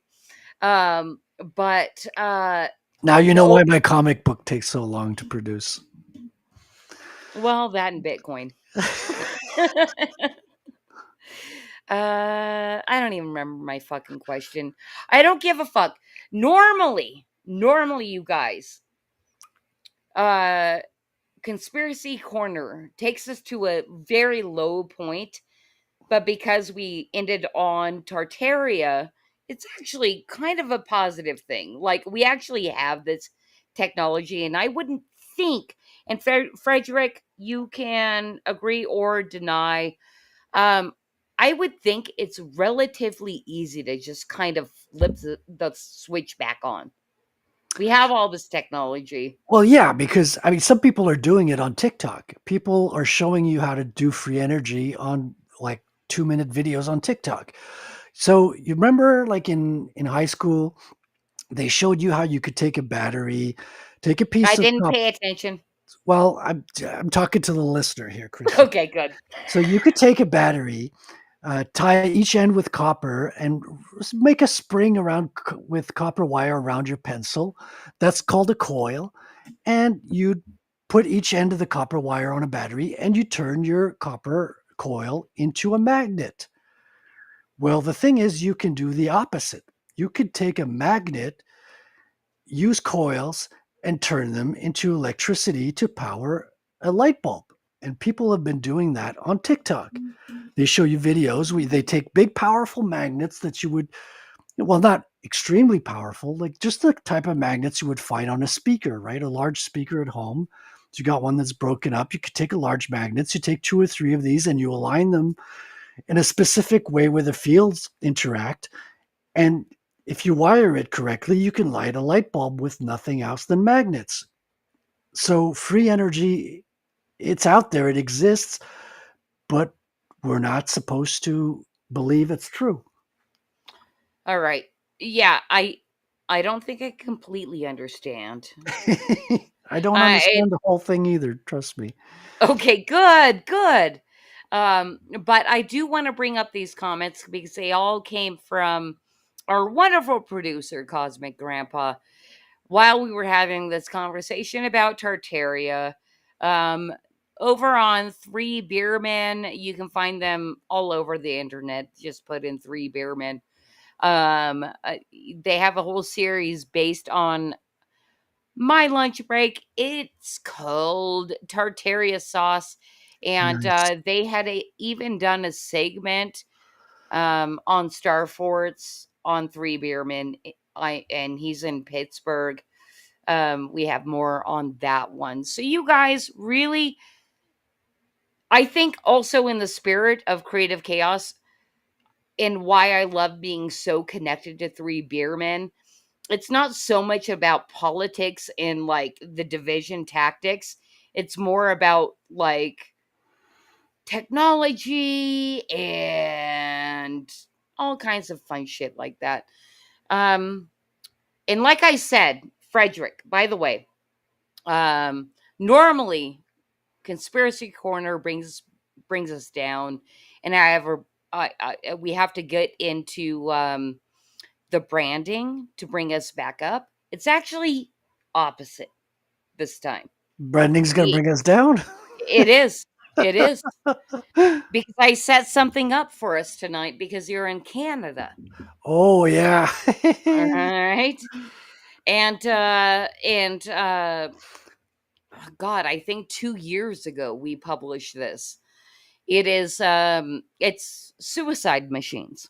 But Now you the know old why my comic book takes so long to produce. well, that and Bitcoin. I don't even remember my fucking question. I don't give a fuck. Normally, you guys, uh, Conspiracy Corner takes us to a very low point, but because we ended on Tartaria, it's actually kind of a positive thing. Like, we actually have this technology, and I wouldn't think, and Frederic, you can agree or deny. Um, I would think it's relatively easy to just kind of flip the switch back on. We have all this technology. Well, yeah, because I mean, some people are doing it on TikTok. People are showing you how to do free energy on like 2-minute videos on TikTok. So you remember, like in high school, they showed you how you could take a battery, take a I piece of didn't copper. pay attention. Well, I'm talking to the listener here, Chrissy. Okay, good. So you could take a battery, tie each end with copper, and make a spring around with copper wire around your pencil. That's called a coil. And you put each end of the copper wire on a battery, and you turn your copper coil into a magnet. Well, the thing is, you can do the opposite. You could take a magnet, use coils, and turn them into electricity to power a light bulb. And people have been doing that on TikTok. They show you videos where they take big, powerful magnets that you would, well, not extremely powerful, like just the type of magnets you would find on a speaker, right? A large speaker at home. So you got one that's broken up. You could take a large magnets, you take 2 or 3 of these, and you align them in a specific way where the fields interact. And if you wire it correctly, you can light a light bulb with nothing else than magnets. So free energy, it's out there, it exists, but we're not supposed to believe it's true. All right. Yeah, I don't think I completely understand. I don't I understand the whole thing either, trust me. Okay, good. But I do want to bring up these comments because they all came from our wonderful producer, Cosmic Grandpa, while we were having this conversation about Tartaria. Um, Over on Three Beermen, you can find them all over the internet. Just put in Three Beermen. Um, uh, they have a whole series based on my lunch break. It's called Tartaria Sauce, and Nice. they had even done a segment on Star Forts on Three Beermen. And he's in Pittsburgh. We have more on that one. So you guys really, I think, also in the spirit of creative chaos and why I love being so connected to Three Beermen, it's not so much about politics and like the division tactics. It's more about like technology and all kinds of fun shit like that. Um, and like I said, Frederic, by the way, normally conspiracy corner brings us down, and I have we have to get into the branding to bring us back up. It's actually opposite this time. Branding's gonna We bring us down. It is. It is. Because I set something up for us tonight because you're in Canada. Oh yeah. All right. And God, I think 2 years ago we published this. It is it's suicide machines,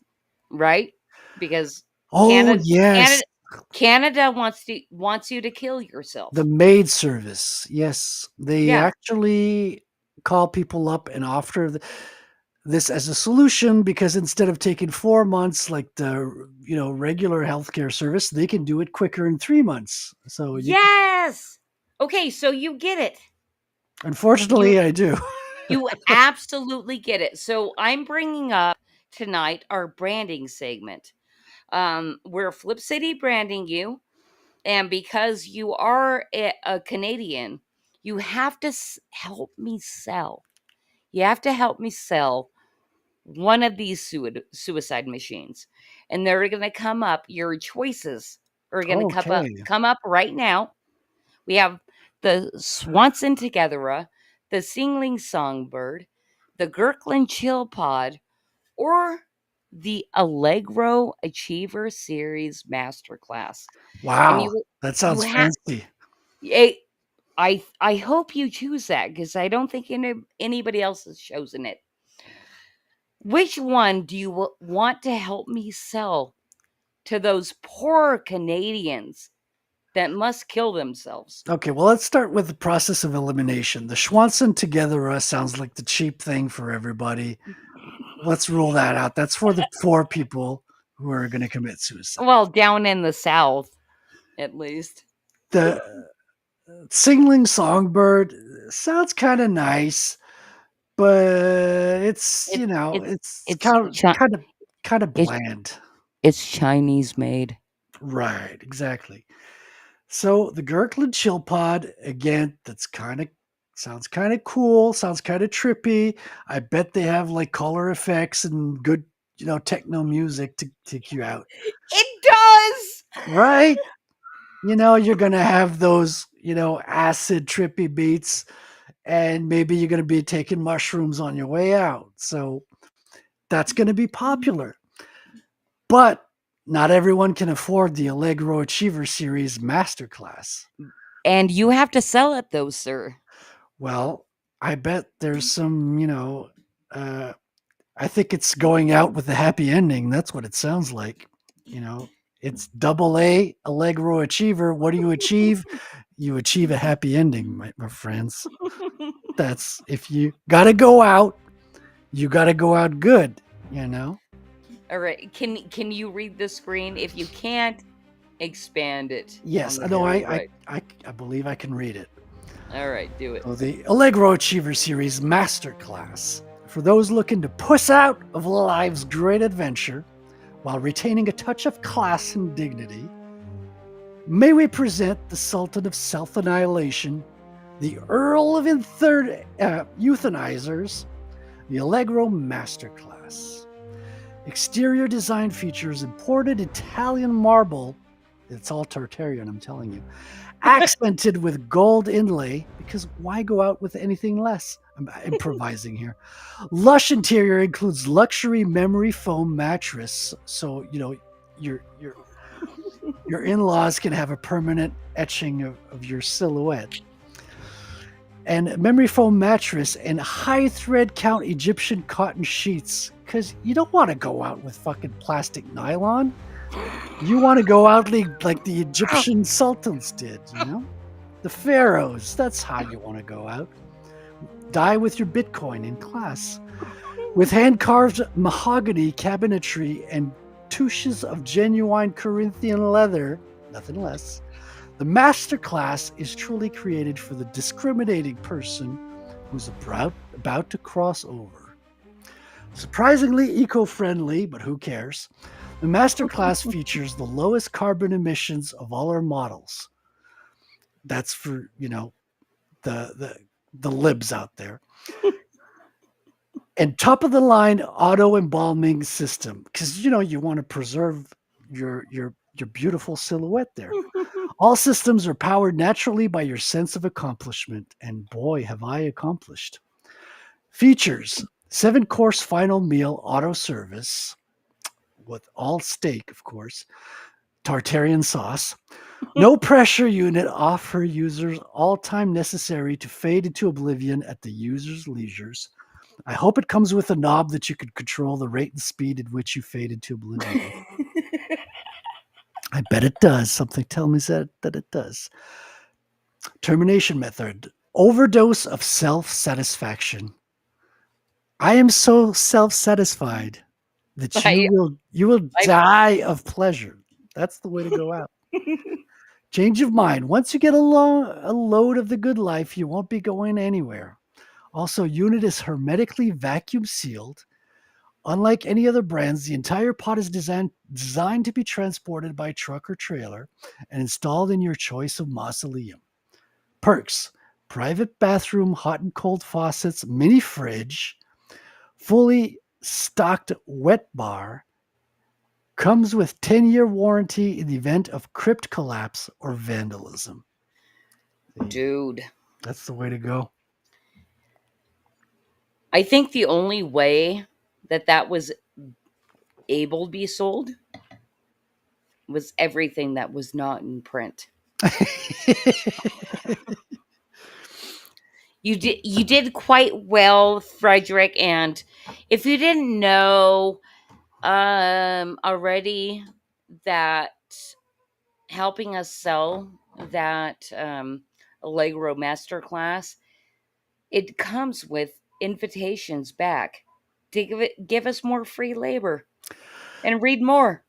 right? Because Oh yes. Canada wants you to kill yourself. The maid service. Yes, they Yeah. actually call people up and offer this as a solution because instead of taking 4 months like the regular healthcare service, they can do it quicker in 3 months. So Yes. Okay, so you get it. Unfortunately, I do. You absolutely get it. So I'm bringing up tonight our branding segment. We're Flip City branding you, and because you are a Canadian, you have to help me sell. You have to help me sell one of these suicide machines, and they're going to come up. Your choices are going to Okay. come up right now. We have the Swanson Together, the Singling Songbird, the Gurkland Chill Pod, or the Allegro Achiever Series Masterclass. And Wow, you that you sounds have fancy. I hope you choose that because I don't think anybody else has chosen it. Which one do you want to help me sell to those poor Canadians that must kill themselves? Okay, well, let's start with the process of elimination. The Schwanson Together sounds like the cheap thing for everybody. Let's rule that out. That's for the poor people who are going to commit suicide. Well, down in the South, at least. The Singling Songbird sounds kind of nice, but it's kind of bland. It's Chinese made. Right, exactly. So the Gurkland Chill Pod, again, sounds kind of cool, sounds kind of trippy. I bet they have like color effects and good, techno music to take you out. It does. Right? You're gonna have those, acid trippy beats, and maybe you're gonna be taking mushrooms on your way out. So that's gonna be popular. But not everyone can afford the Allegro Achiever Series Masterclass. And you have to sell it though, sir. Well, I bet there's some, I think it's going out with a happy ending. That's what it sounds like. It's AA Allegro Achiever. What do you achieve? You achieve a happy ending, my friends. That's if you got to go out, you got to go out good, All right. Can you read the screen? If you can't, expand it. Yes, I know. I believe I can read it. All right, do it. So the Allegro Achiever Series Masterclass for those looking to puss out of life's great adventure while retaining a touch of class and dignity. May we present the Sultan of Self-Annihilation, the Earl of Euthanizers, the Allegro Masterclass. Exterior design features imported Italian marble. It's all Tartarian, I'm telling you. Accented with gold inlay, because why go out with anything less? I'm improvising here. Lush interior includes luxury memory foam mattress, so your in-laws can have a permanent etching of your silhouette. And memory foam mattress and high thread count Egyptian cotton sheets, because you don't want to go out with fucking plastic nylon. You want to go out like the Egyptian sultans did, The pharaohs, that's how you want to go out. Die with your Bitcoin in class. With hand-carved mahogany cabinetry and touches of genuine Corinthian leather, nothing less, the masterclass is truly created for the discriminating person who's about to cross over. Surprisingly eco-friendly, but who cares? The Masterclass features the lowest carbon emissions of all our models. That's for, the the libs out there. And top of the line auto embalming system, because you want to preserve your beautiful silhouette there. All systems are powered naturally by your sense of accomplishment, and boy, have I accomplished. Features: 7-course final meal auto service with all steak, of course, Tartarian sauce. No pressure unit offer users all time necessary to fade into oblivion at the user's leisures. I hope it comes with a knob that you can control the rate and speed at which you fade into oblivion. I bet it does. Something tells me that it does. Termination method: overdose of self-satisfaction. I am so self-satisfied that you will die of pleasure. That's the way to go out. Change of mind: once you get a load of the good life, you won't be going anywhere. Also, unit is hermetically vacuum sealed. Unlike any other brands, the entire pod is designed to be transported by truck or trailer and installed in your choice of mausoleum. Perks: private bathroom, hot and cold faucets, mini fridge, fully stocked wet bar, comes with 10-year warranty in the event of crypt collapse or vandalism. Dude. That's the way to go. I think the only way that was able to be sold was everything that was not in print. You did quite well, Frederic, and if you didn't know already that helping us sell that Allegro Masterclass, it comes with invitations back to give us more free labor and read more.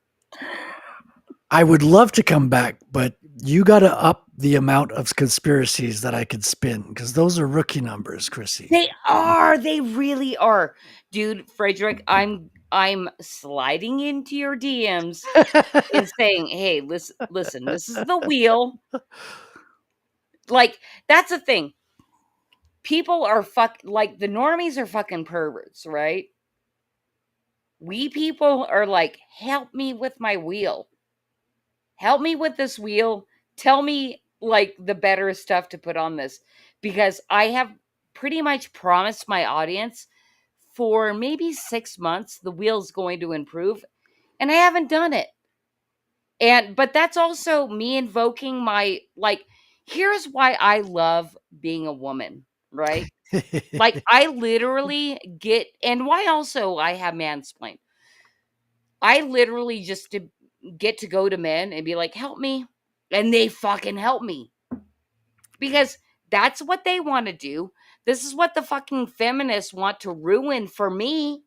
I would love to come back, but you got to up the amount of conspiracies that I could spin, because those are rookie numbers, Chrissy. They are. They really are, dude. Frederic, I'm sliding into your DMs and saying, "Hey, listen. This is the wheel." Like, that's the thing. People are like, the normies are fucking perverts, right? We people are like, help me with my wheel. Help me with this wheel. Tell me like the better stuff to put on this, because I have pretty much promised my audience for maybe 6 months the wheel's going to improve, and I haven't done it. But that's also me invoking my, like, here's why I love being a woman, right? Like, I literally get, and why also I have mansplained. I literally just get to go to men and be like, help me. And they fucking help me. Because that's what they want to do. This is what the fucking feminists want to ruin for me.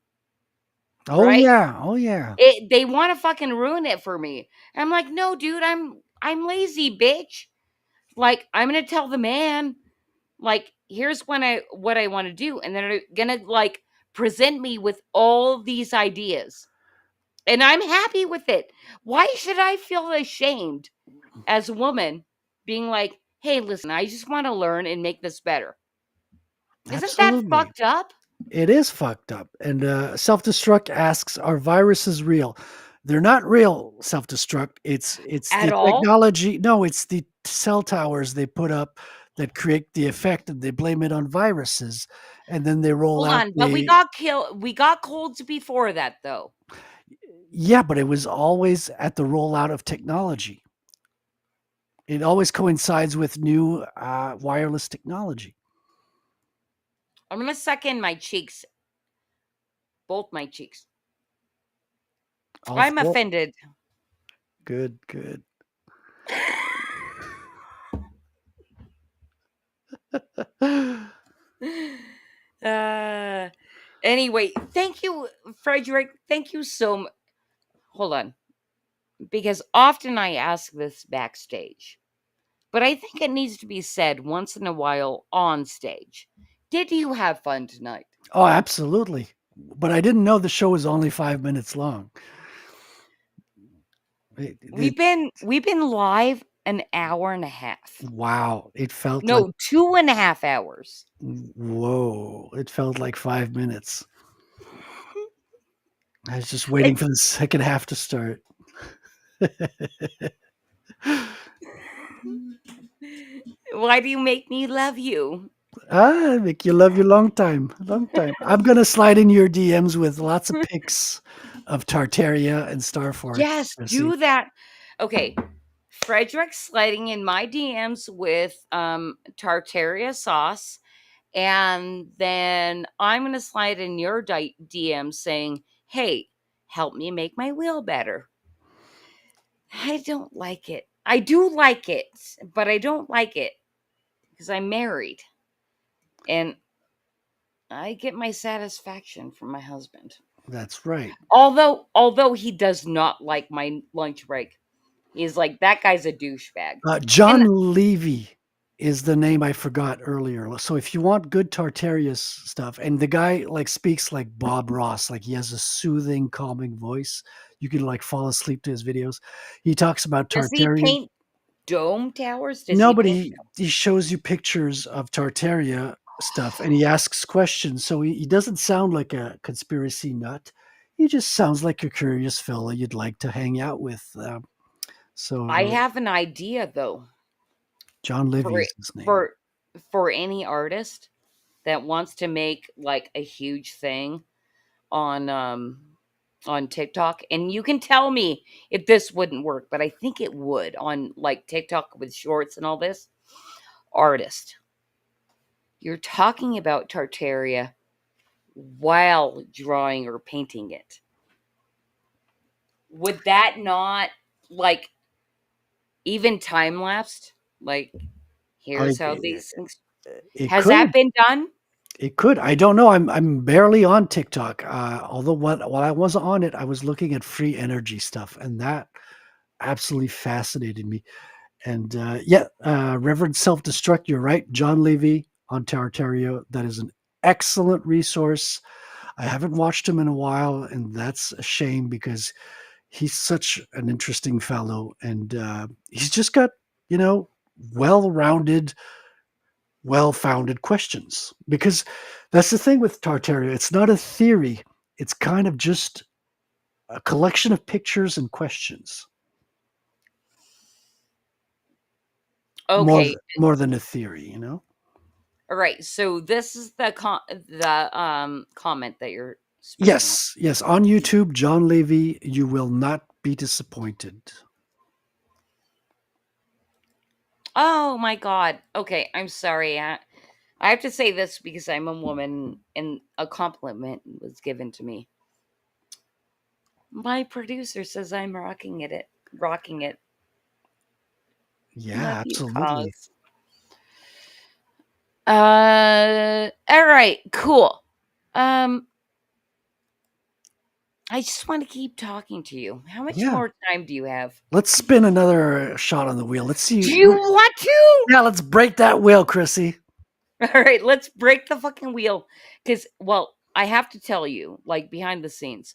Oh, right? yeah. Oh, yeah. They want to fucking ruin it for me. And I'm like, no, dude, I'm lazy, bitch. Like, I'm gonna tell the man, like, here's what I want to do, and they're gonna like present me with all these ideas, and I'm happy with it. Why should I feel ashamed as a woman being like, hey, listen, I just want to learn and make this better? Isn't that fucked up? It is fucked up. And Self-Destruct asks, are viruses real? They're not real, Self-Destruct. It's At the all? technology. No, it's the cell towers they put up that create the effect, and they blame it on viruses. And then they roll Hold out on, but we got colds before that, though. Yeah, but it was always at the rollout of technology. It always coincides with new wireless technology. I'm gonna suck in my cheeks, both my cheeks. I'm offended. Good, good. Anyway, thank you, Frederic. Thank you so much. Hold on. Because often I ask this backstage, but I think it needs to be said once in a while on stage. Did you have fun tonight? Oh, absolutely. But I didn't know the show was only 5 minutes long. We've been live an hour and a half. Wow. It felt like, No, 2.5 hours. whoa. It felt like 5 minutes. I was just waiting for the second half to start. Why do you make me love you? I make you love you long time. Long time. I'm going to slide in your DMs with lots of pics of Tartaria and Starforge. Yes, do that. Okay. Frederic sliding in my DMs with Tartaria sauce. And then I'm going to slide in your DM saying, hey, help me make my wheel better. I don't like it. I do like it, but I don't like it because I'm married. And I get my satisfaction from my husband. That's right. Although he does not like my lunch break. He's like, that guy's a douchebag. John Levy is the name I forgot earlier. So if you want good Tartarius stuff, and the guy like speaks like Bob Ross, like he has a soothing, calming voice. You can like fall asleep to his videos. He talks about Does he Tartarian. paint dome towers? Does No, he but paint he shows you pictures of Tartaria stuff and he asks questions. So he doesn't sound like a conspiracy nut. He just sounds like a curious fellow you'd like to hang out with. I have an idea though. John Livy for, is his name. for any artist that wants to make like a huge thing on TikTok, and you can tell me if this wouldn't work, but I think it would on like TikTok with shorts and all this. Artist, you're talking about Tartaria while drawing or painting it. Would that not like even time lapsed? Like, here's how these things. Has that been done? It could. I don't know. I'm barely on TikTok. Although while I was on it, I was looking at free energy stuff, and that absolutely fascinated me. And Reverend Self Destruct, you're right. John Levy on Tartario. That is an excellent resource. I haven't watched him in a while, and that's a shame because he's such an interesting fellow, and he's just got well-rounded, well-founded questions. Because that's the thing with Tartaria. It's not a theory. It's kind of just a collection of pictures and questions. Okay. More than a theory, you know? All right. So this is the comment that you're speaking Yes. On YouTube, John Levy, you will not be disappointed. Oh my God. Okay, I'm sorry. I have to say this because I'm a woman and a compliment was given to me. My producer says I'm rocking it. Rocking it. Yeah, absolutely. All right, cool. I just want to keep talking to you. How much more time do you have? Let's spin another shot on the wheel. Let's see. Do you want to? Yeah, let's break that wheel, Chrissy. All right, let's break the fucking wheel. Because, well, I have to tell you, like behind the scenes,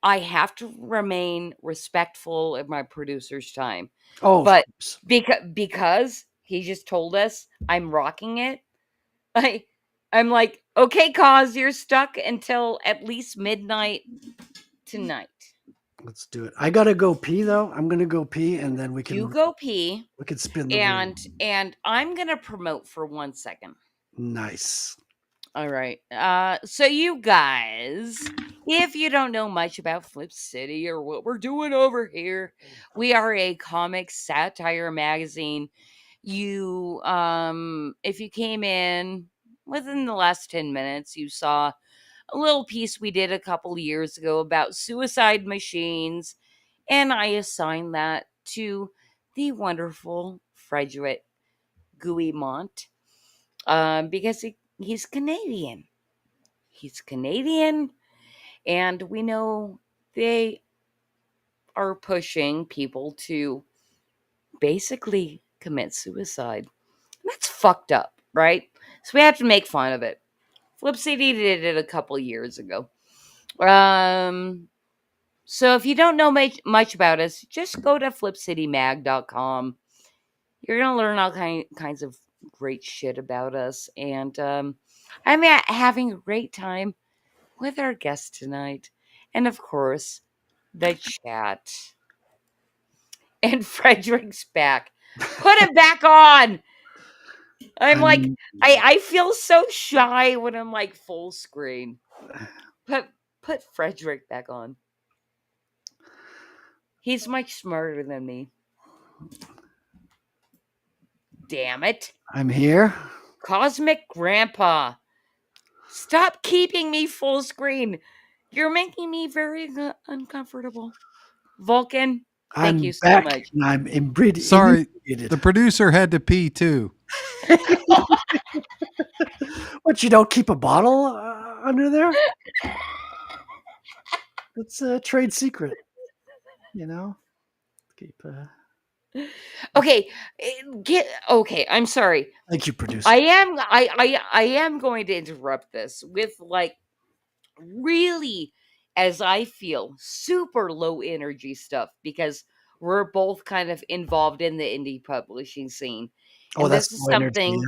I have to remain respectful of my producer's time. Oh, but because he just told us I'm rocking it, I'm like, okay, cause you're stuck until at least midnight tonight. Let's do it. I gotta go pee though. I'm gonna go pee, and then we can. You go pee. We can spin the wheel. And I'm gonna promote for 1 second. Nice. All right. So you guys, if you don't know much about Flip City or what we're doing over here, we are a comic satire magazine. You if you came in within the last 10 minutes, you saw a little piece we did a couple years ago about suicide machines, and I assigned that to the wonderful Frederic Guimont because he's Canadian. He's Canadian, and we know they are pushing people to basically commit suicide. That's fucked up, right? So we have to make fun of it. Flip City did it a couple years ago. So if you don't know much about us, just go to flipcitymag.com. You're going to learn all kinds of great shit about us. And I'm having a great time with our guest tonight. And of course, the chat. And Frederic's back. Put him back on. I'm like, I feel so shy when I'm like full screen. Put Frederic back on. He's much smarter than me. Damn it. I'm here. Cosmic Grandpa. Stop keeping me full screen. You're making me very uncomfortable. Vulcan, thank you I'm so back much. and I'm Sorry, inebriated. the producer had to pee too. What, you don't keep a bottle under there? It's a trade secret, you know? Keep. Okay, okay. I'm sorry. Thank you, producer. I am going to interrupt this with like really, as I feel, super low energy stuff because we're both kind of involved in the indie publishing scene, Oh, and that's this is low energy. something.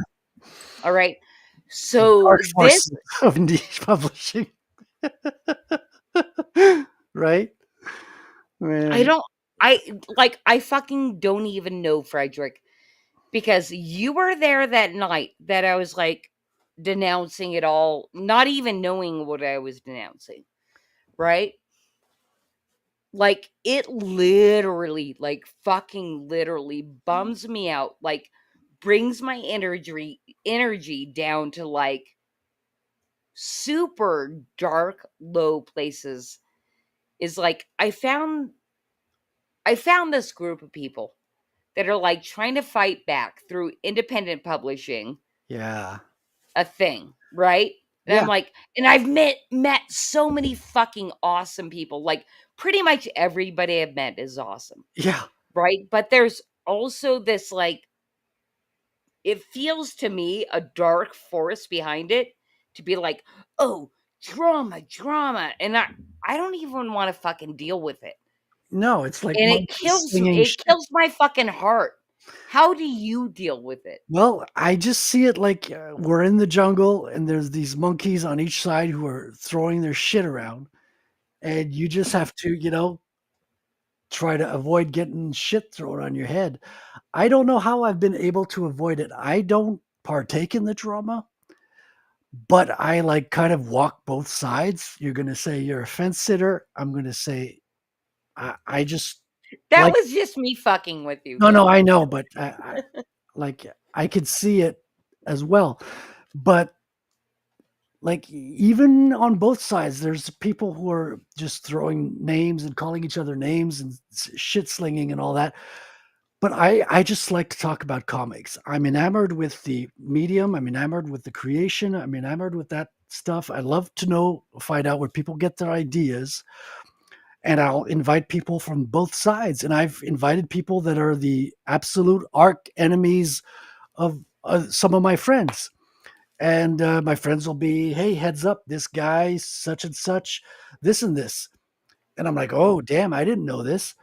Yeah. All right, so Dark this forces of indie publishing, right? Man. I fucking don't even know, Frederic, because you were there that night that I was like denouncing it all, not even knowing what I was denouncing, right? Like it literally, like fucking literally bums me out, like brings my energy down to like super dark low places. Is like I found this group of people that are like trying to fight back through independent publishing Yeah. a thing, right? And Yeah. I'm like, and I've met so many fucking awesome people. Like pretty much everybody I've met is awesome. Yeah. Right? But there's also this like it feels to me a dark force behind it to be like, "Oh, drama." And I don't even want to fucking deal with it. No, it's like And monkeys singing it shit. kills my fucking heart. How do you deal with it? Well, I just see it like we're in the jungle and there's these monkeys on each side who are throwing their shit around. And you just have to, try to avoid getting shit thrown on your head. I don't know how I've been able to avoid it. I don't partake in the drama, but I like kind of walk both sides. You're going to say you're a fence sitter. I'm going to say I just That like. was just me fucking with you. No, Go. I know, but I could see it as well. But like even on both sides, there's people who are just throwing names and calling each other names and shit slinging and all that. But I just like to talk about comics. I'm enamored with the medium. I'm enamored with the creation. I'm enamored with that stuff. I love to find out where people get their ideas. And I'll invite people from both sides. And I've invited people that are the absolute arch enemies of some of my friends. And my friends will be, hey, heads up, this guy, such and such, this and this. And I'm like, oh, damn, I didn't know this.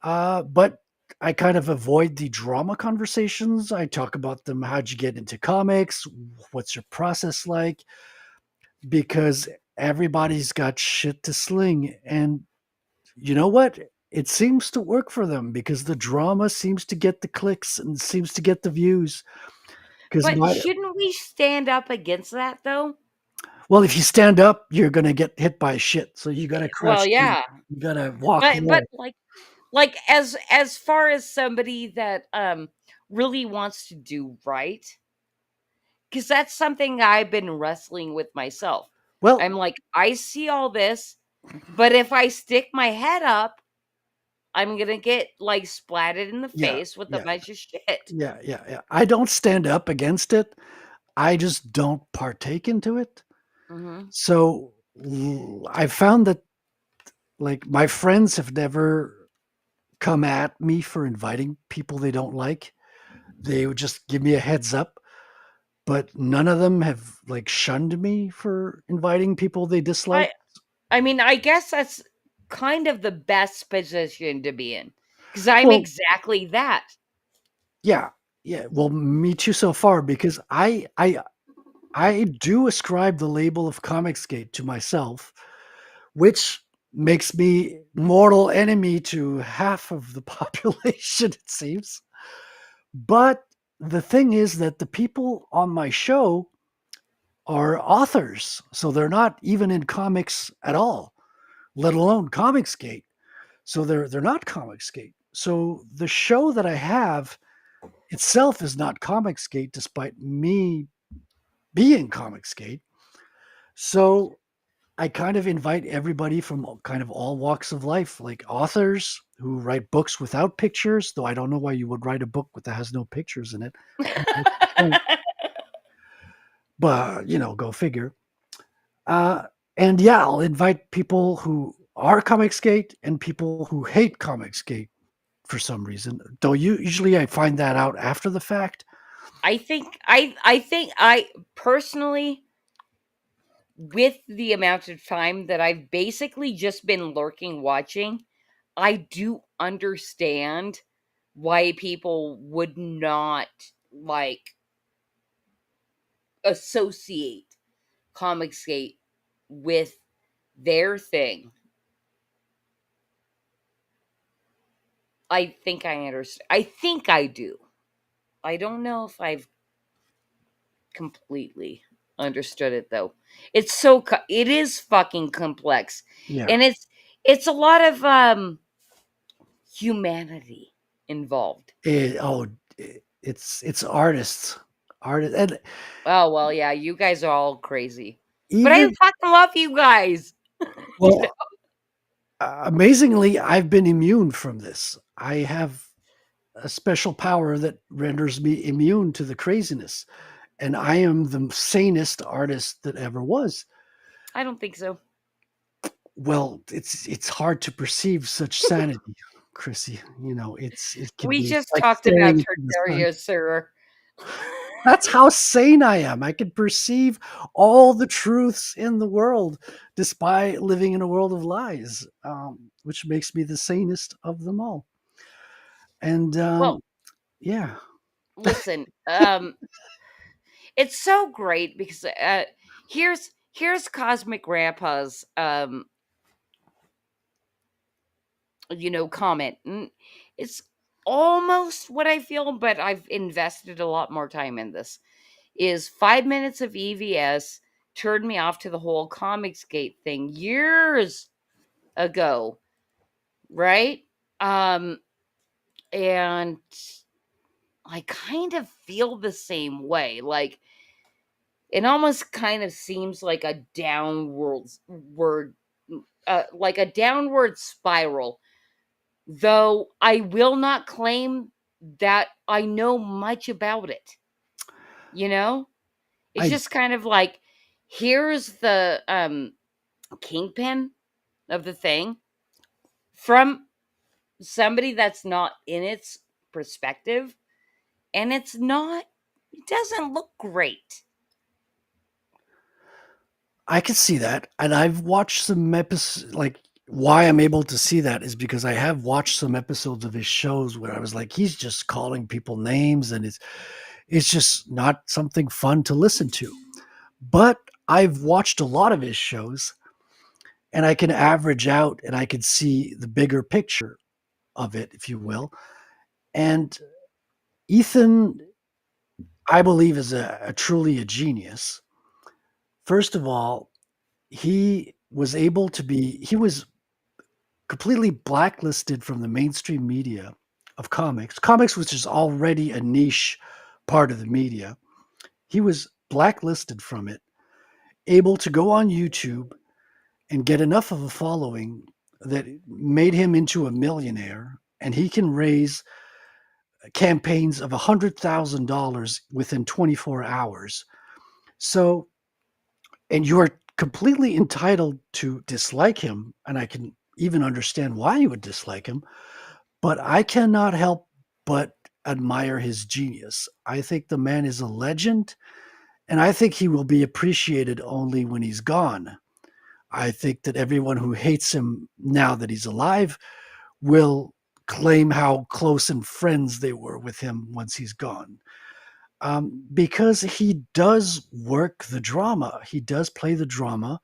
But I kind of avoid the drama conversations. I talk about them. How'd you get into comics? What's your process like? Because everybody's got shit to sling. And you know what? It seems to work for them because the drama seems to get the clicks and seems to get the views. But shouldn't we stand up against that though? Well, if you stand up, you're gonna get hit by shit. So you gotta Well, crouch down. yeah. You gotta walk But away. like as far as somebody that really wants to do right, because that's something I've been wrestling with myself. Well, I'm like, I see all this, but if I stick my head up, I'm gonna get like splatted in the Yeah, face with a yeah, bunch of shit. yeah. I don't stand up against it. I just don't partake into it. Mhm. So I found that like my friends have never come at me for inviting people they don't like. They would just give me a heads up, but none of them have like shunned me for inviting people they dislike. I mean, I guess kind of the best position to be in because I'm Well, exactly that. yeah, yeah. Well, me too so far because I do ascribe the label of Comicsgate to myself, which makes me mortal enemy to half of the population, it seems. But the thing is that the people on my show are authors, so they're not even in comics at all, let alone Comicsgate. So they're not Comicsgate. So the show that I have itself is not Comicsgate, despite me being Comicsgate. So I kind of invite everybody from kind of all walks of life, like authors who write books without pictures, though I don't know why you would write a book that has no pictures in it. But, go figure. And yeah, I'll invite people who are Comicsgate and people who hate Comicsgate for some reason. Though usually I find that out after the fact. I think I personally, with the amount of time that I've basically just been lurking watching, I do understand why people would not like associate Comicsgate with their thing. I think I understand. I think I do. I don't know if I've completely understood it though. It is fucking complex. Yeah. And it's a lot of humanity involved. It's artists. And Oh well, yeah, you guys are all crazy. But I even fucking love you guys. well, amazingly, I've been immune from this. I have a special power that renders me immune to the craziness, and I am the sanest artist that ever was. I don't think so. Well, it's hard to perceive such sanity, Chrissy. It can We be just like talked staring about into the sun. Terraria, sir. That's how sane I am. I can perceive all the truths in the world despite living in a world of lies, which makes me the sanest of them all. And Well, yeah, listen, it's so great because here's Cosmic Grandpa's comment. And it's almost what I feel, but I've invested a lot more time in this. Is 5 minutes of EVS turned me off to the whole Comicsgate thing years ago, right? And I kind of feel the same way. Like it almost kind of seems like a like a downward spiral. Though I will not claim that I know much about it. It's I just kind of like here's the kingpin of the thing from somebody that's not in its perspective, and it doesn't look great. I can see that, and I've watched some episodes. Like why I'm able to see that is because I have watched some episodes of his shows where I was like, he's just calling people names, and it's just not something fun to listen to. But I've watched a lot of his shows, and I can average out and I can see the bigger picture of it, if you will. And Ethan, I believe, is truly a genius. First of all, he was completely blacklisted from the mainstream media of comics, which is already a niche part of the media. He was blacklisted from it, able to go on YouTube and get enough of a following that made him into a millionaire, and he can raise campaigns of $100,000 within 24 hours. So, and you are completely entitled to dislike him, and I can even understand why you would dislike him, but I cannot help but admire his genius. I think the man is a legend, and I think he will be appreciated only when he's gone. I think that everyone who hates him now that he's alive will claim how close and friends they were with him once he's gone. Because he does work the drama, he does play the drama,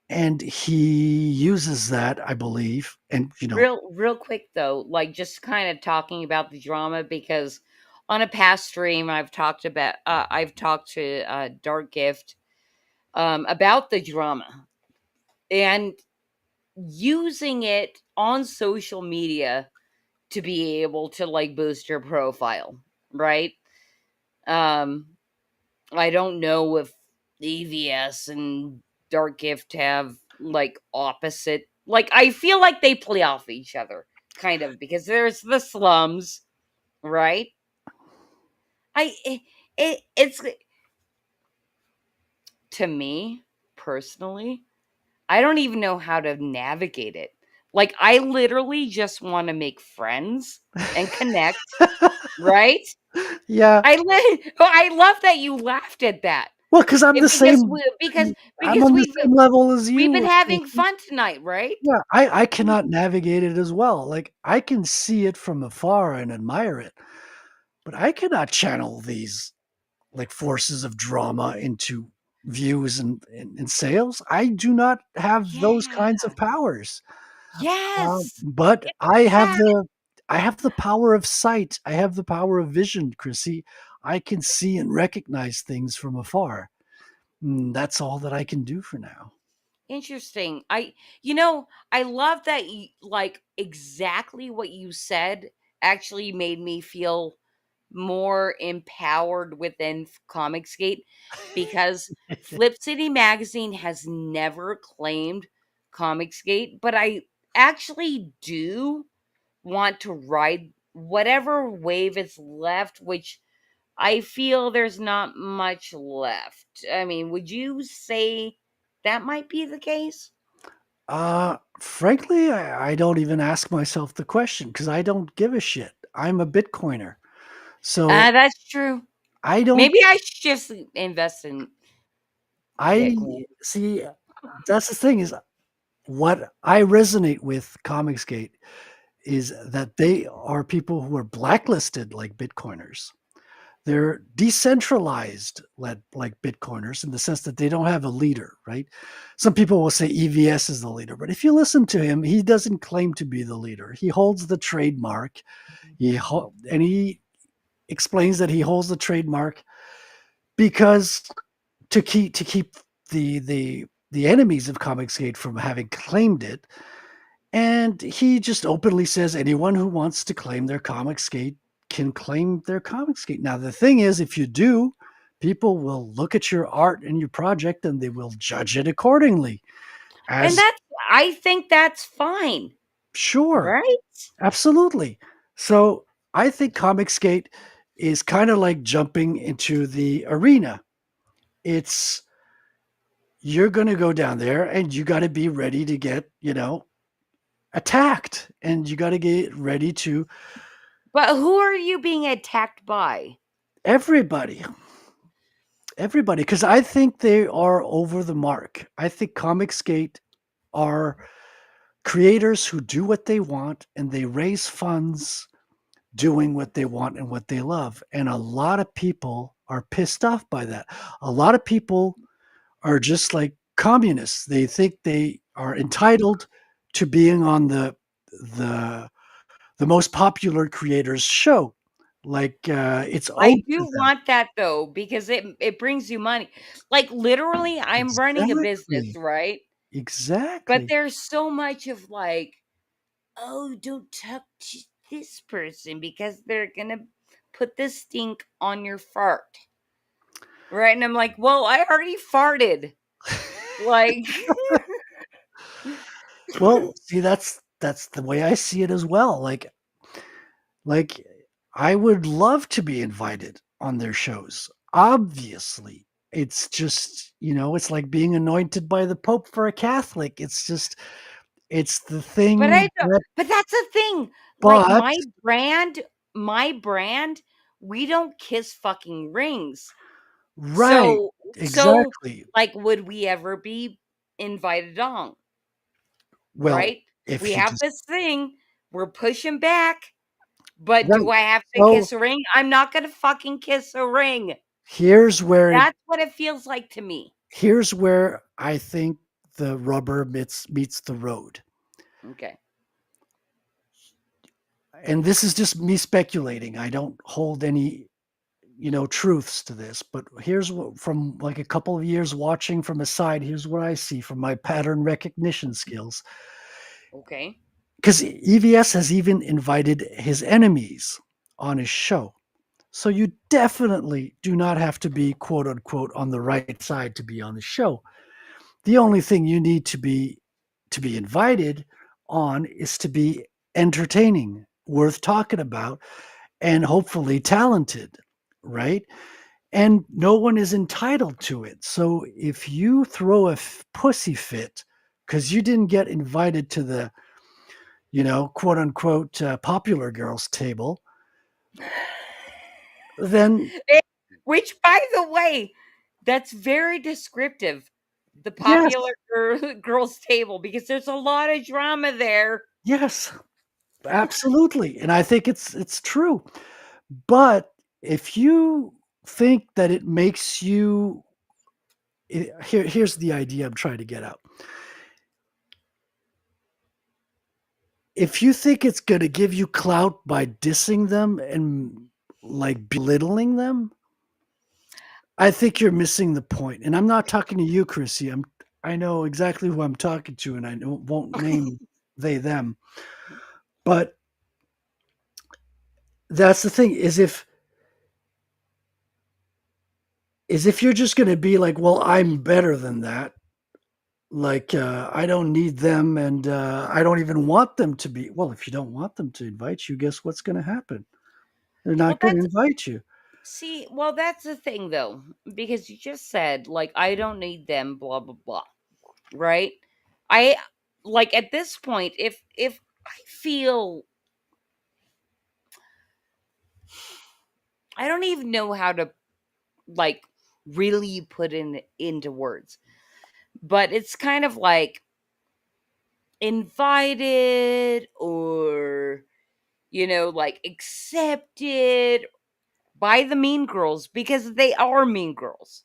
and he uses that, I believe, and Real quick though, like just kind of talking about the drama because on a past stream I've talked to Dark Gift about the drama and using it on social media to be able to like boost your profile, right? Um I don't know if EVS and Dark Gift have like opposite. Like I feel like they play off each other, kind of, because there's the slums, right? It's to me personally. I don't even know how to navigate it. Like I literally just want to make friends and connect, right? Yeah. I love that you laughed at that. Well, because I'm the Because same. we because I'm because on the we've same level as we've been you. having fun tonight, right? Yeah, I cannot navigate it as well. Like I can see it from afar and admire it, but I cannot channel these like forces of drama into views and sales. I do not have those Yeah. kinds of powers. Yes. But Exactly. I have the power of sight. I have the power of vision, Chrissy. I can see and recognize things from afar. That's all that I can do for now. Interesting. I love that like exactly what you said actually made me feel more empowered within Comicsgate because Flip City Magazine has never claimed Comicsgate, but I actually do want to ride whatever wave is left, which I feel there's not much left. I mean, would you say that might be the case? Frankly, I don't even ask myself the question because I don't give a shit. I'm a Bitcoiner. So That's true. I don't, Maybe I should just invest in I Bitcoin. see, that's the thing is what I resonate with Comicsgate is that they are people who are blacklisted like Bitcoiners. They're decentralized like Bitcoiners in the sense that they don't have a leader, right? Some people will say EVS is the leader, but if you listen to him, he doesn't claim to be the leader. He holds the trademark. And he explains that he holds the trademark because to keep the enemies of Comicsgate from having claimed it. And he just openly says anyone who wants to claim their Comicsgate can claim their Comicsgate. Now, the thing is, if you do, people will look at your art and your project and they will judge it accordingly. And I think that's fine. Sure, Right? absolutely. So I think Comicsgate is kind of like jumping into the arena. It's you're going to go down there and you got to be ready to get, attacked, and you got to get ready to But who are you being attacked by? everybody. Everybody, because I think they are over the mark. I think Comicsgate are creators who do what they want and they raise funds doing what they want and what they love. And a lot of people are pissed off by that. A lot of people are just like communists. They think they are entitled to being on the the most popular creators show. Like it's I owed to do them. want that though because it brings you money. Like literally I'm running a business, Exactly. right? But Exactly. there's so much of like, oh, don't talk to this person because they're going to put this stink on your fart. Right? And I'm like, "Well, I already farted." Like Well, see, that's the way I see it as well. Like I would love to be invited on their shows. Obviously, it's just, it's like being anointed by the Pope for a Catholic. It's the But I thing don't that, but that's the thing. Like but my brand, we don't kiss fucking rings. right, So exactly. like would we ever be invited on, Well, right? if We you have just this thing, we're pushing back, but do right. I have to So kiss a ring? I'm not gonna fucking kiss a ring. here's where That's what it feels like to me. I think the rubber meets the road. Okay. And this is just me speculating. I don't hold any, truths to this, but here's what from like a couple of years watching from a side, here's what I see from my pattern recognition skills. Okay. Because EVS has even invited his enemies on his show. So you definitely do not have to be quote unquote on the right side to be on the show. The only thing you need to be invited on is to be entertaining, worth talking about, and hopefully talented, right? And no one is entitled to it. So if you throw a pussy fit because you didn't get invited to the, quote unquote, popular girls table, then Which, by the way, that's very descriptive. The yes, popular girls' table, because there's a lot of drama there. yes, absolutely. And I think it's true. But if you think that it makes you here's the idea I'm trying to get out. If you think it's going to give you clout by dissing them and like belittling them, I think you're missing the point. And I'm not talking to you, Chrissy. I know exactly who I'm talking to, and I won't name they them. But that's the thing is if you're just going to be like, well, I'm better than that. Like, I don't need them, and I don't even want them to be. Well, if you don't want them to invite you, guess what's going to happen? They're Well, not going to that's invite you. see, well, that's the thing though, because you just said like I don't need them, blah blah blah, right? I like at this point, if I feel I don't even know how to like really put into words, but it's kind of like invited or like accepted by the mean girls because they are mean girls.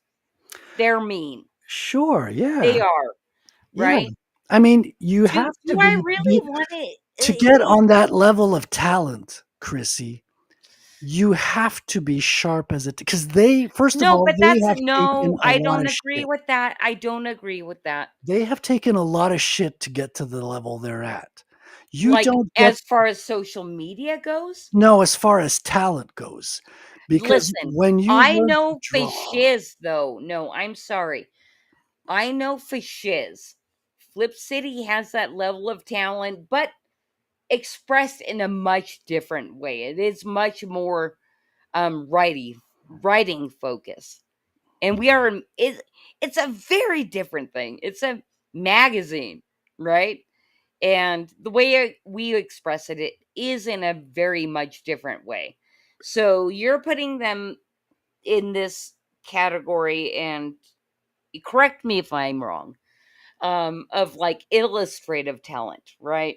They're mean. Sure, They yeah. are, Yeah. right? I mean, you Do have to I be really want it? to get on that level of talent, Chrissy, you have to be sharp as it because they first of No, all, but they that's have taken no, a I lot don't of agree shit. with that. I don't agree with that. They have taken a lot of shit to get to the level they're at. You Like don't get as far as social media goes, no, as far as talent goes, because listen, when you I learn to know for draw shiz though. No, I'm sorry. I know for shiz. Flip City has that level of talent, but expressed in a much different way. It is much more writing focus. And we are it's a very different thing. It's a magazine, right? And the way we express it is in a very much different way. So you're putting them in this category, and correct me if I'm wrong, of like illustrative talent, right?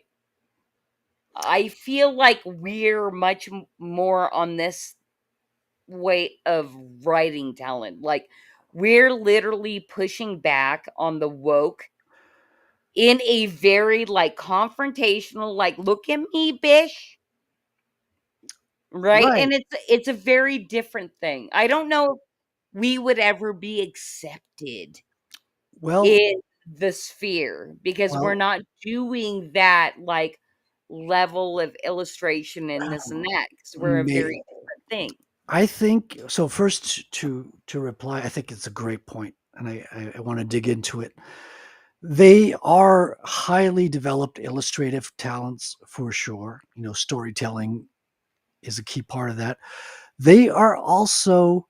I feel like we're much more on this way of writing talent. Like we're literally pushing back on the woke in a very like confrontational, like look at me, bish, right? right. And it's a very different thing. I don't know if we would ever be accepted Well, in the sphere because we're well, not doing that like level of illustration and this and that because we're a may very different thing. I think so. First, to reply, I think it's a great point, and I want to dig into it. They are highly developed illustrative talents for sure. Storytelling is a key part of that. They are also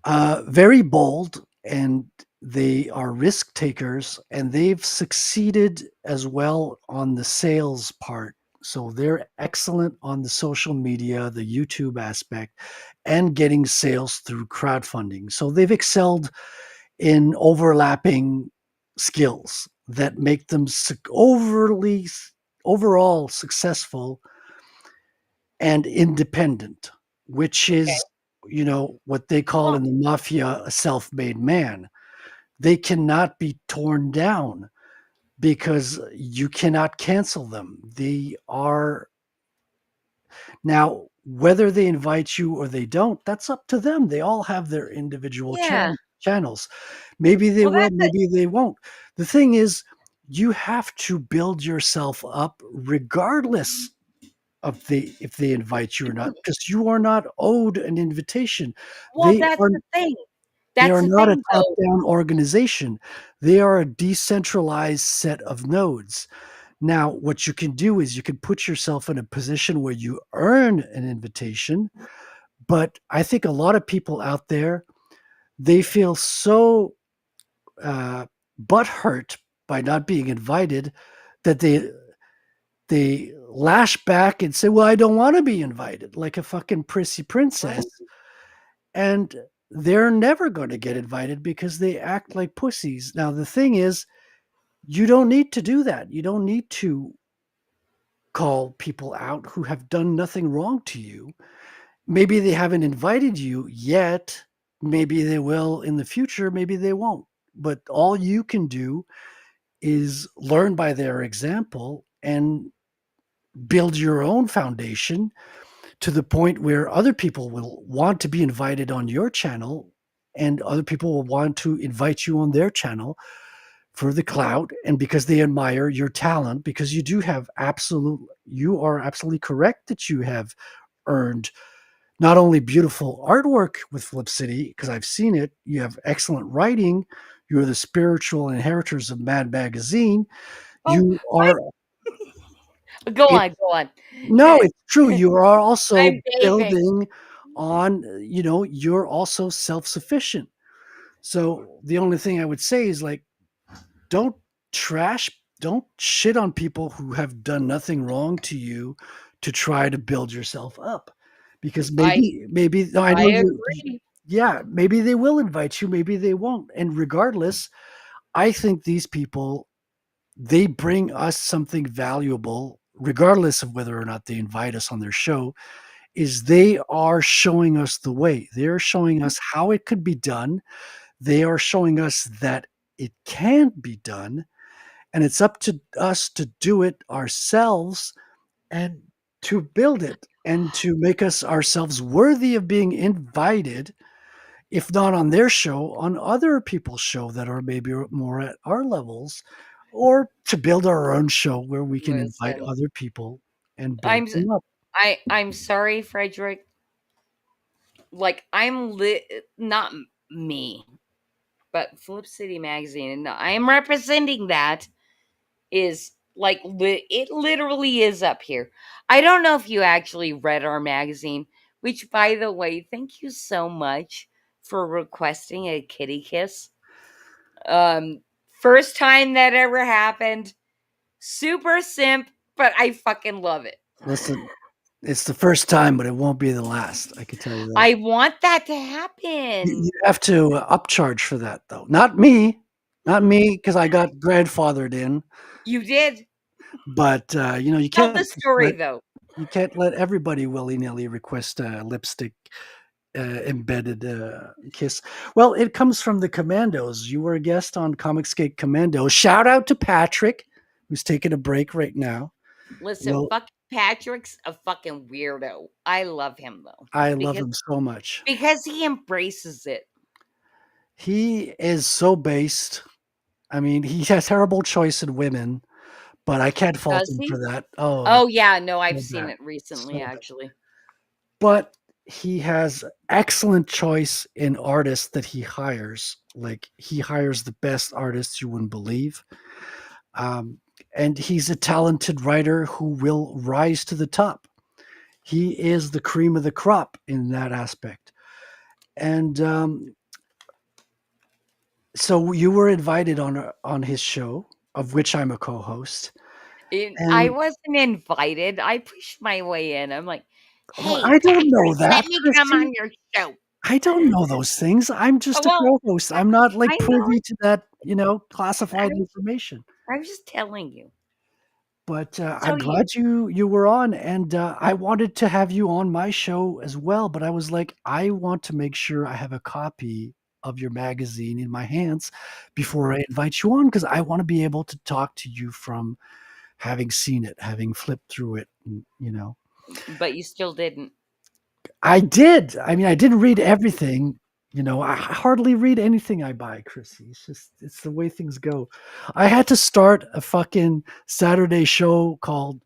very bold, and they are risk takers, and they've succeeded as well on the sales part. So they're excellent on the social media, the YouTube aspect, and getting sales through crowdfunding. So they've excelled in overlapping skills that make them overall successful and independent, which Okay. is, what they call Well, in the mafia a self-made man. They cannot be torn down because you cannot cancel them. They are now, whether they invite you or they don't, that's up to them. They all have their individual yeah. channels. Maybe they Well, will, that's it. maybe they won't. The thing is, you have to build yourself up regardless of if they invite you or not, because you are not owed an invitation. Well, They that's are the thing. they That's are the not a thing, though. top-down organization. They are a decentralized set of nodes. Now, what you can do is you can put yourself in a position where you earn an invitation, but I think a lot of people out there, they feel so uh, butthurt by not being invited that they lash back and say, "Well, I don't want to be invited," like a fucking prissy princess, and they're never going to get invited because they act like pussies. Now, the thing is, you don't need to do that. You don't need to call people out who have done nothing wrong to you. Maybe they haven't invited you yet. Maybe they will in the future. Maybe they won't. But all you can do is learn by their example and build your own foundation to the point where other people will want to be invited on your channel and other people will want to invite you on their channel for the clout and because they admire your talent, because you are absolutely correct that you have earned not only beautiful artwork with Flip City, because I've seen it, you have excellent writing, you're the spiritual inheritors of Mad Magazine. Oh, You what? are Go it on, go on. no, it's true. You are also I'm bathing. building on, you're also self-sufficient. So the only thing I would say is like, don't trash, don't shit on people who have done nothing wrong to you to try to build yourself up. Because I maybe no, I I know agree. yeah, maybe they will invite you, maybe they won't. And regardless, I think these people, they bring us something valuable, regardless of whether or not they invite us on their show, is they are showing us the way. They're showing us how it could be done. They are showing us that it can be done. And it's up to us to do it ourselves and to build it and to make us ourselves worthy of being invited, if not on their show, on other people's show that are maybe more at our levels, or to build our own show where we can invite Listen, other people and build I'm s- them up. I'm sorry, Frederic. Like not me, but Flip City Magazine, and I am representing that is like it literally is up here. I don't know if you actually read our magazine, which by the way, thank you so much for requesting a kitty kiss. Um First time that ever happened. Super simp, but I fucking love it. Listen, it's the first time, but it won't be the last. I can tell you that. I want that to You happen. have to upcharge for that, though. Not me, not me, because I got grandfathered in. You did. But you Tell can't the just story let though. everybody willy nilly request a lipstick embedded kiss. Well, it comes from the Commandos. You were a guest on Comicsgate Commandos. Shout out to Patrick, who's taking a break right now. Listen, Well, fuck Patrick's a fucking weirdo. I love him though. I love Because him so much. because he embraces it. He is so based. I mean, he has terrible choice in women, but I can't fault Does him for he? that. Oh, Oh yeah, no, I've so seen bad. it recently So bad. actually. But he has excellent choice in artists that he hires. Like he hires the best artists you wouldn't believe. Um, and he's a talented writer who will rise to the top. He is the cream of the crop in that aspect. And so you were invited on his show, of which I'm a co-host. I And wasn't invited. I pushed my way in. I'm like, well, "Hey, I don't know Patrick, that, let me come Chrissy. on your show." I don't know those things. I'm just a Well, co-host. I'm not like I know privy it. to that, classified information. I'm just telling you. But So I'm glad you were on, and I wanted to have you on my show as well. But I was like, I want to make sure I have a copy of your magazine in my hands before I invite you on, because I want to be able to talk to you from having seen it, having flipped through it. But you still didn't. I did. I mean, I didn't read everything. I hardly read anything I buy, Chrissy. It's the way things go. I had to start a fucking Saturday show called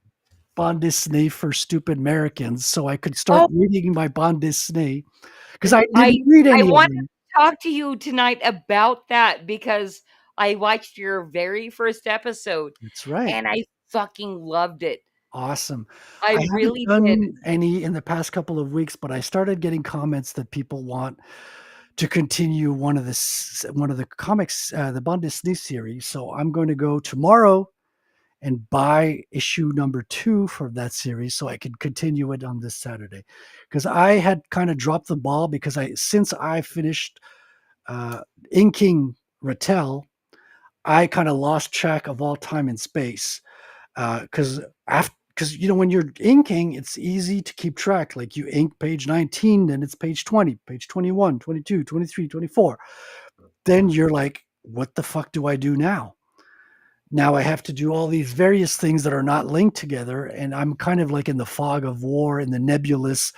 Bande Dessinée for Stupid Americans so I could start Oh, reading my Bande Dessinée because I I didn't read I any of wanted them. to talk to you tonight about that because I watched your very first episode That's right. and I fucking loved it. Awesome. I I haven't really did. done any in the past couple of weeks, but I started getting comments that people want to continue one of the comics, the Bande Dessinée series. So I'm going to go tomorrow and buy issue number 2 for that series so I can continue it on this Saturday. Because I had kind of dropped the ball because since I finished inking Rattel, I kind of lost track of all time and space. Because when you're inking, it's easy to keep track. Like you ink page 19, then it's page 20, page 21, 22, 23, 24. Then you're like, what the fuck do I do now? Now I have to do all these various things that are not linked together. And I'm kind of like in the fog of war in the nebulous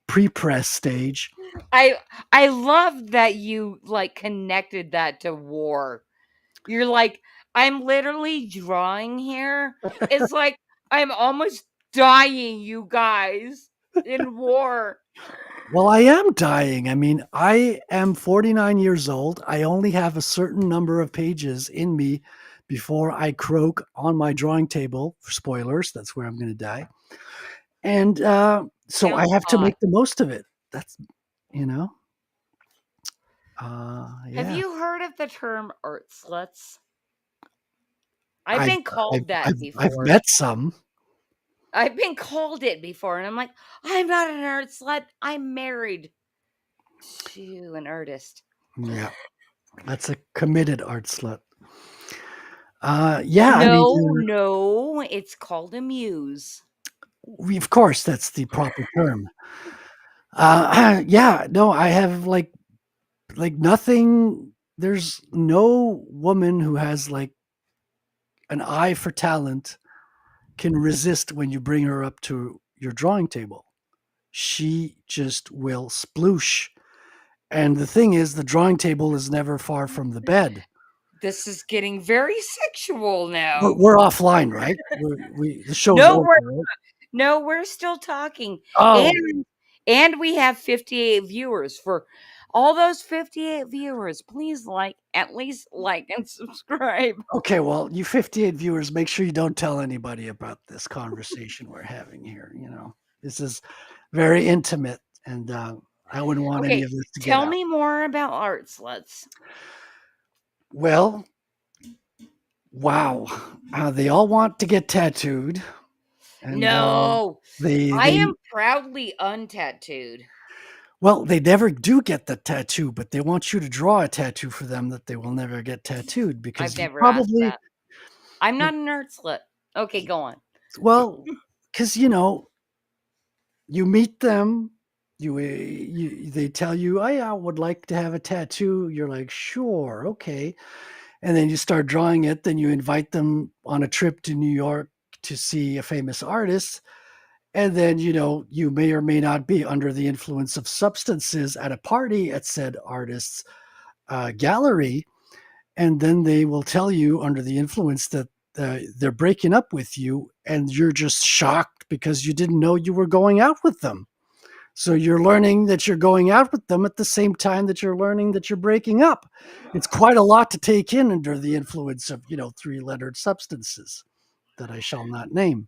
pre-press stage. I love that you like connected that to war. You're like, I'm literally drawing here. It's like I'm almost dying, you guys, in war. Well, I am dying. I mean, I am 49 years old. I only have a certain number of pages in me before I croak on my drawing table. Spoilers, that's where I'm going to die. And so I Sounds have to hot. make the most of it. That's, Have yeah. you heard of the term art sluts? I've been called that I've before. met some. I've been called it before, and I'm like, I'm not an art slut. I'm married to an artist. Yeah, that's a committed art slut. Yeah, I mean, No, it's called a muse. of course, that's the proper term. Yeah, no, I have like nothing. There's no woman who has like an eye for talent can resist when you bring her up to your drawing table. She just will sploosh. And the thing is, the drawing table is never far from the bed. This is getting very sexual now. We're offline, right? The show's No, over, we're right? no, we're still talking. Oh, And we have 58 viewers. For all those 58 viewers, please at least like and subscribe. okay. Well, you 58 viewers, make sure you don't tell anybody about this conversation we're having here. This is very intimate, and I wouldn't want any Okay, of this to get tell out. me more about art sluts. Well, wow. They all want to get tattooed. And No, they I am proudly untattooed. well, they never do get the tattoo, but they want you to draw a tattoo for them that they will never get tattooed because I've you never asked probably that. I'm not an art slut. Okay, go on. well, because you meet them, they tell you, I would like to have a tattoo. You're like, sure, okay. And then you start drawing it. Then you invite them on a trip to New York to see a famous artist. And then, you may or may not be under the influence of substances at a party at said artist's gallery. And then they will tell you under the influence that they're breaking up with you. And you're just shocked because you didn't know you were going out with them. So you're learning that you're going out with them at the same time that you're learning that you're breaking up. It's quite a lot to take in under the influence of, 3-lettered substances that I shall not name.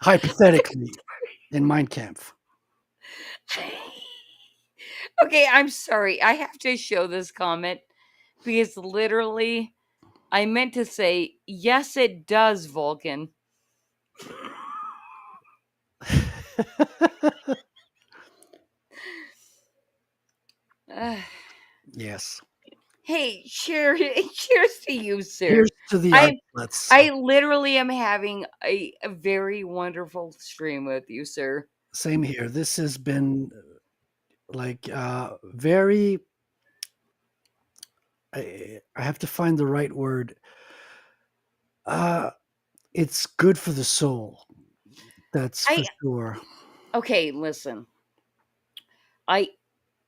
Hypothetically, in Mein Kampf. Okay, I'm sorry. I have to show this comment because literally I meant to say, yes, it does, Vulcan. Yes. Hey, cheers to you, sir. Here's to the I artlets. I literally am having a very wonderful stream with you, sir. Same here. This has been like very. I have to find the right word. Uh, it's good for the soul. That's for I sure. Okay, listen. I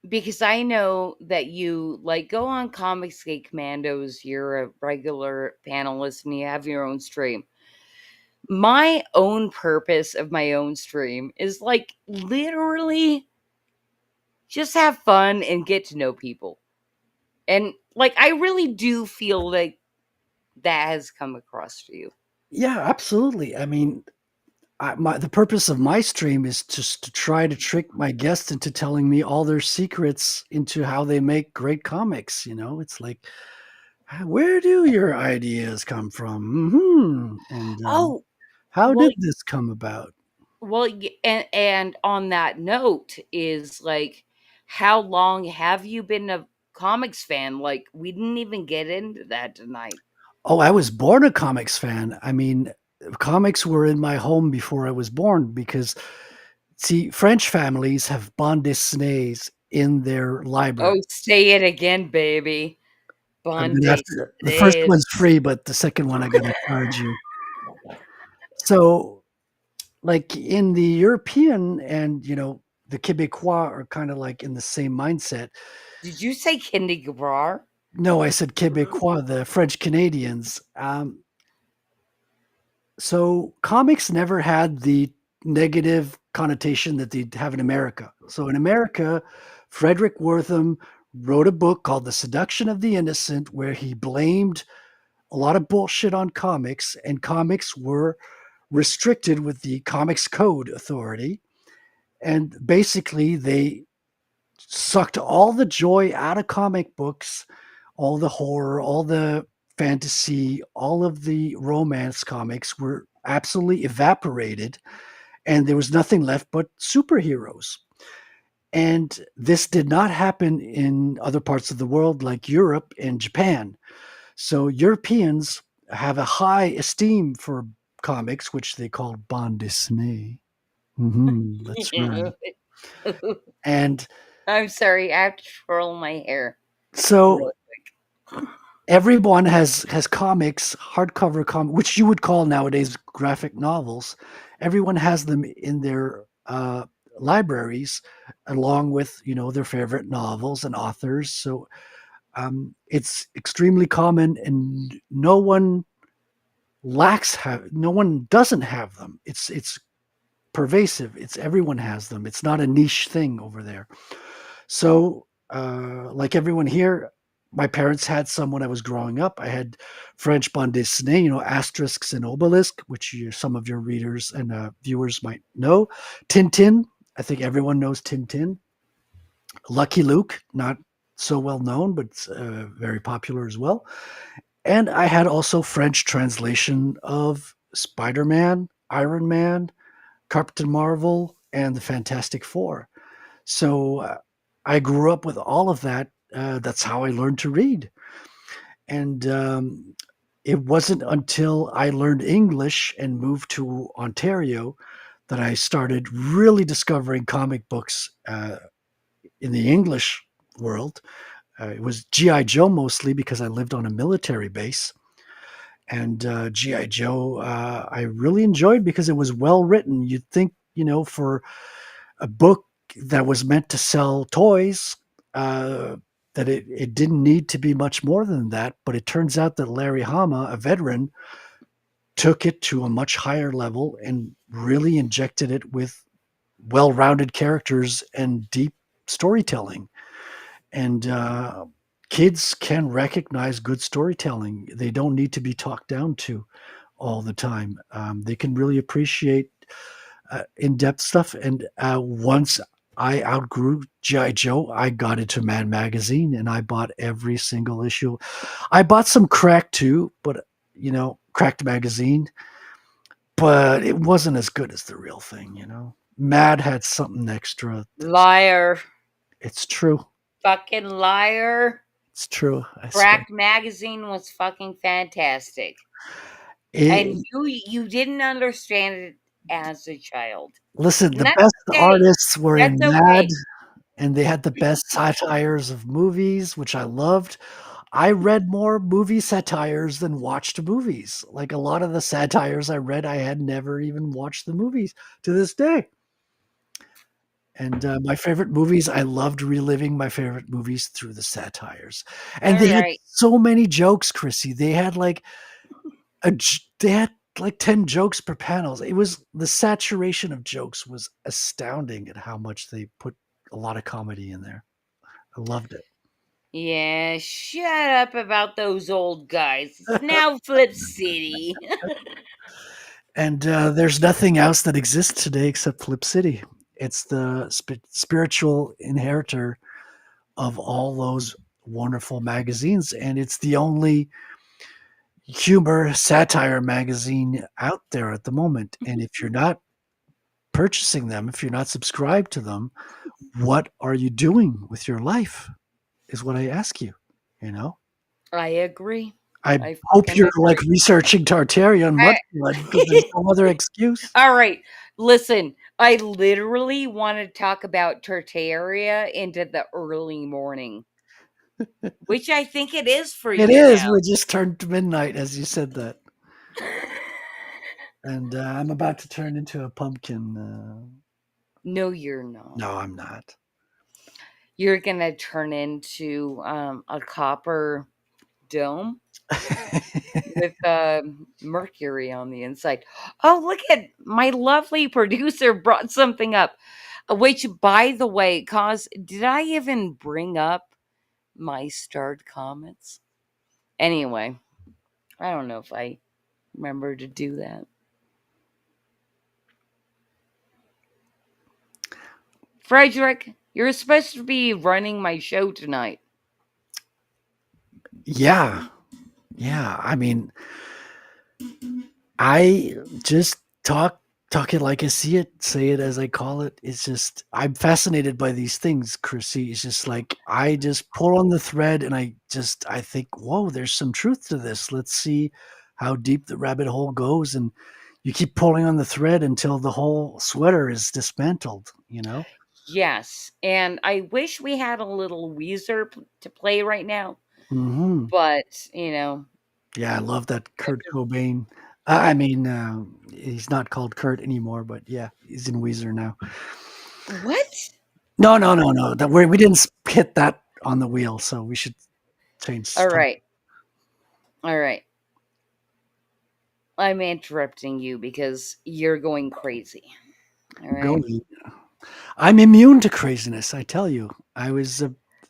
Because I know that you like go on Comicsgate Commandos, you're a regular panelist and you have your own stream. My own purpose of my own stream is like literally just have fun and get to know people. And like I really do feel like that has come across to you. Yeah, absolutely. I mean, the purpose of my stream is just to try to trick my guests into telling me all their secrets into how they make great comics. It's like, where do your ideas come from? And Oh, how well, did this come about? well, and on that note is like, how long have you been a comics fan? Like, we didn't even get into that tonight. Oh, I was born a comics fan. I mean, comics were in my home before I was born because, see, French families have bande dessinées in their library. Oh, say it again, baby. I'm Bond gonna have to. The first days. one's free, but the second one I gotta charge you. So, like in the European and the Québécois are kind of like in the same mindset. Did you say Kindergarten? No, I said Québécois, the French Canadians. So comics never had the negative connotation that they have in America. So in America, Frederic Wortham wrote a book called The Seduction of the Innocent, where he blamed a lot of bullshit on comics, and comics were restricted with the Comics Code Authority. And basically, they sucked all the joy out of comic books, all the horror, all the fantasy, all of the romance comics were absolutely evaporated, and there was nothing left but superheroes. And this did not happen in other parts of the world like Europe and Japan. So Europeans have a high esteem for comics, which they call bande dessinée. That's right. And I'm sorry, I have to twirl my hair. so everyone has comics, hardcover which you would call nowadays graphic novels. Everyone has them in their libraries, along with their favorite novels and authors. So it's extremely common, and no one doesn't have them. It's pervasive. It's everyone has them. It's not a niche thing over there. So, like everyone here, my parents had some when I was growing up. I had French bande dessinée, asterisks and obelisk, which some of your readers and viewers might know. Tintin, I think everyone knows Tintin. Lucky Luke, not so well known, but very popular as well. And I had also French translation of Spider-Man, Iron Man, Captain Marvel, and the Fantastic Four. So I grew up with all of that. That's how I learned to read. And it wasn't until I learned English and moved to Ontario that I started really discovering comic books in the English world. It was G.I. Joe mostly because I lived on a military base. And G.I. Joe, I really enjoyed because it was well written. You'd think, for a book that was meant to sell toys, that it didn't need to be much more than that. But it turns out that Larry Hama, a veteran, took it to a much higher level and really injected it with well-rounded characters and deep storytelling. And kids can recognize good storytelling. They don't need to be talked down to all the time. They can really appreciate in-depth stuff. And once I outgrew G.I. Joe, I got into Man Magazine and I bought every single issue. I bought some Crack too, but Cracked Magazine, but it wasn't as good as the real thing. Mad had something extra. Liar. It's true. fucking liar. It's true. I swear. Cracked magazine was fucking fantastic. And you didn't understand it as a child. Listen, And the that's best okay. artists were in That's Mad, okay. and they had the best satires of movies, which I loved. I read more movie satires than watched movies. Like a lot of the satires I read, I had never even watched the movies to this day. And my favorite movies, I loved reliving my favorite movies through the satires. And All they had right. so many jokes, Chrissy. They had like they had like 10 jokes per panels. It was the saturation of jokes was astounding at how much they put a lot of comedy in there. I loved it. Yeah, shut up about those old guys. It's now Flip City. And there's nothing else that exists today except Flip City. It's the spiritual inheritor of all those wonderful magazines, and it's the only humor satire magazine out there at the moment. And if you're not purchasing them, if you're not subscribed to them, what are you doing with your life? Is what I ask you. You know, I agree. I hope fucking you're like agree. researching Tartarian mudblood because there's no other excuse. All right. Listen, I literally want to talk about Tartaria into the early morning, which I think it is for It you is. now. We just turned midnight as you said that. And I'm about to turn into a pumpkin. No, you're not. No, I'm not. You're going to turn into a copper dome with mercury on the inside. Oh, look at my lovely producer brought something up, which, by the way, did I even bring up my starred comments? Anyway, I don't know if I remember to do that. Frederic, you're supposed to be running my show tonight. Yeah. Yeah. I mean, I just talk it like I see it, say it as I call it. It's just I'm fascinated by these things, Chrissy. It's just like I just pull on the thread and I think, whoa, there's some truth to this. Let's see how deep the rabbit hole goes. And you keep pulling on the thread until the whole sweater is dismantled, you know? Yes, and I wish we had a little Weezer to play right now, Hmm. but Yeah, I love that Kurt Cobain. I mean, he's not called Kurt anymore, but yeah, he's in Weezer now. What? No. That we didn't hit that on the wheel, so we should change All stuff. right. All right. I'm interrupting you because you're going crazy. All right. Going. I'm immune to craziness. I tell you, I was.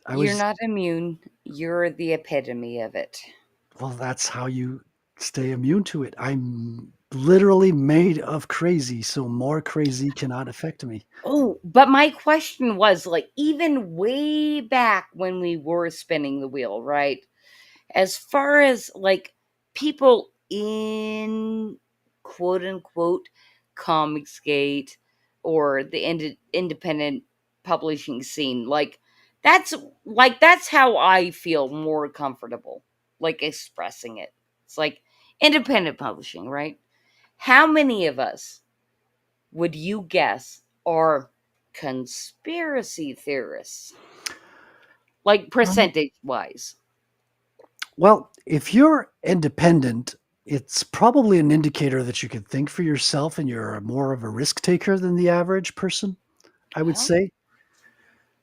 You're not immune. You're the epitome of it. Well, that's how you stay immune to it. I'm literally made of crazy, so more crazy cannot affect me. Oh, but my question was like, even way back when we were spinning the wheel, right? As far as like people in quote unquote Comicsgate or the independent publishing scene, that's that's how I feel more comfortable like expressing it. It's like independent publishing, right? How many of us would you guess are conspiracy theorists? Like percentage wise. Well, if you're independent, it's probably an indicator that you can think for yourself and you're more of a risk taker than the average person, I would say.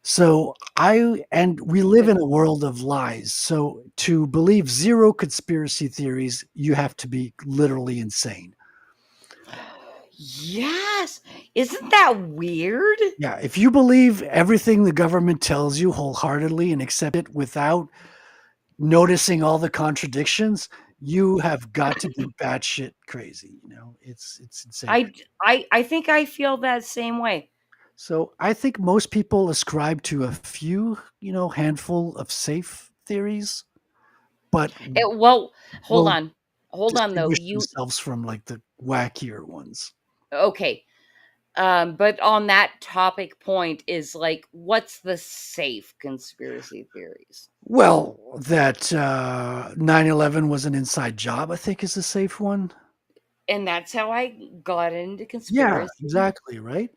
So we live in a world of lies. So to believe zero conspiracy theories, you have to be literally insane. Yes. Isn't that weird? Yeah, if you believe everything the government tells you wholeheartedly and accept it without noticing all the contradictions, you have got to be batshit crazy. You know, it's insane. I think I feel that same way. So I think most people ascribe to a few, handful of safe theories, but Well, hold will on. Hold on though. distinguish themselves from like the wackier ones. Okay. But on that topic point is like, what's the safe conspiracy theories? Well, that 9/11 was an inside job, I think, is a safe one. And that's how I got into Yeah, conspiracy. exactly, right?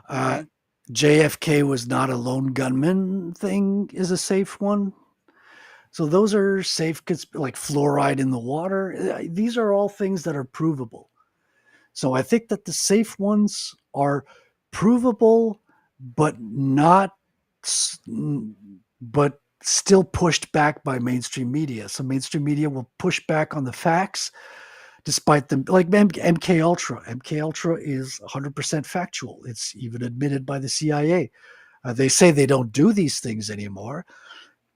Okay. JFK was not a lone gunman thing is a safe one. So those are safe, like fluoride in the water. These are all things that are provable. So I think that the safe ones are provable, but not, but still pushed back by mainstream media. So mainstream media will push back on the facts, despite them. Like MK Ultra. MK Ultra is 100% factual. It's even admitted by the CIA. They say they don't do these things anymore,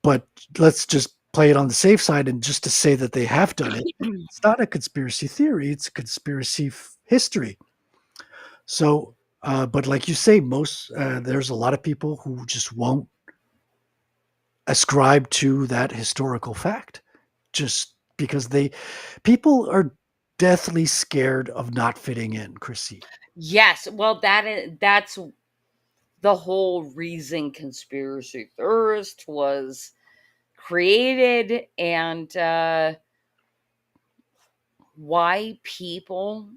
but let's just play it on the safe side and just to say that they have done it. It's not a conspiracy theory; it's a conspiracy history. So, but like you say, there's a lot of people who just won't ascribe to that historical fact, just because people are deathly scared of not fitting in, Chrissy. Yes, well, that's the whole reason conspiracy theorist was created, and why people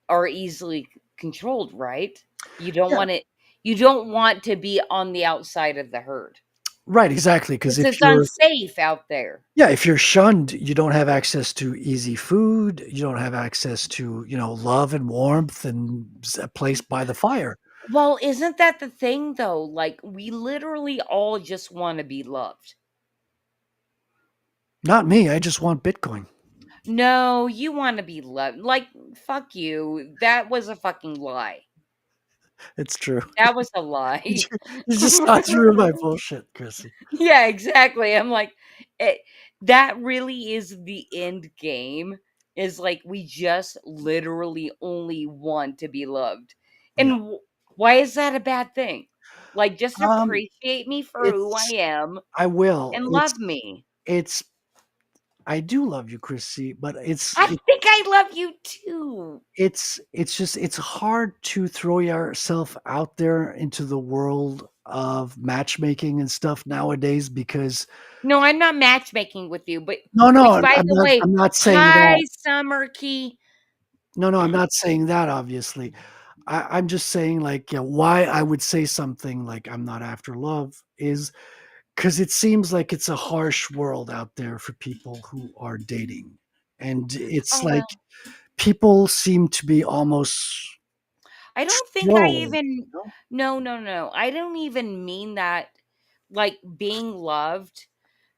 are easily controlled, right? You don't Yeah. want it. You don't want to be on the outside of the herd. Right, exactly. Because Because if it's you're unsafe out there. if you're shunned, you don't have access to easy food. You don't have access to love and warmth and a place by the fire. Well, isn't that the thing though? Like, we literally all just want to be loved. Not me. I just want Bitcoin. No, you want to be loved. Like, fuck you. That was a fucking lie. It's true. That was a lie. You just saw through my bullshit, Chrissy. Yeah, exactly. I'm like, that really is the end game. Is like, we just literally only want to be loved. Yeah. And why is that a bad thing? Like, just Um, appreciate me for who I it's am I will. and love me. It's I do love you, Chrissy, but I think I love you too. it's hard to throw yourself out there into the world of matchmaking and stuff nowadays because No, I'm not matchmaking with you, but no, which, by I'm the not. way, I'm not saying hi, that. Summer Key. No, I'm not saying that. Obviously, I'm just saying like why I would say something like I'm not after love is because it seems like it's a harsh world out there for people who are dating, and it's Oh like well. people seem to be almost I don't think I trolls. even no, no, no. I don't even mean that like being loved.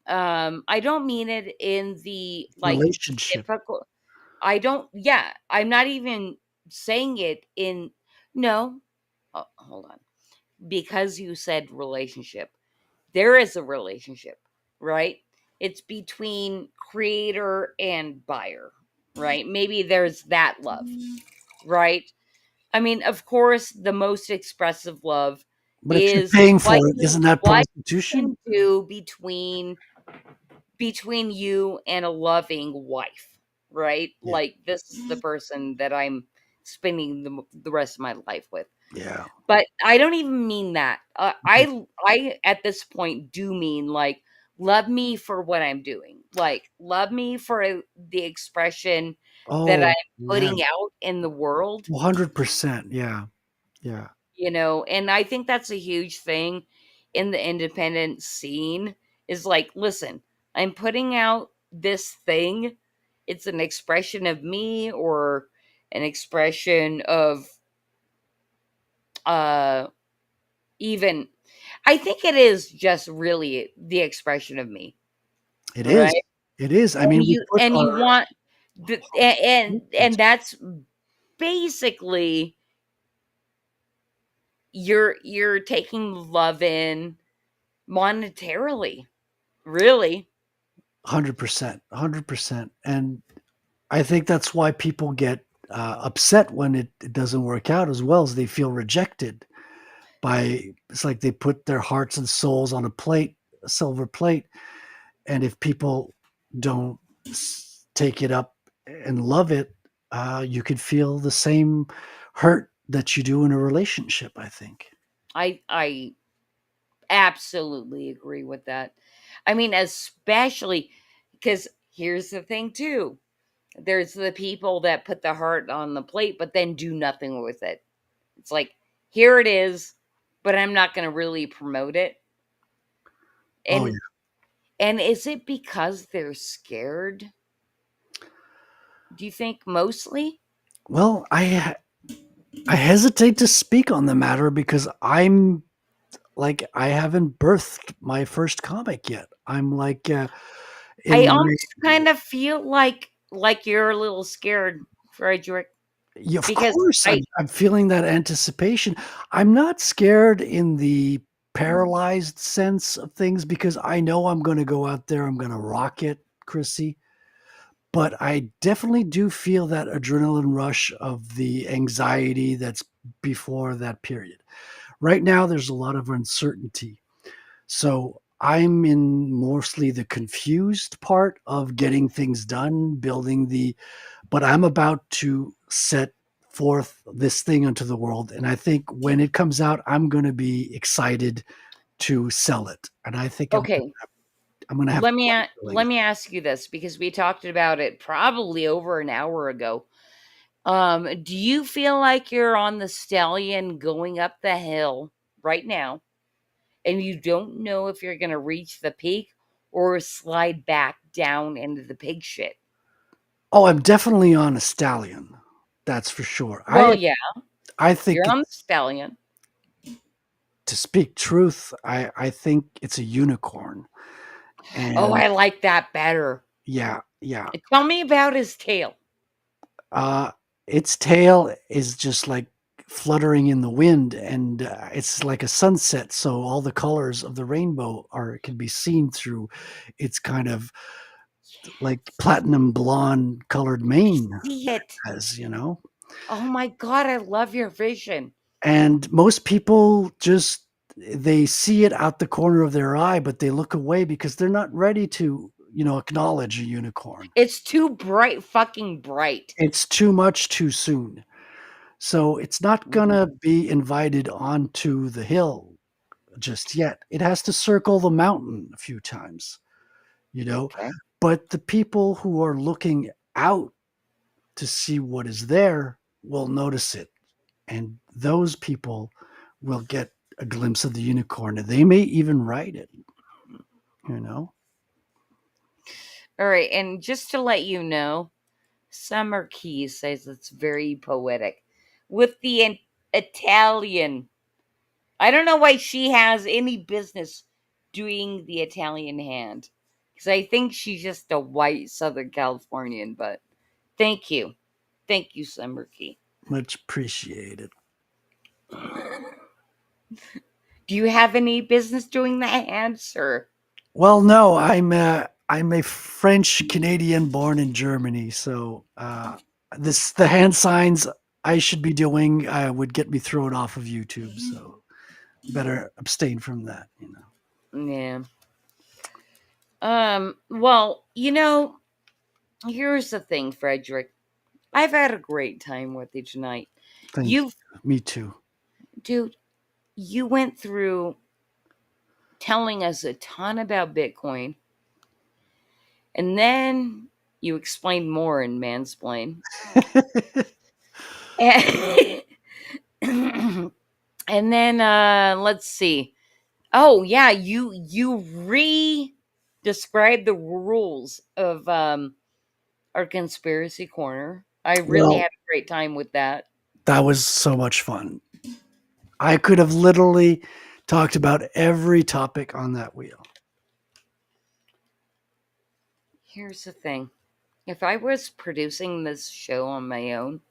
I don't mean it in the like Relationship. difficult. I don't yeah, I'm not even saying it in no. Oh, hold on. Because you said relationship. There is a relationship, right? It's between creator and buyer, right? Maybe there's that love, right? I mean, of course, the most expressive love But if you're is paying what for it, you isn't that what you prostitution? can do between you and a loving wife, right? Yeah. Like, this is the person that I'm spending the rest of my life with. Yeah. But I don't even mean that. I at this point do mean like love me for what I'm doing. Like, love me for the expression that I'm Oh, yeah. putting out in the world. 100%. Yeah. Yeah. And I think that's a huge thing in the independent scene is like, listen, I'm putting out this thing. It's an expression of me or an expression of uh even I think it is just really the expression of me, It is. right? It is. I And mean, we you put and you our want and that's basically you're taking love in monetarily, really. 100%. 100%. And I think that's why people get upset when it doesn't work out as well as they feel rejected it's like they put their hearts and souls on a silver plate. And if people don't take it up and love it, you could feel the same hurt that you do in a relationship, I think. I absolutely agree with that. I mean, especially because here's the thing too. There's the people that put the heart on the plate, but then do nothing with it. It's like, here it is, but I'm not going to really promote it. Oh, yeah. And is it because they're scared? Do you think mostly? Well, I hesitate to speak on the matter because I'm like I haven't birthed my first comic yet. I'm like I in my almost kind of feel like you're a little scared, Frederic, yeah, of because course I'm feeling that anticipation. I'm not scared in the paralyzed sense of things because I know I'm going to go out there. I'm going to rock it, Chrissy. But I definitely do feel that adrenaline rush of the anxiety that's before that period. Right now, there's a lot of uncertainty. So I'm in mostly the confused part of getting things done, but I'm about to set forth this thing into the world. And I think when it comes out, I'm going to be excited to sell it. And I think okay. I'm going to have Let me ask you this because we talked about it probably over an hour ago. Do you feel like you're on the stallion going up the hill right now and you don't know if you're going to reach the peak or slide back down into the pig shit? Oh, I'm definitely on a stallion. That's for sure. Well, yeah, I think you're on the stallion. to speak truth, I think it's a unicorn. Oh, And I like that better. yeah. Tell me about his tail. Uh, its tail is just like fluttering in the wind, and it's like a sunset. So all the colors of the rainbow can be seen through its kind of like platinum blonde colored mane, See it. as you know. Oh my God, I love your vision. And most people just they see it out the corner of their eye, but they look away because they're not ready to, acknowledge a unicorn. It's too bright, fucking bright. It's too much too soon. So it's not gonna be invited onto the hill just yet. It has to circle the mountain a few times, you know. Okay. But the people who are looking out to see what is there will notice it. And those people will get a glimpse of the unicorn. And they may even ride it, you know. All right, and just to let you know, Summer Key says it's very poetic with the Italian. I don't know why she has any business doing the Italian hand because I think she's just a white Southern Californian. But thank you, Summer Key. Much appreciated. Do you have any business doing the hand, sir? Well, no, I'm a French Canadian born in Germany, so the hand signs I should be doing would get me thrown off of YouTube. So better abstain from that. Yeah. Well, here's the thing, Frederic. I've had a great time with you tonight. Thank you. Me too, dude. You went through telling us a ton about Bitcoin, and then you explained more in Mansplain. And then let's see. Oh yeah, you re-described the rules of our conspiracy corner. I really had a great time with that. That was so much fun. I could have literally talked about every topic on that wheel. Here's the thing. If I was producing this show on my own,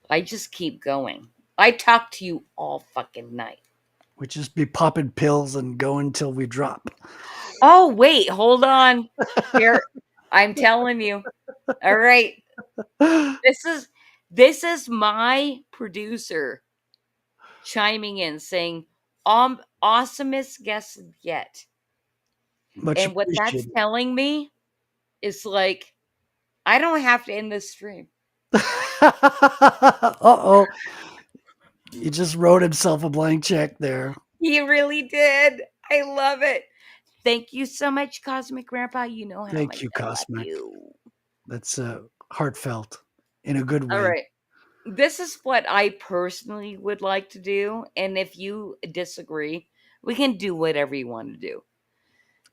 I just keep going. I talk to you all fucking night. We just be popping pills and go until we drop. Oh, wait, hold on. Here, I'm telling you. All right. This is my producer chiming in saying, awesomest guest yet. And what that's telling me is like, I don't have to end this stream. Uh-oh. He just wrote himself a blank check there. He really did. I love it. Thank you so much, Cosmic Grandpa. You know how Thank much you, I love Cosmic. you. That's heartfelt in a good All way. right. This is what I personally would like to do. And if you disagree, we can do whatever you want to do.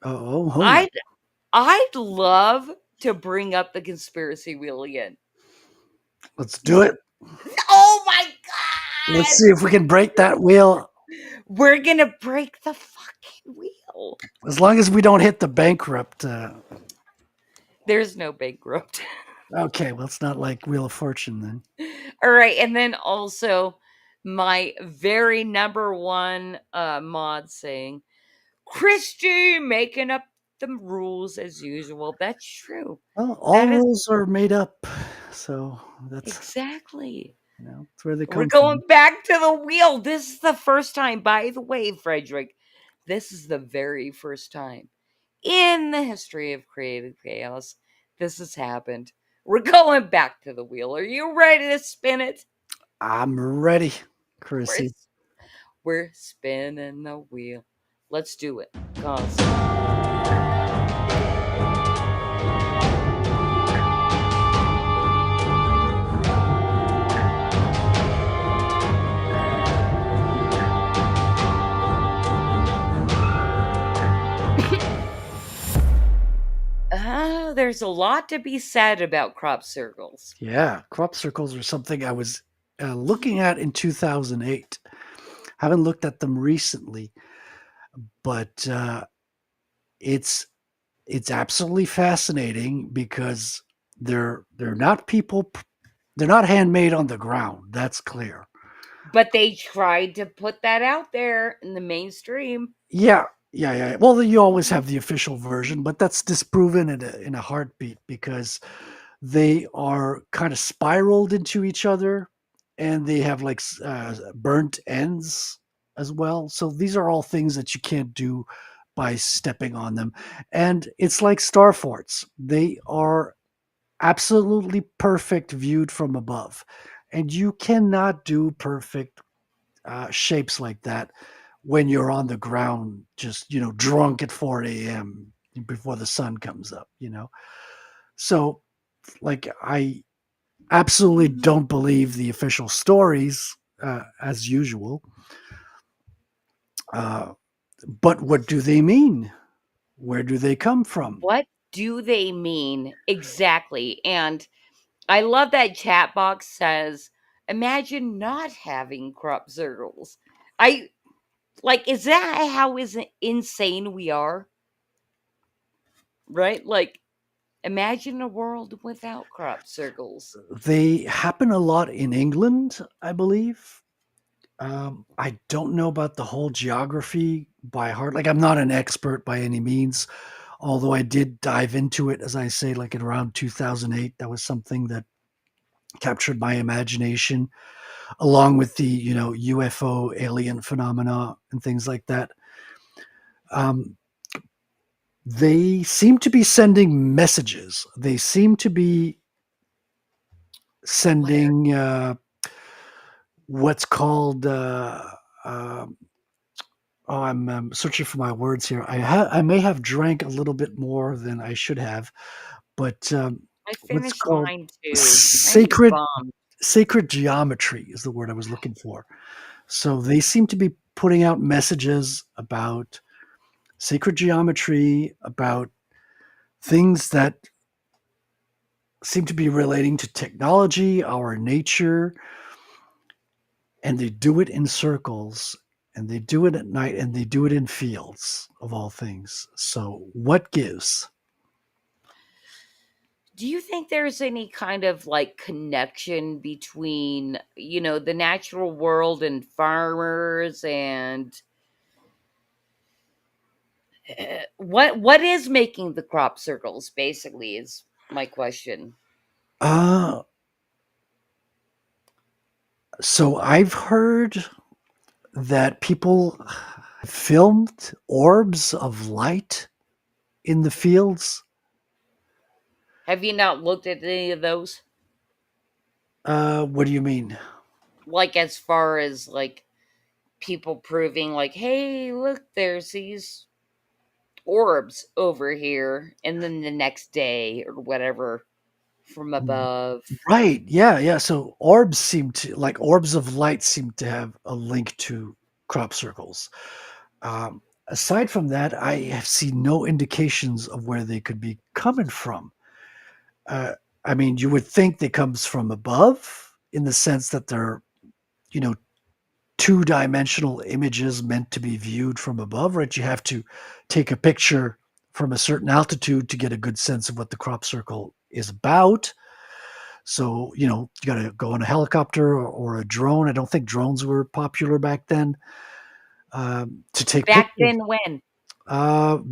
Oh, oh. I'd love to bring up the conspiracy wheel again. Let's do it. Oh my God! Let's see if we can break that wheel. We're gonna break the fucking wheel. As long as we don't hit the bankrupt. There's no bankrupt. Okay, well, it's not like Wheel of Fortune then. All right, and then also my very number one mod saying, Christy making up the rules as usual. That's true. Well, all That is rules are made up, so that's exactly. that's where they We're come going from. back to the wheel. This is the first time, by the way, Frederic. This is the very first time in the history of creative chaos this has happened. We're going back to the wheel. Are you ready to spin it? I'm ready, We're, Chrissy. we're spinning the wheel. Let's do it. Cause there's a lot to be said about crop circles. Yeah, crop circles are something I was looking at in 2008. Haven't looked at them recently, but it's absolutely fascinating because they're not they're not handmade on the ground. That's clear. But they tried to put that out there in the mainstream. Yeah. Well, you always have the official version, but that's disproven in a heartbeat because they are kind of spiraled into each other, and they have like burnt ends as well. So these are all things that you can't do by stepping on them. And it's like star forts; they are absolutely perfect viewed from above, and you cannot do perfect shapes like that when you're on the ground, just drunk at 4 a.m. before the sun comes up. So, like, I absolutely don't believe the official stories as usual. But what do they mean? Where do they come from? What do they mean exactly? And I love that chat box says, imagine not having crop circles. I like, is that how insane we are? Right? Like, imagine a world without crop circles. They happen a lot in England, I believe. I don't know about the whole geography by heart. Like, I'm not an expert by any means, although I did dive into it, as I say, like in around 2008. That was something that captured my imagination, along with the UFO alien phenomena and things like that. They seem to be sending messages. They seem to be sending what's called I'm searching for my words here. I may have drank a little bit more than I should have, but I what's finished called mine too. Mine was sacred bomb. sacred geometry is the word I was looking for. So they seem to be putting out messages about sacred geometry, about things that seem to be relating to technology, our nature, and they do it in circles, and they do it at night, and they do it in fields of all things. So what gives? Do you think there's any kind of like connection between, the natural world and farmers and what is making the crop circles basically is my question. Uh so I've heard that people filmed orbs of light in the fields. Have you not looked at any of those? What do you mean? like as far as like people proving like, hey, look, there's these orbs over here, and then the next day or whatever from above. Right. Yeah. Yeah. So orbs seem to like orbs of light seem to have a link to crop circles. Aside from that, I have seen no indications of where they could be coming from. Uh, I mean, you would think they comes from above in the sense that they're, you know, two-dimensional images meant to be viewed from above, right? You have to take a picture from a certain altitude to get a good sense of what the crop circle is about. So, you know, you got to go on a helicopter or a drone. I don't think drones were popular back then to take Back pictures. then, when?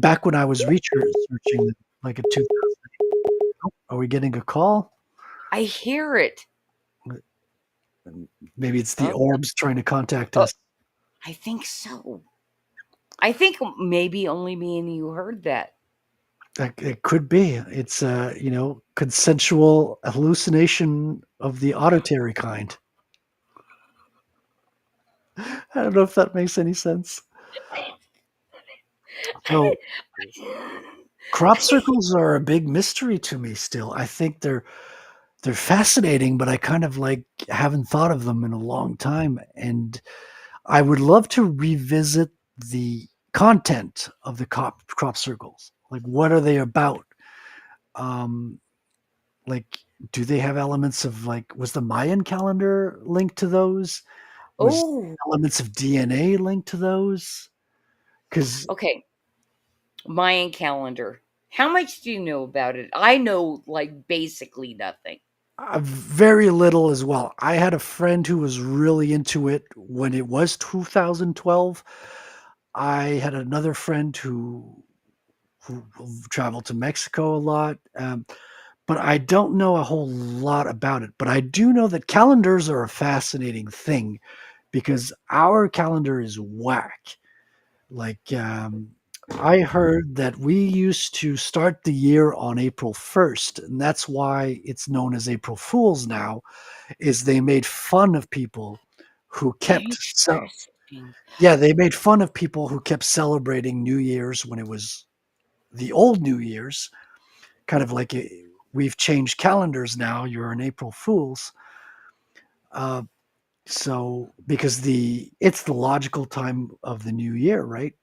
Back when I was researching, like in 2008. Oh, are we getting a call? I hear it. Maybe it's the Oh, orbs trying to contact oh, us. I think so. I think maybe only me and you heard that. It could be. It's you know, consensual hallucination of the auditory kind. I don't know if that makes any sense. So crop circles are a big mystery to me still. I think they're fascinating, but I kind of like haven't thought of them in a long time. And I would love to revisit the content of the crop circles. Like what are they about? Um, like do they have elements of like was the Mayan calendar linked to those? Was Oh, elements of DNA linked to those? Because okay. Mayan calendar. How much do you know about it? I know like basically nothing. very little as well. I had a friend who was really into it when it was 2012. I had another friend who traveled to Mexico a lot, but I don't know a whole lot about it. But I do know that calendars are a fascinating thing because our calendar is whack. Like, I heard that we used to start the year on April 1st, and that's why it's known as April Fools now, is they made fun of people who kept Interesting. yeah, they made fun of people who kept celebrating New Year's when it was the old New Year's, kind of like we've changed calendars now, you're an April Fools. Uh, So because it's the logical time of the new year, right?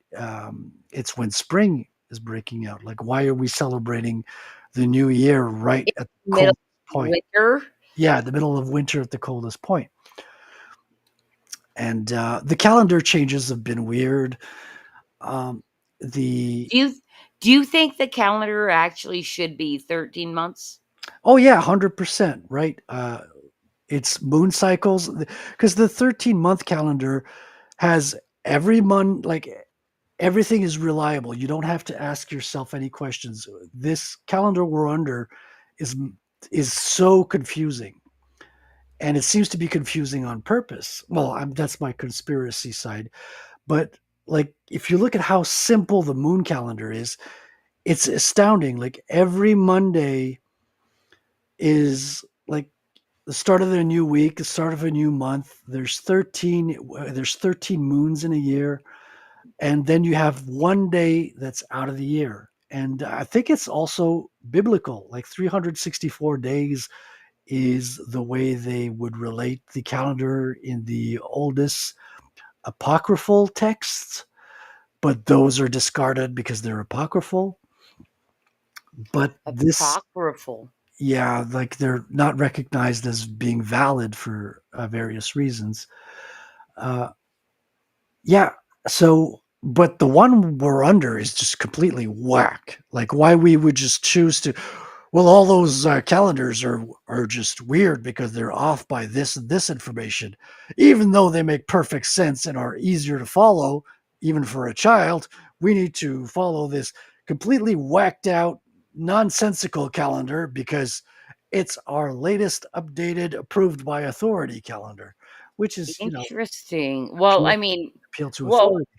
It's when spring is breaking out. Like, why are we celebrating the new year right at the Middle coldest point? winter. Yeah, the middle of winter at the coldest point. And the calendar changes have been weird. The Do you do you think the calendar actually should be 13 months? oh yeah, 100%, right? It's moon cycles because the 13-month calendar has every month like everything is reliable. You don't have to ask yourself any questions. This calendar we're under is is so confusing, and it seems to be confusing on purpose. Well, that's my conspiracy side, but like if you look at how simple the moon calendar is, it's astounding. Like every Monday is like the start of a new week, the start of a new month. There's 13 moons in a year, and then you have one day that's out of the year. And I think it's also biblical. Like 364 days is the way they would relate the calendar in the oldest apocryphal texts, but those are discarded because they're apocryphal. But this, Apocryphal. yeah, like they're not recognized as being valid for various reasons. Uh, Yeah. So, but the one we're under is just completely whack. Like, why we would just choose to? Well, all those calendars are just weird because they're off by this and this information, even though they make perfect sense and are easier to follow, even for a child. We need to follow this completely whacked out, nonsensical calendar because it's our latest updated, approved by authority calendar, which is Interesting. Well, I mean, appeal to well, authority.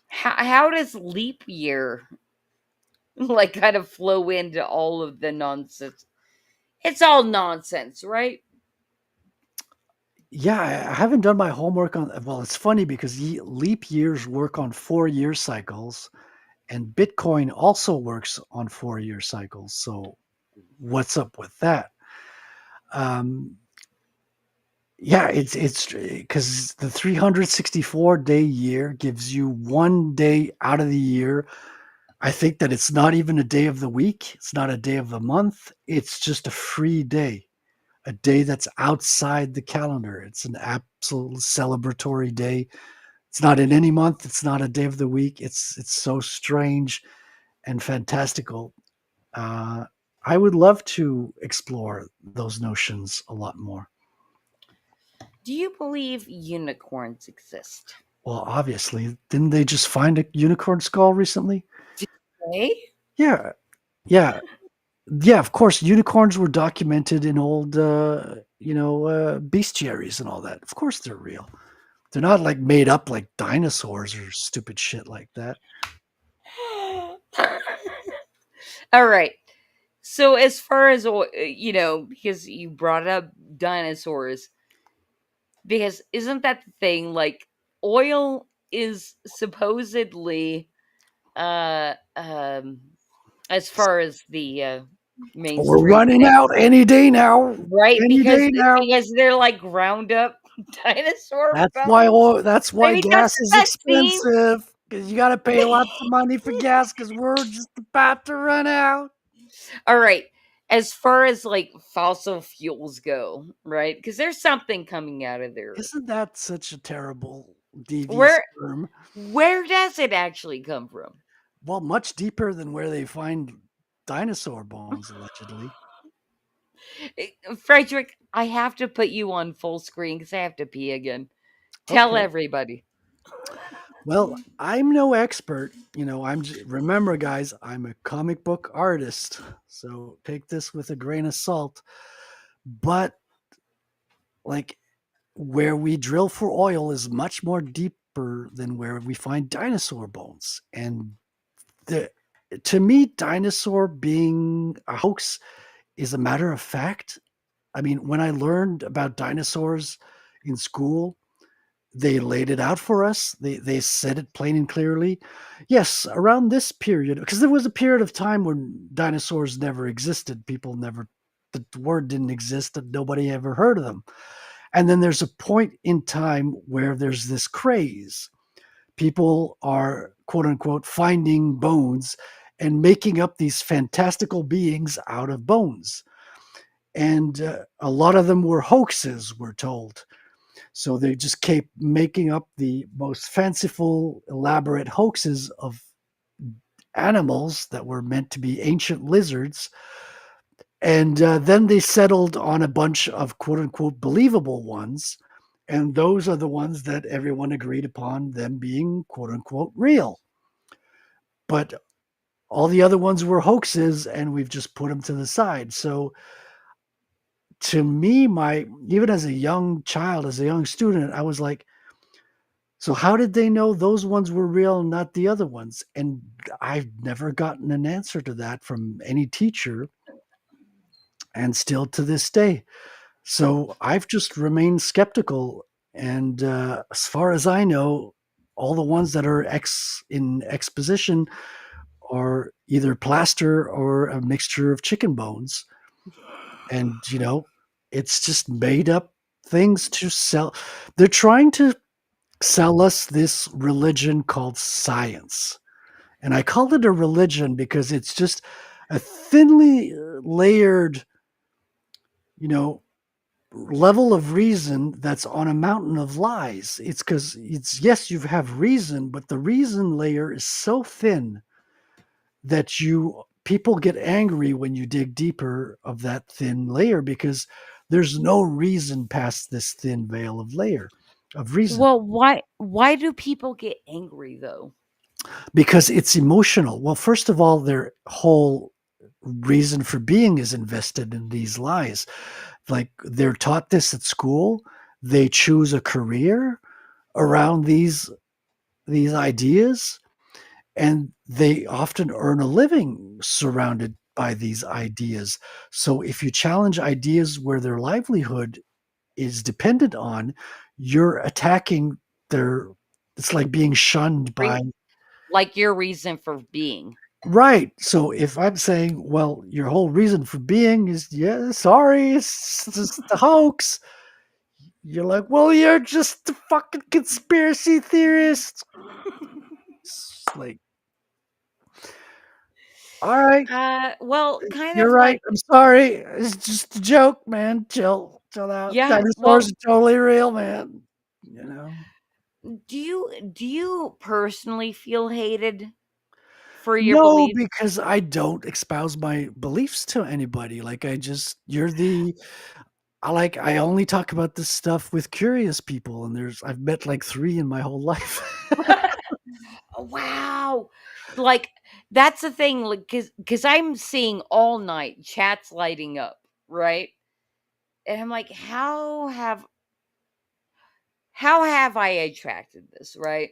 how does leap year like kind of flow into all of the nonsense? It's all nonsense, right? Yeah, I haven't done my homework on. Well, it's funny because leap years work on 4-year cycles, and Bitcoin also works on 4-year cycles. So, what's up with that? Um, yeah, it's because the 364-day year gives you 1 day out of the year. I think that it's not even a day of the week. It's not a day of the month. It's just a free day, a day that's outside the calendar. It's an absolute celebratory day. It's not in any month. It's not a day of the week. It's so strange and fantastical. Uh, I would love to explore those notions a lot more. Do you believe unicorns exist? Well, obviously, didn't they just find a unicorn skull recently? Hey? Yeah, yeah, yeah. Of course, unicorns were documented in old, bestiaries and all that. Of course, they're real. They're not like made up like dinosaurs or stupid shit like that. All right. So as far as because you brought up dinosaurs, because isn't that the thing? Like oil is supposedly, as far as the We're mainstream running thing, out any day now. right? Any Because day now. they're like ground up dinosaur That's why bones. that's I why mean, gas doesn't is that seem? expensive. Because you got to pay lots of money for gas because we're just about to run out. All right. As far as like fossil fuels go, right? Because there's something coming out of there. Isn't that such a terrible, devious Where term? where does it actually come from? Well, much deeper than where they find dinosaur bones, allegedly. Frederic, I have to put you on full screen because I have to pee again. Tell Okay. everybody. Well, I'm no expert. Remember, guys, I'm a comic book artist. So take this with a grain of salt. But like where we drill for oil is much more deeper than where we find dinosaur bones. And the to me, dinosaur being a hoax is a matter of fact. I mean, when I learned about dinosaurs in school, they laid it out for us. They said it plain and clearly. Yes, around this period, because there was a period of time when dinosaurs never existed. The word didn't exist, and nobody ever heard of them. And then there's a point in time where there's this craze. People are, quote unquote, finding bones and making up these fantastical beings out of bones. And a lot of them were hoaxes, we're told. So they just kept making up the most fanciful, elaborate hoaxes of animals that were meant to be ancient lizards. And then they settled on a bunch of quote unquote believable ones. And those are the ones that everyone agreed upon them being quote unquote real. But all the other ones were hoaxes, and we've just put them to the side. So to me, even as a young child, as a young student, I was like, so how did they know those ones were real and not the other ones? And I've never gotten an answer to that from any teacher, and still to this day. So I've just remained skeptical. And as far as I know, all the ones that are in exposition are either plaster or a mixture of chicken bones. And, it's just made up things to sell. They're trying to sell us this religion called science. And I call it a religion because it's just a thinly layered, you know, level of reason that's on a mountain of lies. It's because yes, you have reason, but the reason layer is so thin that people get angry when you dig deeper of that thin layer because there's no reason past this thin veil of layer of reason. Well, why do people get angry though? Because it's emotional. Well, first of all, their whole reason for being is invested in these lies. Like they're taught this at school. They choose a career around these ideas, and they often earn a living surrounded by these ideas. So if you challenge ideas where their livelihood is dependent on, you're attacking their. It's like being shunned by. Like your reason for being. Right. So if I'm saying, well, your whole reason for being is, yeah, sorry, it's just a hoax. You're like, well, you're just a fucking conspiracy theorist. It's like, all right, Well, kind you're of right. like, I'm sorry. It's just a joke, man. Chill out. yeah, Dinosaurs well, are totally real, man. You know. do you personally feel hated for your No, beliefs? because I don't espouse my beliefs to anybody. Like you're the I only talk about this stuff with curious people, and I've met like 3 in my whole life. Oh, wow. Like, that's the thing, like, because I'm seeing all night chats lighting up, right? And I'm like, how have I attracted this, right?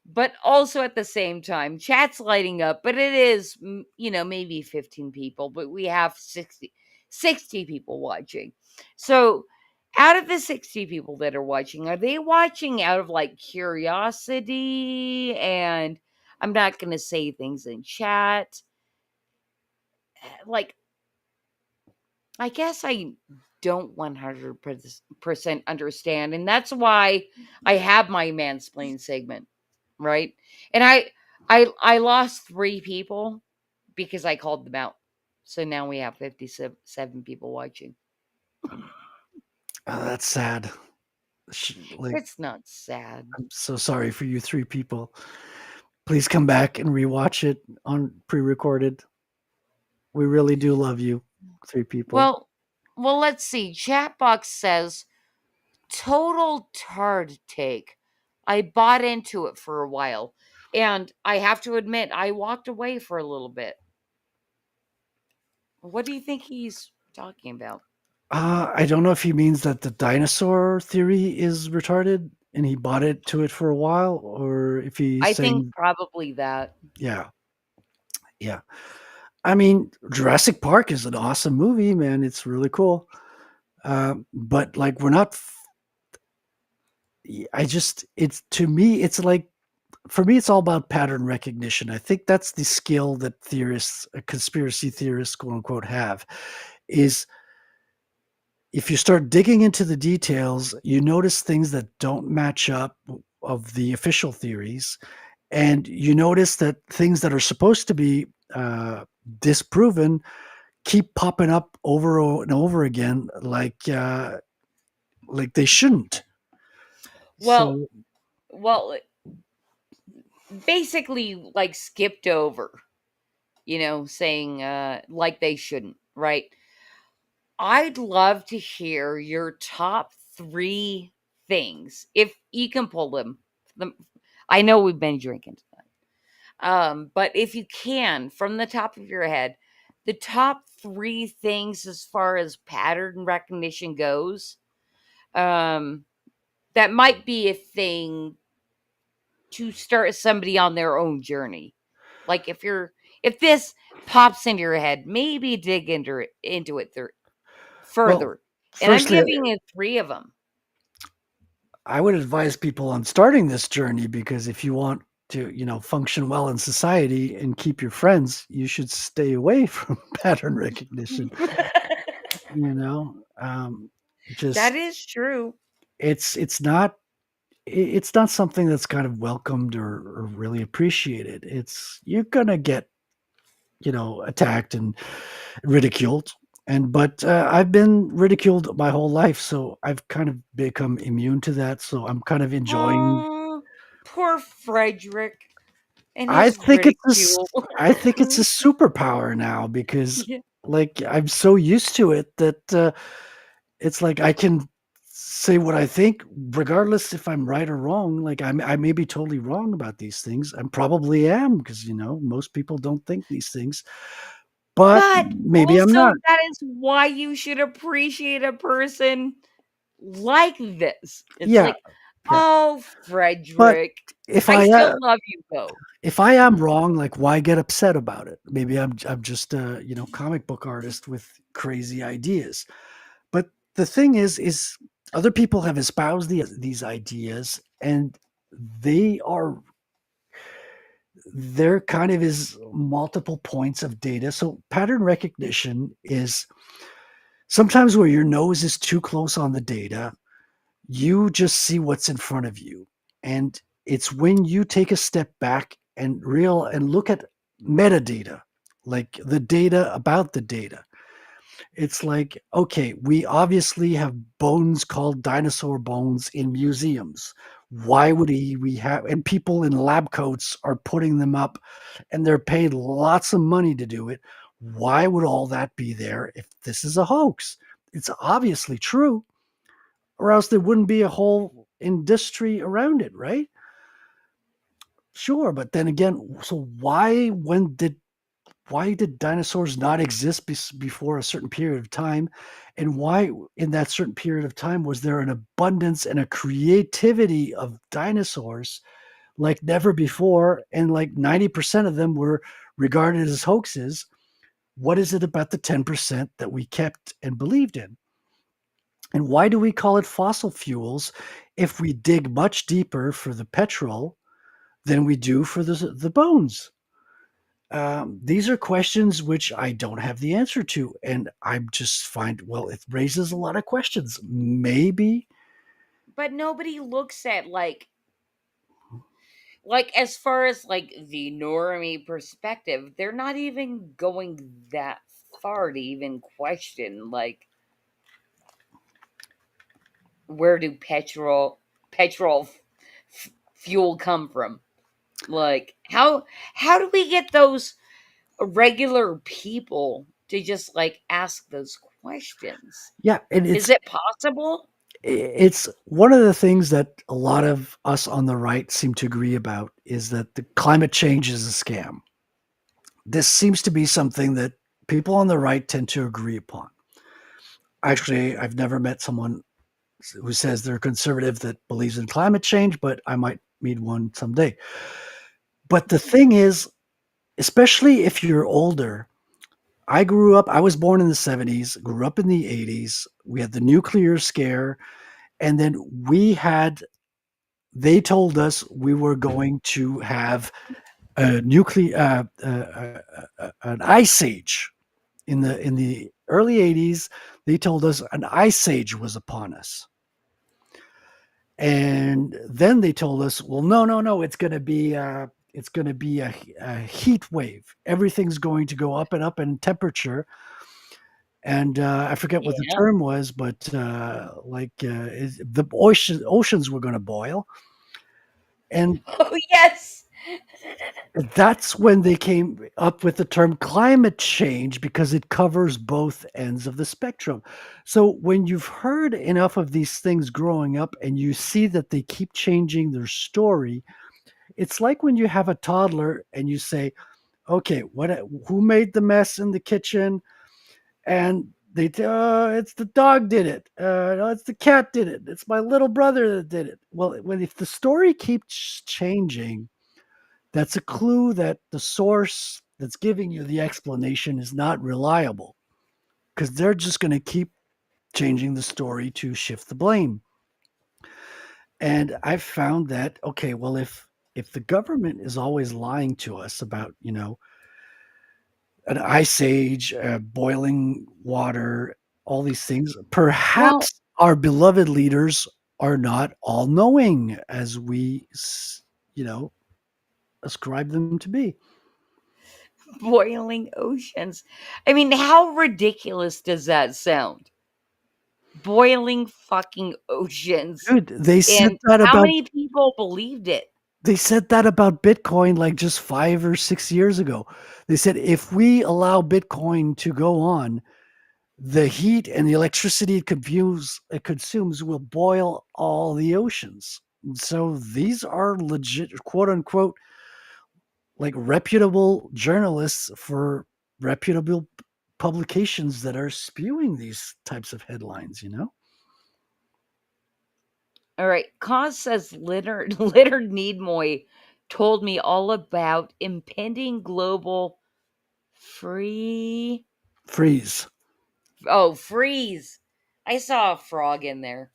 But also at the same time, chat's lighting up, but it is, maybe 15 people, but we have 60 people watching. So out of the 60 people that are watching, are they watching out of like curiosity? And I'm not going to say things in chat. Like, I guess I don't 100% understand. And that's why I have my mansplain segment, right? And I lost 3 people because I called them out. So now we have 57 people watching. Oh, that's sad. Like, It's not sad. I'm so sorry for you 3 people. Please come back and rewatch it on pre-recorded. We really do love you, 3 people. Well, let's see. Chatbox says total tard take. I bought into it for a while, and I have to admit I walked away for a little bit. What do you think he's talking about? I don't know if he means that the dinosaur theory is retarded and he bought to it for a while, or if he's I think saying, probably that. yeah, yeah. I mean, Jurassic Park is an awesome movie, man. It's really cool. But like, we're not. It's to me, it's like, for me, it's all about pattern recognition. I think that's the skill that conspiracy theorists, quote unquote, have. Is if you start digging into the details, you notice things that don't match up of the official theories, and you notice that things that are supposed to be disproven keep popping up over and over again, like they shouldn't. Well, So well, basically, like skipped over, saying like they shouldn't, right? I'd love to hear your top 3 things if you can pull them. I know we've been drinking tonight, but if you can, from the top of your head, the top 3 things as far as pattern recognition goes, that might be a thing to start somebody on their own journey. Like if this pops into your head, maybe dig into it well, further. And I'm firstly, giving you 3 of them. I would advise people on starting this journey, because if you want to, function well in society and keep your friends, you should stay away from pattern recognition. You know, just That is true. it's not it's not something that's kind of welcomed or really appreciated. You're gonna get attacked and ridiculed, but I've been ridiculed my whole life, so I've kind of become immune to that. So I'm kind of enjoying. Oh, poor Frederic and I his think ridicule. I think it's a superpower now, because Yeah. like I'm so used to it that it's like I can say what I think regardless if I'm right or wrong. Like I may be totally wrong about these things. I probably am, because most people don't think these things, but But maybe I'm also, not. that is why you should appreciate a person like this. It's Yeah, like, yeah. oh, But Frederic, if I I still love you though. if I am wrong, like, why get upset about it? Maybe I'm just a comic book artist with crazy ideas. But the thing is Other people have espoused these ideas, and they are there kind of is multiple points of data. So pattern recognition is sometimes where your nose is too close on the data, you just see what's in front of you. And it's when you take a step back and look at metadata, like the data about the data. It's like, okay, we obviously have bones called dinosaur bones in museums. Why would we have, and people in lab coats are putting them up and they're paid lots of money to do it. Why would all that be there if this is a hoax? It's obviously true, or else there wouldn't be a whole industry around it, right? Sure, but then again, so why did dinosaurs not exist before a certain period of time? And why, in that certain period of time, was there an abundance and a creativity of dinosaurs like never before? And like 90% of them were regarded as hoaxes. What is it about the 10% that we kept and believed in? And why do we call it fossil fuels if we dig much deeper for the petrol than we do for the bones? These are questions which I don't have the answer to, and I just find, well, it raises a lot of questions. Maybe, But nobody looks at like as far as like the normie perspective, they're not even going that far to even question like where do fuel come from? Like how do we get those regular people to just like ask those questions? yeah, and Is it possible? it's one of the things that a lot of us on the right seem to agree about is that the climate change is a scam. This seems to be something that people on the right tend to agree upon. Actually, I've never met someone who says they're conservative that believes in climate change, but I might meet one someday. But the thing is, especially if you're older, I was born in the 70s, grew up in the 80s. We had the nuclear scare, and then they told us we were going to have a an ice age in the early 80s. They told us an ice age was upon us. And then they told us, well, no, it's going to be a heat wave. Everything's going to go up and up in temperature. And I forget what the Yeah. term was, but the oceans were going to boil. And Oh yes. that's when they came up with the term climate change because it covers both ends of the spectrum. So when you've heard enough of these things growing up and you see that they keep changing their story, it's like when you have a toddler and you say, "Okay, who made the mess in the kitchen?" And it's the dog did it. No, it's the cat did it. It's my little brother that did it. Well, if the story keeps changing, that's a clue that the source that's giving you the explanation is not reliable because they're just going to keep changing the story to shift the blame. And I've found that, okay, well, if the government is always lying to us about, an ice age, boiling water, all these things, Well, perhaps our beloved leaders are not all knowing as we, you know, ascribe them to be. boiling oceans. I mean, how ridiculous does that sound? Boiling fucking oceans. Dude, And how many people believed it? they said that about Bitcoin like just 5 or 6 years ago. They said if we allow Bitcoin to go on, the heat and the electricity it consumes will boil all the oceans. So these are legit, quote unquote, like reputable journalists for reputable publications that are spewing these types of headlines. All right. Cause says Leonard Needmoy told me all about impending global free. Freeze. Oh, freeze. I saw a frog in there.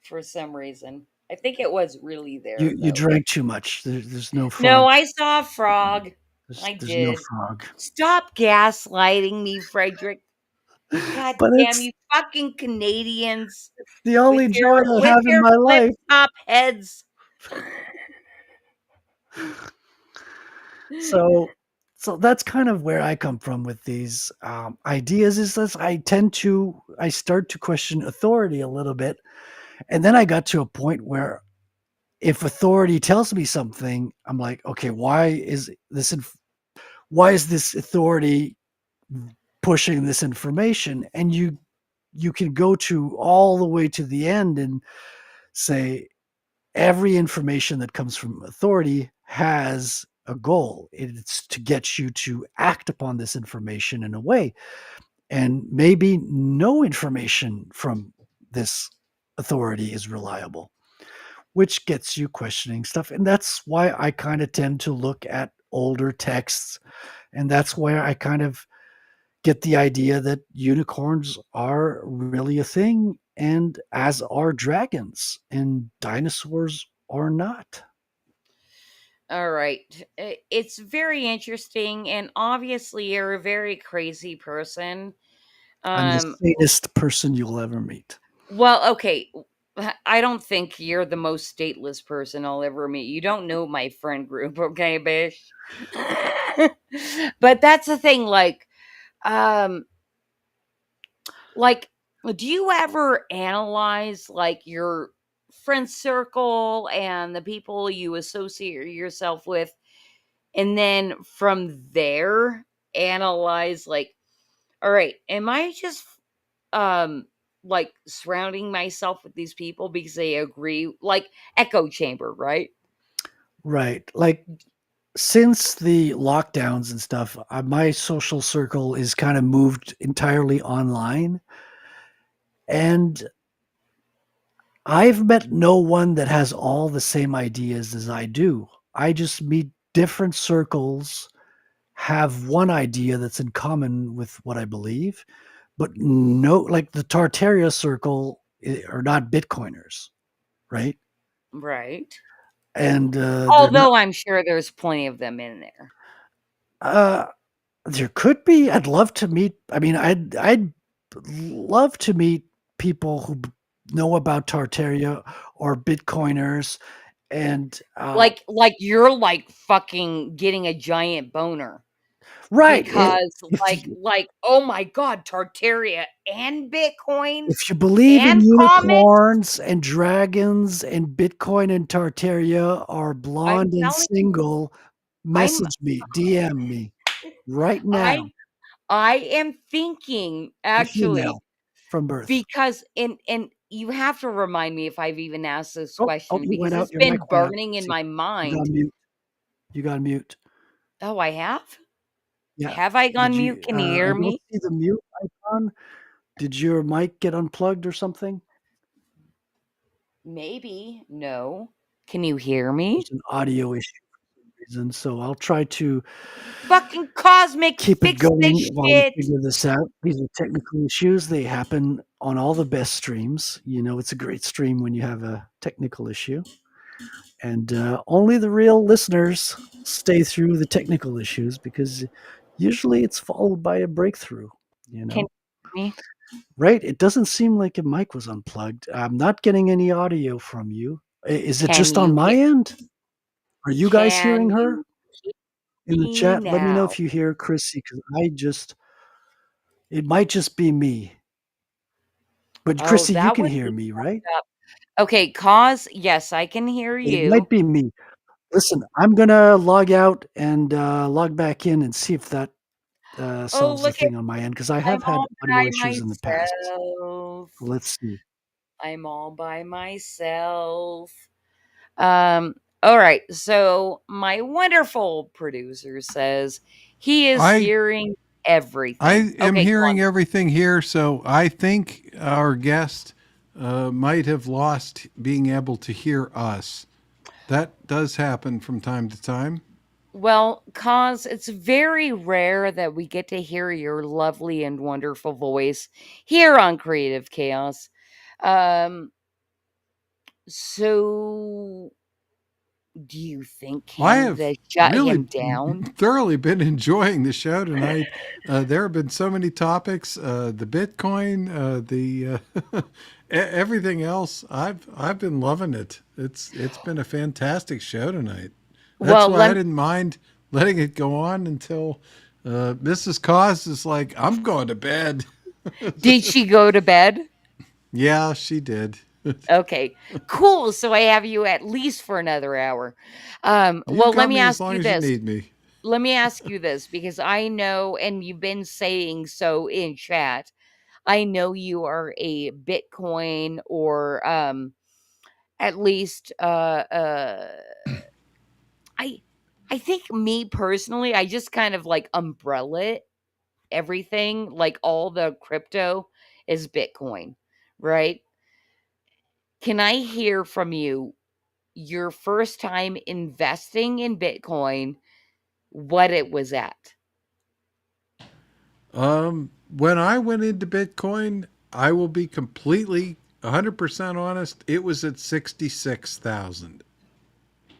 for some reason. I think it was really there, You though. drank too much. There's no No, frog. I saw a frog. I There's no did. frog. Stop gaslighting me, Frederic. God But damn it's you fucking Canadians the only joy I with have in your my flip life. top heads. So that's kind of where I come from with these ideas. Is this I start to question authority a little bit, and then I got to a point where if authority tells me something, I'm like, okay, why is this authority pushing this information? And you can go to all the way to the end and say every information that comes from authority has a goal. It's to get you to act upon this information in a way. And maybe no information from this authority is reliable, which gets you questioning stuff. And that's why I kind of tend to look at older texts. And that's where I kind of get the idea that unicorns are really a thing, and as are dragons, and dinosaurs are not. All right. It's very interesting, and obviously you're a very crazy person. I'm the Um, sanest person you'll ever meet. well, okay. I don't think you're the most stateless person I'll ever meet. You don't know my friend group, okay, bish? But that's the thing, um, like, do you ever analyze like your friend circle and the people you associate yourself with, and then from there analyze like, all right, am I just um like surrounding myself with these people because they agree, like echo chamber, right? Right. Like, since the lockdowns and stuff, my social circle is kind of moved entirely online. And I've met no one that has all the same ideas as I do. I just meet different circles, have one idea that's in common with what I believe, but no, like the Tartaria circle are not Bitcoiners, right? Right. And they're not. Although I'm sure there's plenty of them in there. Uh, there could be. I'd love to meet. I mean, I'd love to meet people who know about Tartaria or Bitcoiners, and Like you're like fucking getting a giant boner. right. Because If you oh my god, Tartaria and Bitcoin if you believe in and comics, unicorns and dragons and Bitcoin and Tartaria are I'm blonde and telling you, single, I'm message me, DM me right now. I I am thinking I'm actually female from birth. because and you have to remind me if I've even asked this Oh, question you went because out. it's Your mic been went out. burning in See, my you got mind. mute. You got mute. Oh, I have? Yeah. Have I Did gone mute? you? Can you I hear don't me? see the mute icon. Did your mic get unplugged or something? Maybe. No. Can you hear me? There's an audio issue for some reason, so I'll try to Fucking Cosmic, keep it fix going this while we shit. figure this out. These are technical issues. They happen on all the best streams. You know, it's a great stream when you have a technical issue. And only the real listeners stay through the technical issues because usually it's followed by a breakthrough, you Can know? you hear me? Right? It doesn't seem like your mic was unplugged. I'm not getting any audio from you. Is it Can just on you my hear end? Are you guys hearing can her you hear in the me chat? Let me know now? if you hear Chrissy because it might just be me. But Oh, Chrissy, you that can would hear be me, right? fucked up. Okay, cause yes, I can hear It might you. be me. Listen, I'm gonna log out and log back in and see if that Oh, solves the look at thing on my end because I I'm have had all audio by issues in the past. myself. Let's see. I'm all by myself. All right. So my wonderful producer says he is I hearing I everything. am Okay, go hearing on. everything here, so I think our guest might have lost being able to hear us. That does happen from time to time. Well, cause it's very rare that we get to hear your lovely and wonderful voice here on Creative Chaos. Um, So, do you think I have Canada shut really him down? thoroughly been enjoying the show tonight. There have been so many topics: the Bitcoin, everything else. I've been loving it. It's been a fantastic show tonight. That's Well, why I didn't mind letting it go on until Mrs. Cause is like, I'm going to bed. did she go to bed? Yeah, she did. Okay, cool. So I have you at least for another hour. You Well, let got me me as ask long you as you this. need me. Let me ask you this because I know, and you've been saying so in chat. I know you are a Bitcoin or at least I I think me personally, I just kind of like umbrella it, everything, like all the crypto is Bitcoin, right? Can I hear from you your first time investing in Bitcoin, what it was at? When I went into Bitcoin, I will be completely 100% honest, it was at 66,000.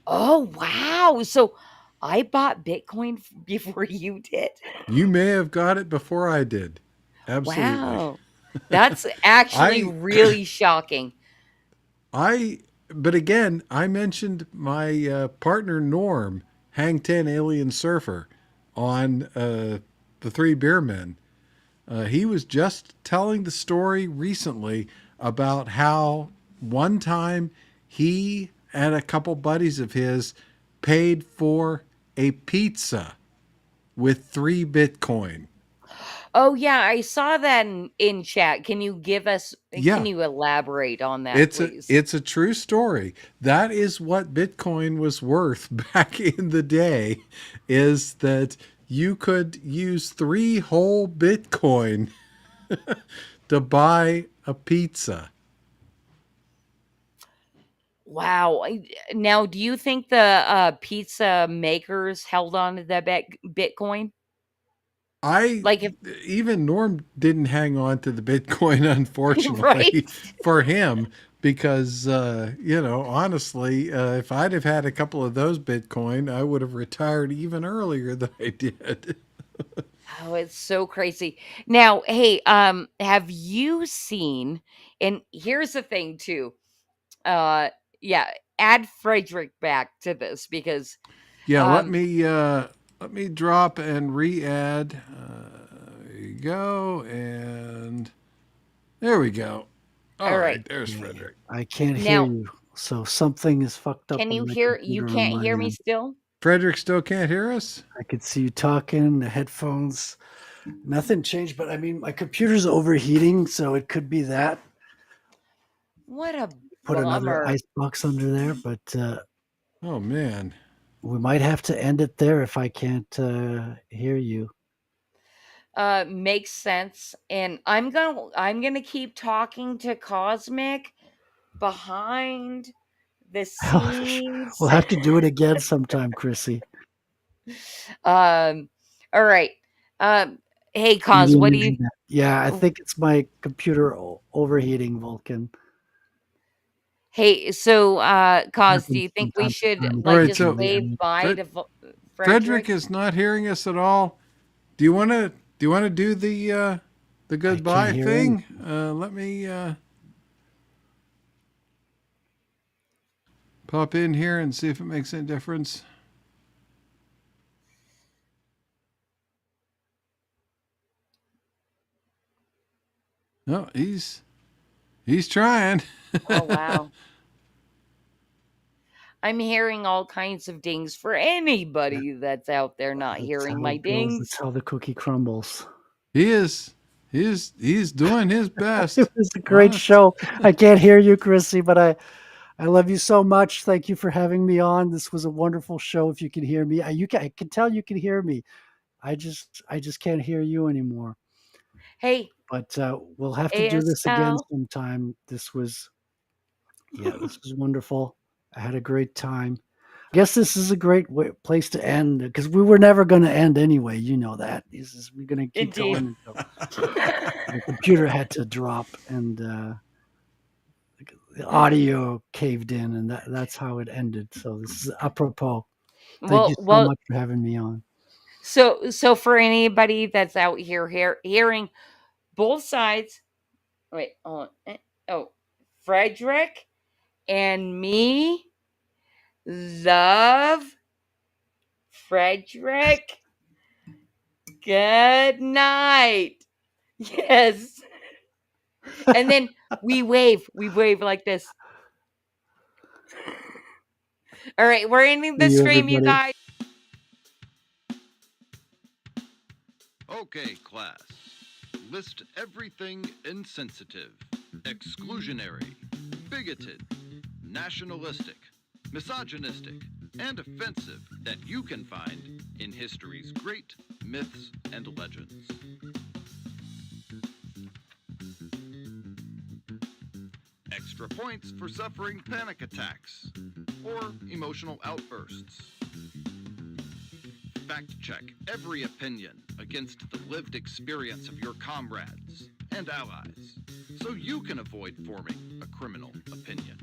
Oh, wow. So I bought Bitcoin before you did. You may have got it before I did. Absolutely. Wow. That's actually I really shocking. I but again, I mentioned my partner Norm, Hang 10 Alien Surfer on the Three Beer Men. He was just telling the story recently about how one time he and a couple buddies of his paid for a pizza with 3 Bitcoin. Oh, yeah, I saw that in chat. Can Yeah, you elaborate on that, please? it's a true story. That is what Bitcoin was worth back in the day, is that you could use 3 whole Bitcoin to buy a pizza. Wow. Now, do you think the pizza makers held on to that Bitcoin? I Like if even Norm didn't hang on to the Bitcoin, right? unfortunately, for him, because honestly, if I'd have had a couple of those Bitcoin, I would have retired even earlier than I did. Oh, it's so crazy. Now, hey, have you seen, and here's the thing too. Uh yeah, add Frederic back to this because Yeah, um let me drop and re-add. There you go, and there we go. all All right. right, there's Frederick. I can't hear Now, you. So something is fucked up can on you my hear you computer on can't my hear me end. still? Frederick still can't hear us? I could see you talking, the headphones. Nothing changed, but I mean, my computer's overheating, so it could be that. What a Put another bummer. ice box under there, but Oh man. we might have to end it there if I can't hear you. Makes sense. And I'm gonna keep talking to Cosmic behind the We'll scenes. have to do it again sometime, Chrissy. All right. Um, hey, You Cos, need what an do you? internet. Yeah, I think it's my computer overheating, Vulcan. Hey, so, Cos, do Happens you from think we time to should time, All like right, just so occasionally. I wave mean, bye to Frederick Frederick? is not hearing us at all. Do you want to do the I can't goodbye hear thing? anything. Let me pop in here and see if it makes any difference. No, he's trying. Oh wow. I'm hearing all kinds of dings for Yeah, anybody that's out there not that's hearing how my it goes. That's dings. how the cookie crumbles. He is he's doing his It best. was a great Honest. show. I can't hear you, Chrissy, but I love you so much. Thank you for having me on. This was a wonderful show. If you can hear me, I can tell you can hear me. I just can't hear you anymore. Hey, But we'll have to do this again ASL. sometime. This was wonderful. I had a great time. I guess this is a great place to end because we were never going to end anyway. You know that. We're going to keep Indeed. going until the computer had to drop. And the audio caved in, and that's how it ended. So this is apropos. Thank you so Well, much for having me on. so for anybody that's out here hearing both sides, wait, oh, Frederic and me love Frederic. Good night. Yes. And then we wave like this. All right, we're ending the See you, stream, you everybody. guys. Okay, class. List everything insensitive, exclusionary, bigoted, nationalistic, misogynistic, and offensive that you can find in history's great myths and legends. Extra points for suffering panic attacks or emotional outbursts. Fact check every opinion against the lived experience of your comrades and allies, so you can avoid forming a criminal opinion.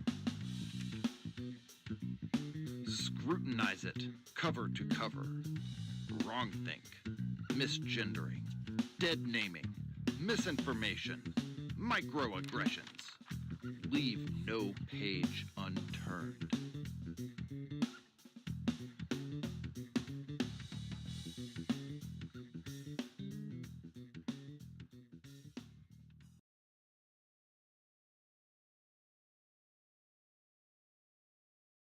Scrutinize it cover to cover. Wrongthink, misgendering, dead naming, misinformation, microaggressions. Leave no page unturned.